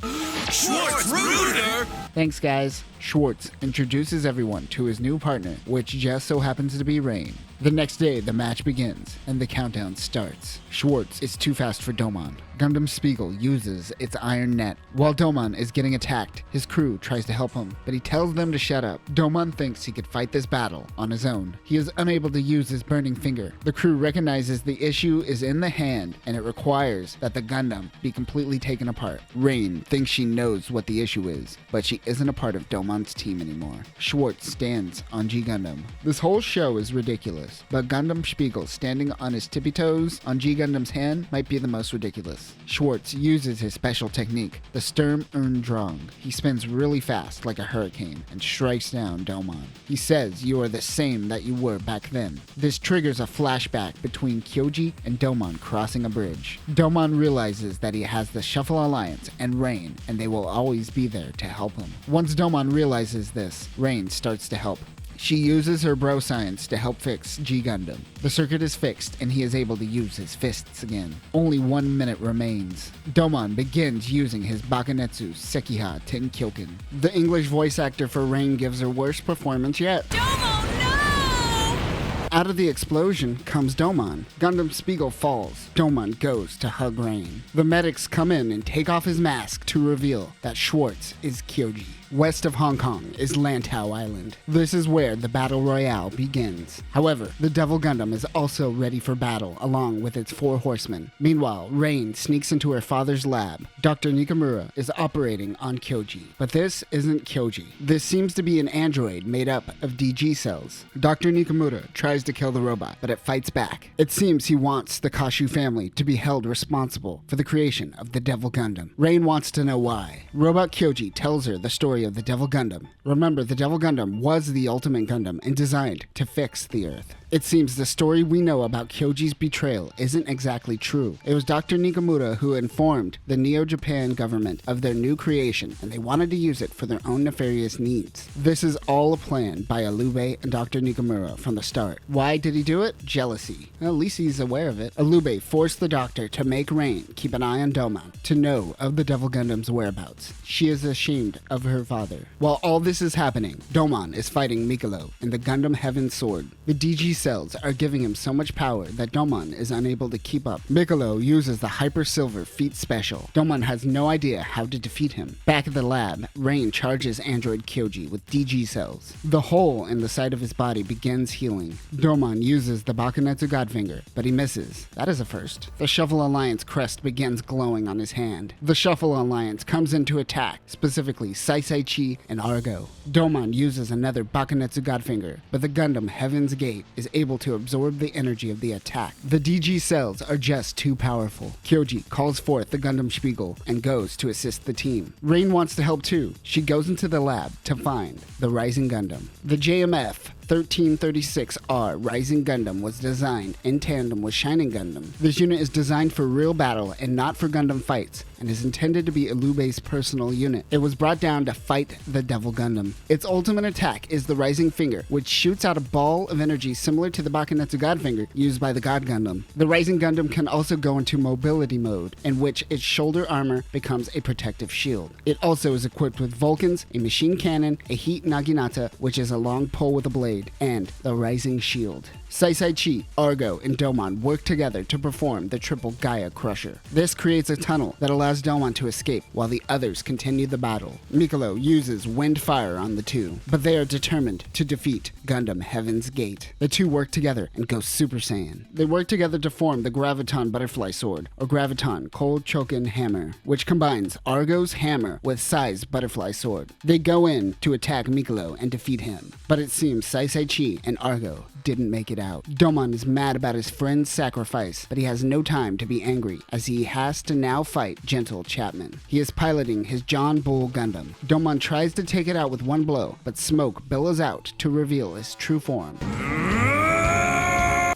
Schwartz Ruder! Thanks, guys. Schwartz introduces everyone to his new partner, which just so happens to be Rain. The next day, the match begins, and the countdown starts. Schwartz is too fast for Domon. Gundam Spiegel uses its iron net. While Domon is getting attacked, his crew tries to help him, but he tells them to shut up. Domon thinks he could fight this battle on his own. He is unable to use his burning finger. The crew recognizes the issue is in the hand, and it requires that the Gundam be completely taken apart. Rain thinks she knows what the issue is, but she isn't a part of Domon's team anymore. Schwartz stands on G Gundam. This whole show is ridiculous, but Gundam Spiegel standing on his tippy toes on G Gundam's hand might be the most ridiculous. Schwartz uses his special technique, the Sturm und Drang. He spins really fast like a hurricane and strikes down Domon. He says you are the same that you were back then. This triggers a flashback between Kyoji and Domon crossing a bridge. Domon realizes that he has the Shuffle Alliance and Rain, and they will always be there to help him. Once Domon realizes this, Rain starts to help. She uses her bro science to help fix G Gundam. The circuit is fixed and he is able to use his fists again. Only 1 minute remains. Domon begins using his Bakanetsu Sekiha Tenkyoken. The English voice actor for Rain gives her worst performance yet. Domo, no! Out of the explosion comes Domon. Gundam Spiegel falls. Domon goes to hug Rain. The medics come in and take off his mask to reveal that Schwartz is Kyoji. West of Hong Kong is Lantau Island. This is where the battle royale begins. However, the Devil Gundam is also ready for battle along with its 4 horsemen. Meanwhile, Rain sneaks into her father's lab. Dr. Nikamura is operating on Kyoji. But this isn't Kyoji. This seems to be an android made up of DG cells. Dr. Nikamura tries to kill the robot, but it fights back. It seems he wants the Kashu family to be held responsible for the creation of the Devil Gundam. Rain wants to know why. Robot Kyoji tells her the story of the Devil Gundam. Remember, the Devil Gundam was the ultimate Gundam and designed to fix the Earth. It seems the story we know about Kyoji's betrayal isn't exactly true. It was Dr. Nikamura who informed the Neo-Japan government of their new creation, and they wanted to use it for their own nefarious needs. This is all a plan by Alube and Dr. Nikamura from the start. Why did he do it? Jealousy. Well, at least he's aware of it. Alube forced the doctor to make Rain keep an eye on Domon to know of the Devil Gundam's whereabouts. She is ashamed of her father. While all this is happening, Domon is fighting Mikolo in the Gundam Heaven Sword. The DG cells are giving him so much power that Domon is unable to keep up. Mikolo uses the Hyper Silver Feat Special. Domon has no idea how to defeat him. Back at the lab, Rain charges android Kyoji with DG cells. The hole in the side of his body begins healing. Domon uses the Bakanetsu Godfinger, but he misses. That is a first. The Shuffle Alliance crest begins glowing on his hand. The Shuffle Alliance comes in to attack, specifically Saisai Chi and Argo. Domon uses another Bakanetsu Godfinger, but the Gundam Heaven's Gate is able to absorb the energy of the attack. The DG cells are just too powerful. Kyoji calls forth the Gundam Spiegel and goes to assist the team. Rain wants to help too. She goes into the lab to find the Rising Gundam. The JMF 1336R Rising Gundam was designed in tandem with Shining Gundam. This unit is designed for real battle and not for Gundam fights, and is intended to be Alube's personal unit. It was brought down to fight the Devil Gundam. Its ultimate attack is the Rising Finger, which shoots out a ball of energy similar to the Bakanetsu Godfinger used by the God Gundam. The Rising Gundam can also go into mobility mode, in which its shoulder armor becomes a protective shield. It also is equipped with Vulcans, a machine cannon, a heat naginata, which is a long pole with a blade, and the Rising Shield. Saisai Chi, Argo, and Domon work together to perform the triple Gaia Crusher. This creates a tunnel that allows Domon to escape while the others continue the battle. Mikolo uses wind fire on the two, but they are determined to defeat Gundam Heaven's Gate. The two work together and go Super Saiyan. They work together to form the Graviton Butterfly Sword, or Graviton Cold Chokin Hammer, which combines Argo's hammer with Sai's Butterfly Sword. They go in to attack Mikolo and defeat him, but it seems Saisai Chi and Argo didn't make it out. Domon is mad about his friend's sacrifice, but he has no time to be angry, as he has to now fight Gentle Chapman. He is piloting his John Bull Gundam. Domon tries to take it out with one blow, but smoke billows out to reveal his true form.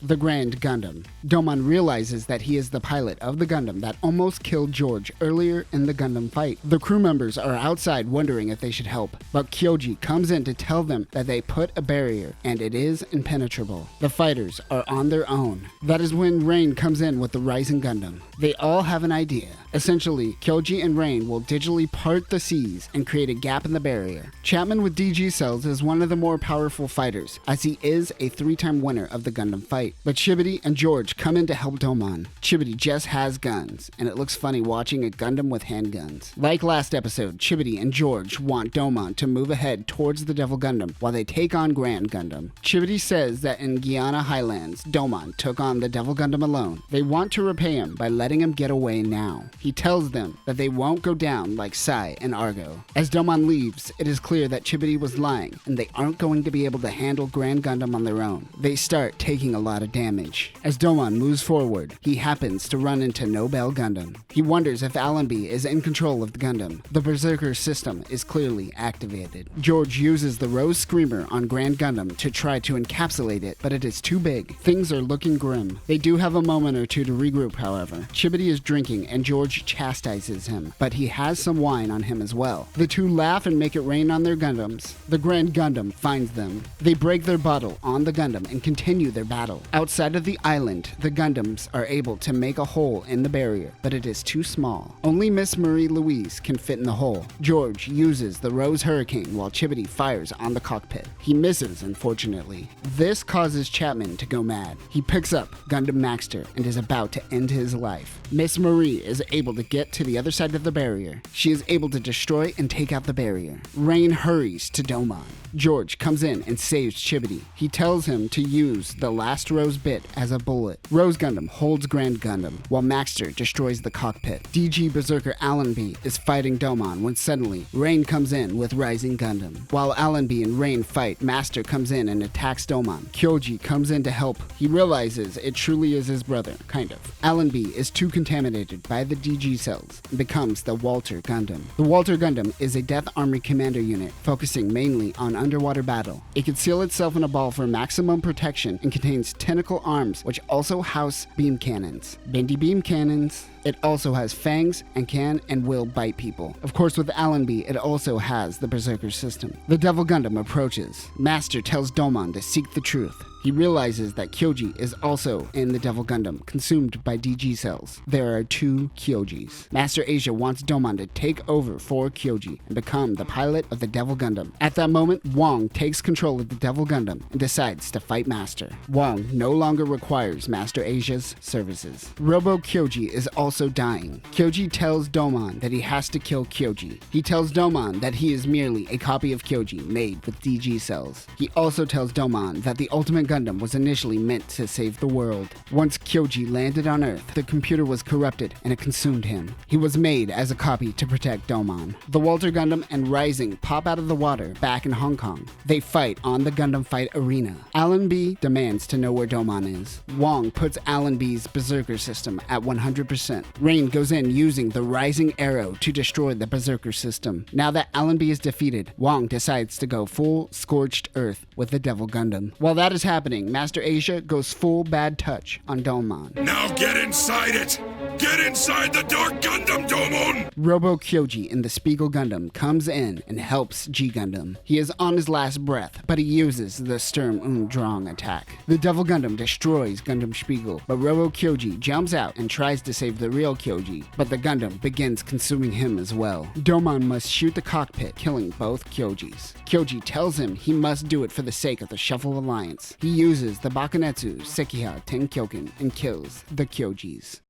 The Grand Gundam. Domon realizes that he is the pilot of the Gundam that almost killed George earlier in the Gundam fight. The crew members are outside wondering if they should help, but Kyoji comes in to tell them that they put a barrier and it is impenetrable. The fighters are on their own. That is when Rain comes in with the Rising Gundam. They all have an idea. Essentially, Kyoji and Rain will digitally part the seas and create a gap in the barrier. Chapman with DG cells is one of the more powerful fighters, as he is a 3-time winner of the Gundam fight. But Chibity and George come in to help Domon. Chibity just has guns, and it looks funny watching a Gundam with handguns. Like last episode, Chibity and George want Domon to move ahead towards the Devil Gundam while they take on Grand Gundam. Chibity says that in Guyana Highlands, Domon took on the Devil Gundam alone. They want to repay him by letting him get away now. He tells them that they won't go down like Sai and Argo. As Domon leaves, it is clear that Chibity was lying, and they aren't going to be able to handle Grand Gundam on their own. They start taking a lot of damage. As Domon moves forward, he happens to run into Mobile Gundam. He wonders if Allenby is in control of the Gundam. The Berserker system is clearly activated. George uses the Rose Screamer on Grand Gundam to try to encapsulate it, but it is too big. Things are looking grim. They do have a moment or two to regroup, however. Chibity is drinking and George chastises him, but he has some wine on him as well. The two laugh and make it rain on their Gundams. The Grand Gundam finds them. They break their bottle on the Gundam and continue their battle. Outside of the island, the Gundams are able to make a hole in the barrier, but it is too small. Only Miss Marie Louise can fit in the hole. George uses the Rose Hurricane while Chibity fires on the cockpit. He misses, unfortunately. This causes Chapman to go mad. He picks up Gundam Maxter and is about to end his life. Miss Marie is able to get to the other side of the barrier. She is able to destroy and take out the barrier. Rain hurries to Domon. George comes in and saves Chibity. He tells him to use the last Rose bit as a bullet. Rose Gundam holds Grand Gundam, while Maxter destroys the cockpit. DG Berserker Allenby is fighting Domon when suddenly Rain comes in with Rising Gundam. While Allenby and Rain fight, Master comes in and attacks Domon. Kyoji comes in to help. He realizes it truly is his brother, kind of. Allenby is too contaminated by the DG cells and becomes the Walter Gundam. The Walter Gundam is a Death Army commander unit focusing mainly on underwater battle. It can seal itself in a ball for maximum protection and contains tentacle arms which also house beam cannons. Bendy beam cannons. It also has fangs and can and will bite people. Of course, with Allenby, it also has the Berserker system. The Devil Gundam approaches. Master tells Domon to seek the truth. He realizes that Kyoji is also in the Devil Gundam, consumed by DG cells. There are 2 Kyojis. Master Asia wants Domon to take over for Kyoji and become the pilot of the Devil Gundam. At that moment, Wong takes control of the Devil Gundam and decides to fight Master. Wong no longer requires Master Asia's services. Robo Kyoji is also dying. Kyoji tells Domon that he has to kill Kyoji. He tells Domon that he is merely a copy of Kyoji made with DG cells. He also tells Domon that the ultimate Gundam was initially meant to save the world. Once Kyoji landed on Earth, the computer was corrupted and it consumed him. He was made as a copy to protect Domon. The Walter Gundam and Rising pop out of the water back in Hong Kong. They fight on the Gundam fight arena. Allenby demands to know where Domon is. Wong puts Allenby's Berserker system at 100%. Rain goes in using the Rising Arrow to destroy the Berserker system. Now that Allenby is defeated, Wong decides to go full Scorched Earth with the Devil Gundam. While that is happening, Master Asia goes full bad touch on Domon. Now get inside it! Get inside the Dark Gundam, Domon! Robo Kyoji in the Spiegel Gundam comes in and helps G Gundam. He is on his last breath, but he uses the Sturm und Drang attack. The Devil Gundam destroys Gundam Spiegel, but Robo Kyoji jumps out and tries to save the real Kyoji, but the Gundam begins consuming him as well. Domon must shoot the cockpit, killing both Kyojis. Kyoji tells him he must do it for the sake of the Shuffle Alliance. He uses the Bakunetsu Sekiha Tenkyoken and kills the Kyojis.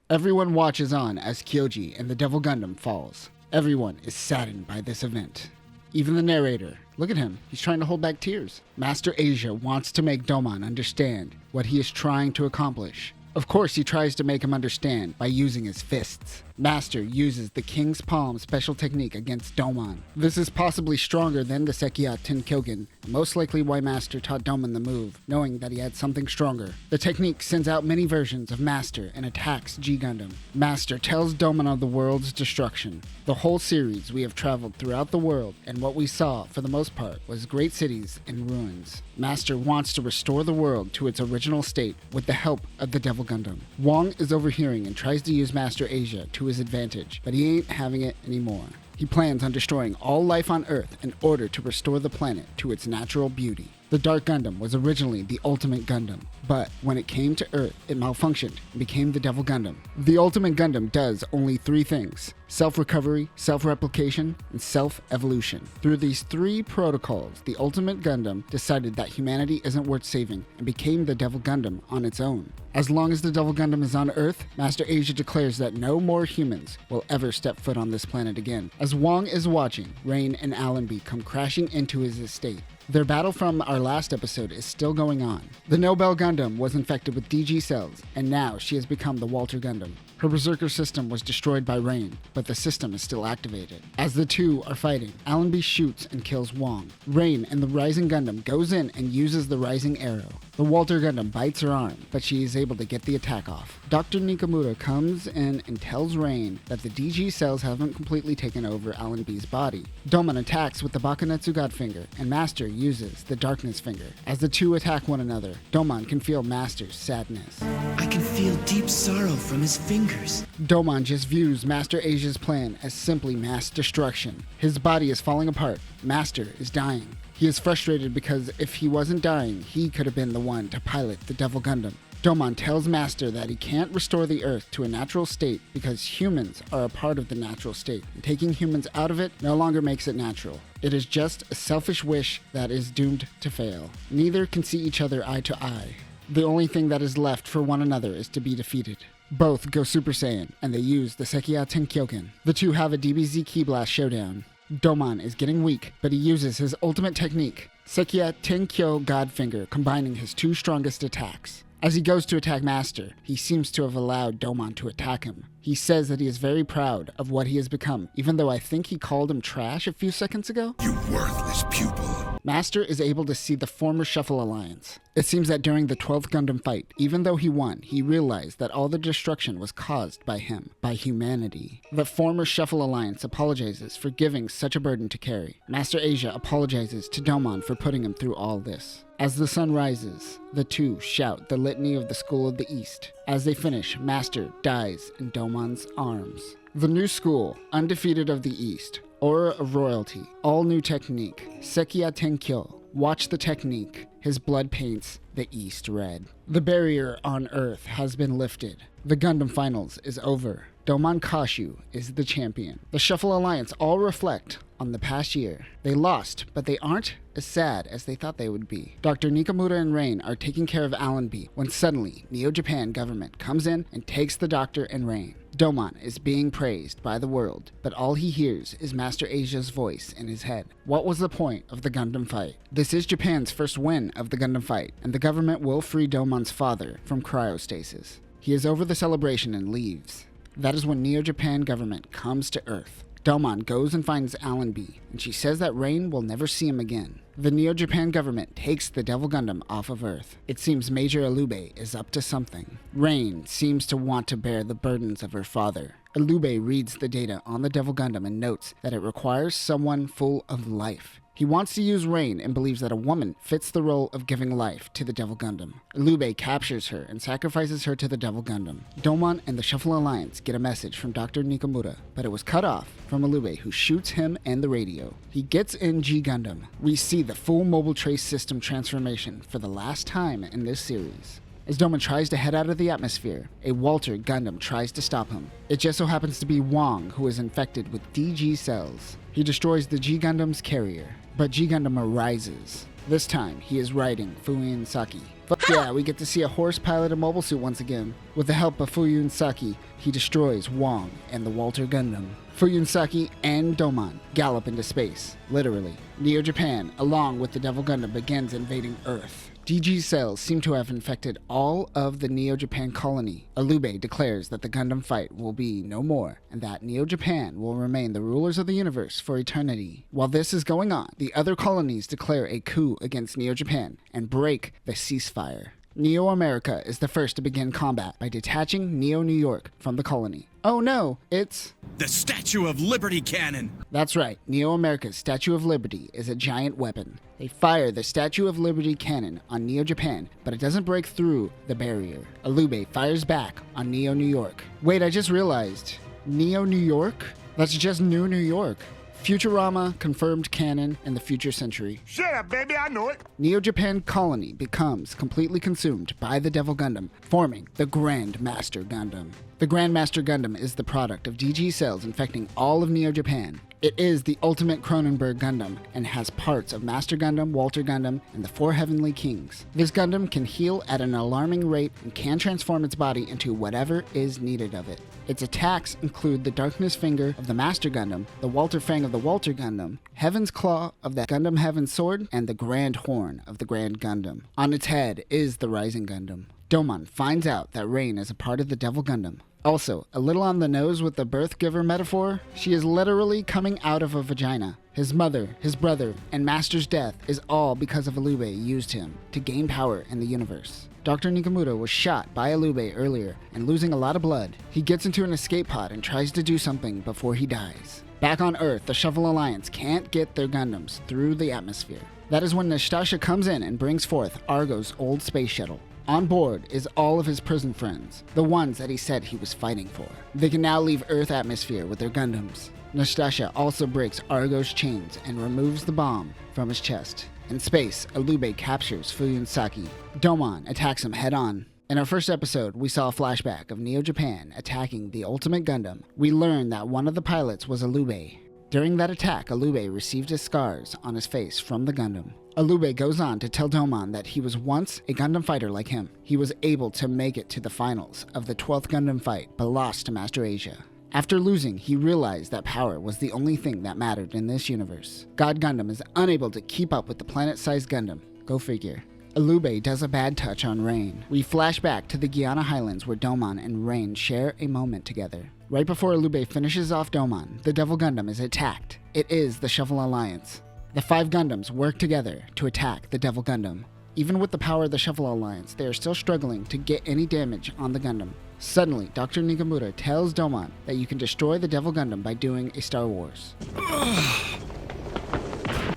Everyone watches on as Kyoji and the Devil Gundam falls. Everyone is saddened by this event. Even the narrator. Look at him. He's trying to hold back tears. Master Asia wants to make Domon understand what he is trying to accomplish. Of course, he tries to make him understand by using his fists. Master uses the King's Palm special technique against Domon. This is possibly stronger than the Sekiha Tenkyoken, most likely why Master taught Domon the move, knowing that he had something stronger. The technique sends out many versions of Master and attacks G Gundam. Master tells Domon of the world's destruction. The whole series we have traveled throughout the world, and what we saw, for the most part, was great cities and ruins. Master wants to restore the world to its original state with the help of the Devil Gundam. Wong is overhearing and tries to use Master Asia to his advantage, but he ain't having it anymore. He plans on destroying all life on Earth in order to restore the planet to its natural beauty. The Dark Gundam was originally the Ultimate Gundam, but when it came to Earth, it malfunctioned and became the Devil Gundam. The Ultimate Gundam does only 3 things: self-recovery, self-replication, and self-evolution. Through these 3 protocols, the Ultimate Gundam decided that humanity isn't worth saving and became the Devil Gundam on its own. As long as the Devil Gundam is on Earth, Master Asia declares that no more humans will ever step foot on this planet again. As Wong is watching, Rain and Allenby come crashing into his estate. Their battle from our last episode is still going on. The Nobel Gundam was infected with DG cells, and now she has become the Walter Gundam. Her Berserker system was destroyed by Rain, but the system is still activated. As the two are fighting, Allenby shoots and kills Wong. Rain and the Rising Gundam goes in and uses the Rising Arrow. The Walter Gundam bites her arm, but she is able to get the attack off. Dr. Nikamura comes in and tells Rain that the DG cells haven't completely taken over Allenby's body. Doman attacks with the Bakunetsu God Finger, and Master uses the Darkness Finger. As the two attack one another, Doman can feel Master's sadness. I can feel deep sorrow from his fingers. Doman just views Master Asia's plan as simply mass destruction. His body is falling apart. Master is dying. He is frustrated because if he wasn't dying, he could have been the one to pilot the Devil Gundam. Doman tells Master that he can't restore the Earth to a natural state because humans are a part of the natural state, and taking humans out of it no longer makes it natural. It is just a selfish wish that is doomed to fail. Neither can see each other eye to eye. The only thing that is left for one another is to be defeated. Both go Super Saiyan, and they use the Sekiya Tenkyoken. The two have a DBZ Ki Blast showdown. Doman is getting weak, but he uses his ultimate technique, Sekiya Tenkyo Godfinger, combining his 2 strongest attacks. As he goes to attack Master, he seems to have allowed Doman to attack him. He says that he is very proud of what he has become, even though I think he called him trash a few seconds ago. You worthless pupil. Master is able to see the former Shuffle Alliance. It seems that during the 12th Gundam fight, even though he won, he realized that all the destruction was caused by him, by humanity. The former Shuffle Alliance apologizes for giving such a burden to carry. Master Asia apologizes to Doman for putting him through all this. As the sun rises, the two shout the litany of the School of the East. As they finish, Master dies in Doman's arms. The new school, undefeated of the East, aura of royalty, all new technique, Sekiya Tenkyo. Watch the technique. His blood paints the East red. The barrier on Earth has been lifted. The Gundam Finals is over. Doman Kashu is the champion. The Shuffle Alliance all reflect on the past year. They lost, but they aren't as sad as they thought they would be. Dr. Nikamura and Rain are taking care of Allenby when suddenly Neo-Japan government comes in and takes the Doctor and Rain. Doman is being praised by the world, but all he hears is Master Asia's voice in his head. What was the point of the Gundam fight? This is Japan's first win of the Gundam fight, and the government will free Doman's father from cryostasis. He is over the celebration and leaves. That is when Neo-Japan government comes to Earth. Doman goes and finds Allenby, and she says that Rain will never see him again. The Neo-Japan government takes the Devil Gundam off of Earth. It seems Major Alube is up to something. Rain seems to want to bear the burdens of her father. Alube reads the data on the Devil Gundam and notes that it requires someone full of life. He wants to use Rain and believes that a woman fits the role of giving life to the Devil Gundam. Alube captures her and sacrifices her to the Devil Gundam. Doman and the Shuffle Alliance get a message from Dr. Nikamura, but it was cut off from Alube, who shoots him and the radio. He gets in G Gundam. We see the full mobile trace system transformation for the last time in this series. As Doman tries to head out of the atmosphere, a Walter Gundam tries to stop him. It just so happens to be Wong, who is infected with DG cells. He destroys the G Gundam's carrier, but G Gundam arises. This time, he is riding Fuyun Saki. Fuck yeah, we get to see a horse pilot a mobile suit once again. With the help of Fuyun Saki, he destroys Wong and the Walter Gundam. Fuyun Saki and Doman gallop into space, literally. Neo-Japan, along with the Devil Gundam, begins invading Earth. DG cells seem to have infected all of the Neo-Japan colony. Alube declares that the Gundam fight will be no more, and that Neo-Japan will remain the rulers of the universe for eternity. While this is going on, the other colonies declare a coup against Neo-Japan and break the ceasefire. Neo-America is the first to begin combat by detaching Neo-New York from the colony. Oh no, it's The Statue of Liberty cannon! That's right, Neo-America's Statue of Liberty is a giant weapon. They fire the Statue of Liberty cannon on Neo-Japan, but it doesn't break through the barrier. Alube fires back on Neo-New York. Wait, I just realized. Neo-New York? That's just New York. Futurama confirmed canon in the future century. Shut up, baby, I know it. Neo Japan colony becomes completely consumed by the Devil Gundam, forming the Grand Master Gundam. The Grand Master Gundam is the product of DG cells infecting all of Neo Japan. It is the ultimate Cronenberg Gundam and has parts of Master Gundam, Walter Gundam, and the Four Heavenly Kings. This Gundam can heal at an alarming rate and can transform its body into whatever is needed of it. Its attacks include the Darkness Finger of the Master Gundam, the Walter Fang of the Walter Gundam, Heaven's Claw of the Gundam Heaven's Sword, and the Grand Horn of the Grand Gundam. On its head is the Rising Gundam. Domon finds out that Rain is a part of the Devil Gundam. Also, a little on the nose with the birth giver metaphor, she is literally coming out of a vagina. His mother, his brother, and Master's death is all because of Alube used him to gain power in the universe. Dr. Nikamura was shot by Alube earlier and losing a lot of blood. He gets into an escape pod and tries to do something before he dies. Back on Earth, the Shuffle Alliance can't get their Gundams through the atmosphere. That is when Nastasha comes in and brings forth Argo's old space shuttle. On board is all of his prison friends, the ones that he said he was fighting for. They can now leave Earth atmosphere with their Gundams. Nastasha also breaks Argo's chains and removes the bomb from his chest. In space, Alube captures Fuyun Saki. Domon attacks him head-on. In our first episode, we saw a flashback of Neo Japan attacking the Ultimate Gundam. We learned that one of the pilots was Alube. During that attack, Alube received his scars on his face from the Gundam. Alube goes on to tell Domon that he was once a Gundam fighter like him. He was able to make it to the finals of the 12th Gundam fight, but lost to Master Asia. After losing, he realized that power was the only thing that mattered in this universe. God Gundam is unable to keep up with the planet-sized Gundam. Go figure. Alube does a bad touch on Rain. We flash back to the Guyana Highlands where Domon and Rain share a moment together. Right before Alube finishes off Domon, the Devil Gundam is attacked. It is the Shuffle Alliance. The 5 Gundams work together to attack the Devil Gundam. Even with the power of the Shuffle Alliance, they are still struggling to get any damage on the Gundam. Suddenly, Dr. Nikamura tells Domon that you can destroy the Devil Gundam by doing a Star Wars.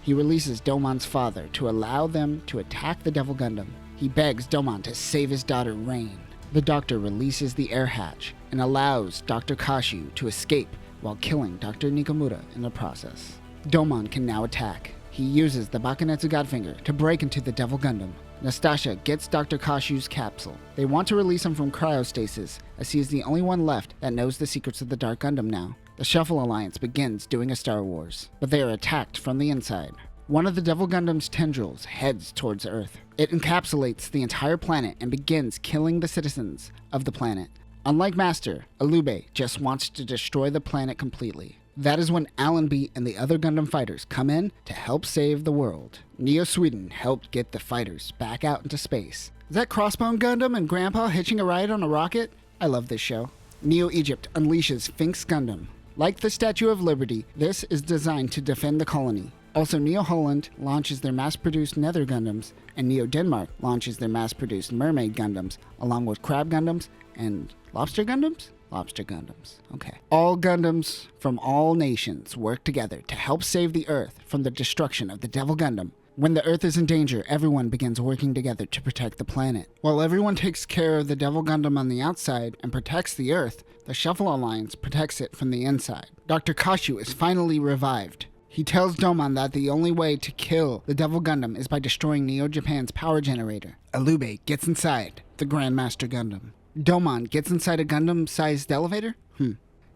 He releases Domon's father to allow them to attack the Devil Gundam. He begs Domon to save his daughter Rain. The doctor releases the air hatch and allows Dr. Kashu to escape while killing Dr. Nikamura in the process. Domon can now attack. He uses the Bakuretsu Godfinger to break into the Devil Gundam. Nastasha gets Dr. Kashu's capsule. They want to release him from cryostasis, as he is the only one left that knows the secrets of the Dark Gundam now. The Shuffle Alliance begins doing a Star Wars, but they are attacked from the inside. One of the Devil Gundam's tendrils heads towards Earth. It encapsulates the entire planet and begins killing the citizens of the planet. Unlike Master, Alube just wants to destroy the planet completely. That is when Allenby and the other Gundam fighters come in to help save the world. Neo Sweden helped get the fighters back out into space. Is that Crossbone Gundam and Grandpa hitching a ride on a rocket? I love this show. Neo Egypt unleashes Finks Gundam. Like the Statue of Liberty, this is designed to defend the colony. Also, Neo Holland launches their mass-produced Nether Gundams, and Neo Denmark launches their mass-produced Mermaid Gundams, along with Crab Gundams and Lobster Gundams? Lobster Gundams. Okay. All Gundams from all nations work together to help save the Earth from the destruction of the Devil Gundam. When the Earth is in danger, everyone begins working together to protect the planet. While everyone takes care of the Devil Gundam on the outside and protects the Earth, the Shuffle Alliance protects it from the inside. Dr. Kashu is finally revived. He tells Domon that the only way to kill the Devil Gundam is by destroying Neo Japan's power generator. Alube gets inside the Grandmaster Gundam. Domon gets inside a Gundam-sized elevator?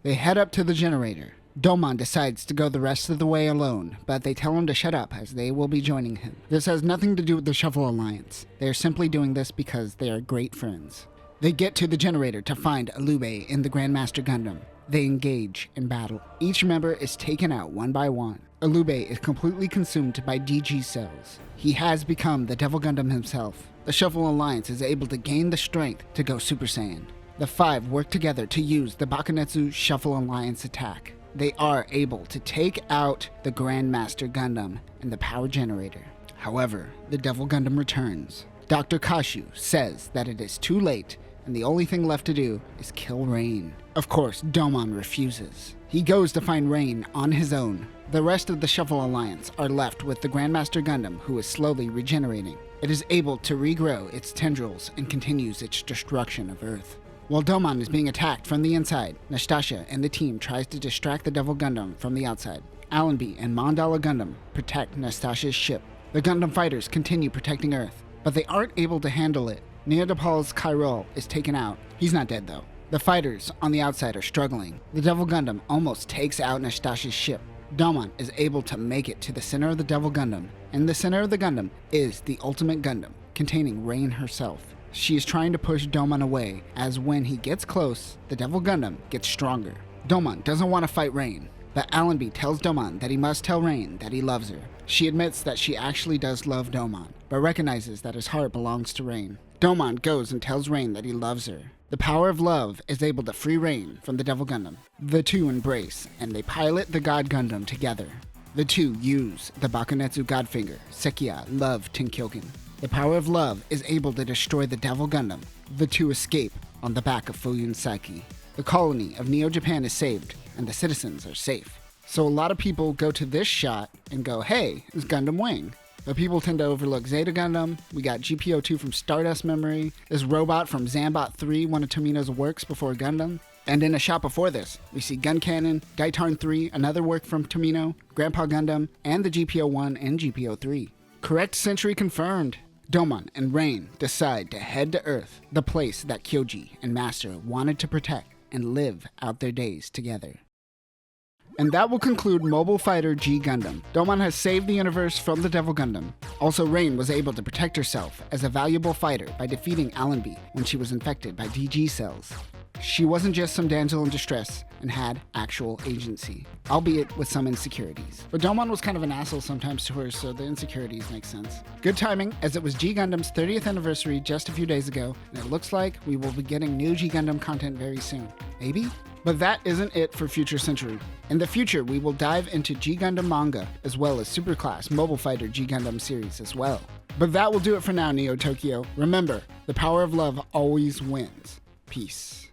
They head up to the generator. Domon decides to go the rest of the way alone, but they tell him to shut up as they will be joining him. This has nothing to do with the Shuffle Alliance. They are simply doing this because they are great friends. They get to the generator to find Alube in the Grandmaster Gundam. They engage in battle. Each member is taken out one by one. Alube is completely consumed by DG cells. He has become the Devil Gundam himself. The Shuffle Alliance is able to gain the strength to go Super Saiyan. The 5 work together to use the Bakuretsu Shuffle Alliance attack. They are able to take out the Grandmaster Gundam and the power generator. However, the Devil Gundam returns. Dr. Kashu says that it is too late and the only thing left to do is kill Rain. Of course, Domon refuses. He goes to find Rain on his own. The rest of the Shuffle Alliance are left with the Grandmaster Gundam, who is slowly regenerating. It is able to regrow its tendrils and continues its destruction of Earth. While Domon is being attacked from the inside, Nastasha and the team tries to distract the Devil Gundam from the outside. Allenby and Mandala Gundam protect Nastasia's ship. The Gundam fighters continue protecting Earth, but they aren't able to handle it. Neanderthal's Kyrol is taken out. He's not dead though. The fighters on the outside are struggling. The Devil Gundam almost takes out Nastasia's ship. Domon is able to make it to the center of the Devil Gundam, and the center of the Gundam is the Ultimate Gundam, containing Rain herself. She is trying to push Domon away, as when he gets close, the Devil Gundam gets stronger. Domon doesn't want to fight Rain, but Allenby tells Domon that he must tell Rain that he loves her. She admits that she actually does love Domon, but recognizes that his heart belongs to Rain. Domon goes and tells Rain that he loves her. The power of love is able to free Rain from the Devil Gundam. The two embrace, and they pilot the God Gundam together. The two use the Bakunetsu Godfinger, Sekiya Love Tenkyoken. The power of love is able to destroy the Devil Gundam. The two escape on the back of Fuyun Saiki. The colony of Neo Japan is saved, and the citizens are safe. So a lot of people go to this shot and go, hey, it's Gundam Wing. But people tend to overlook Zeta Gundam. We got GPO2 from Stardust Memory. This robot from Zambot 3, one of Tomino's works before Gundam. And in a shot before this, we see Gun Cannon, Gaitarn 3, another work from Tomino, Grandpa Gundam, and the GPO1 and GPO3. Correct century confirmed. Domon and Rain decide to head to Earth, the place that Kyoji and Master wanted to protect and live out their days together. And that will conclude Mobile Fighter G Gundam. Domon has saved the universe from the Devil Gundam. Also, Rain was able to protect herself as a valuable fighter by defeating Allenby when she was infected by DG cells. She wasn't just some damsel in distress and had actual agency, albeit with some insecurities. But Domon was kind of an asshole sometimes to her, so the insecurities make sense. Good timing, as it was G Gundam's 30th anniversary just a few days ago, and it looks like we will be getting new G Gundam content very soon. Maybe? But that isn't it for Future Century. In the future, we will dive into G Gundam manga, as well as Superclass Mobile Fighter G Gundam series as well. But that will do it for now, Neo Tokyo. Remember, the power of love always wins. Peace.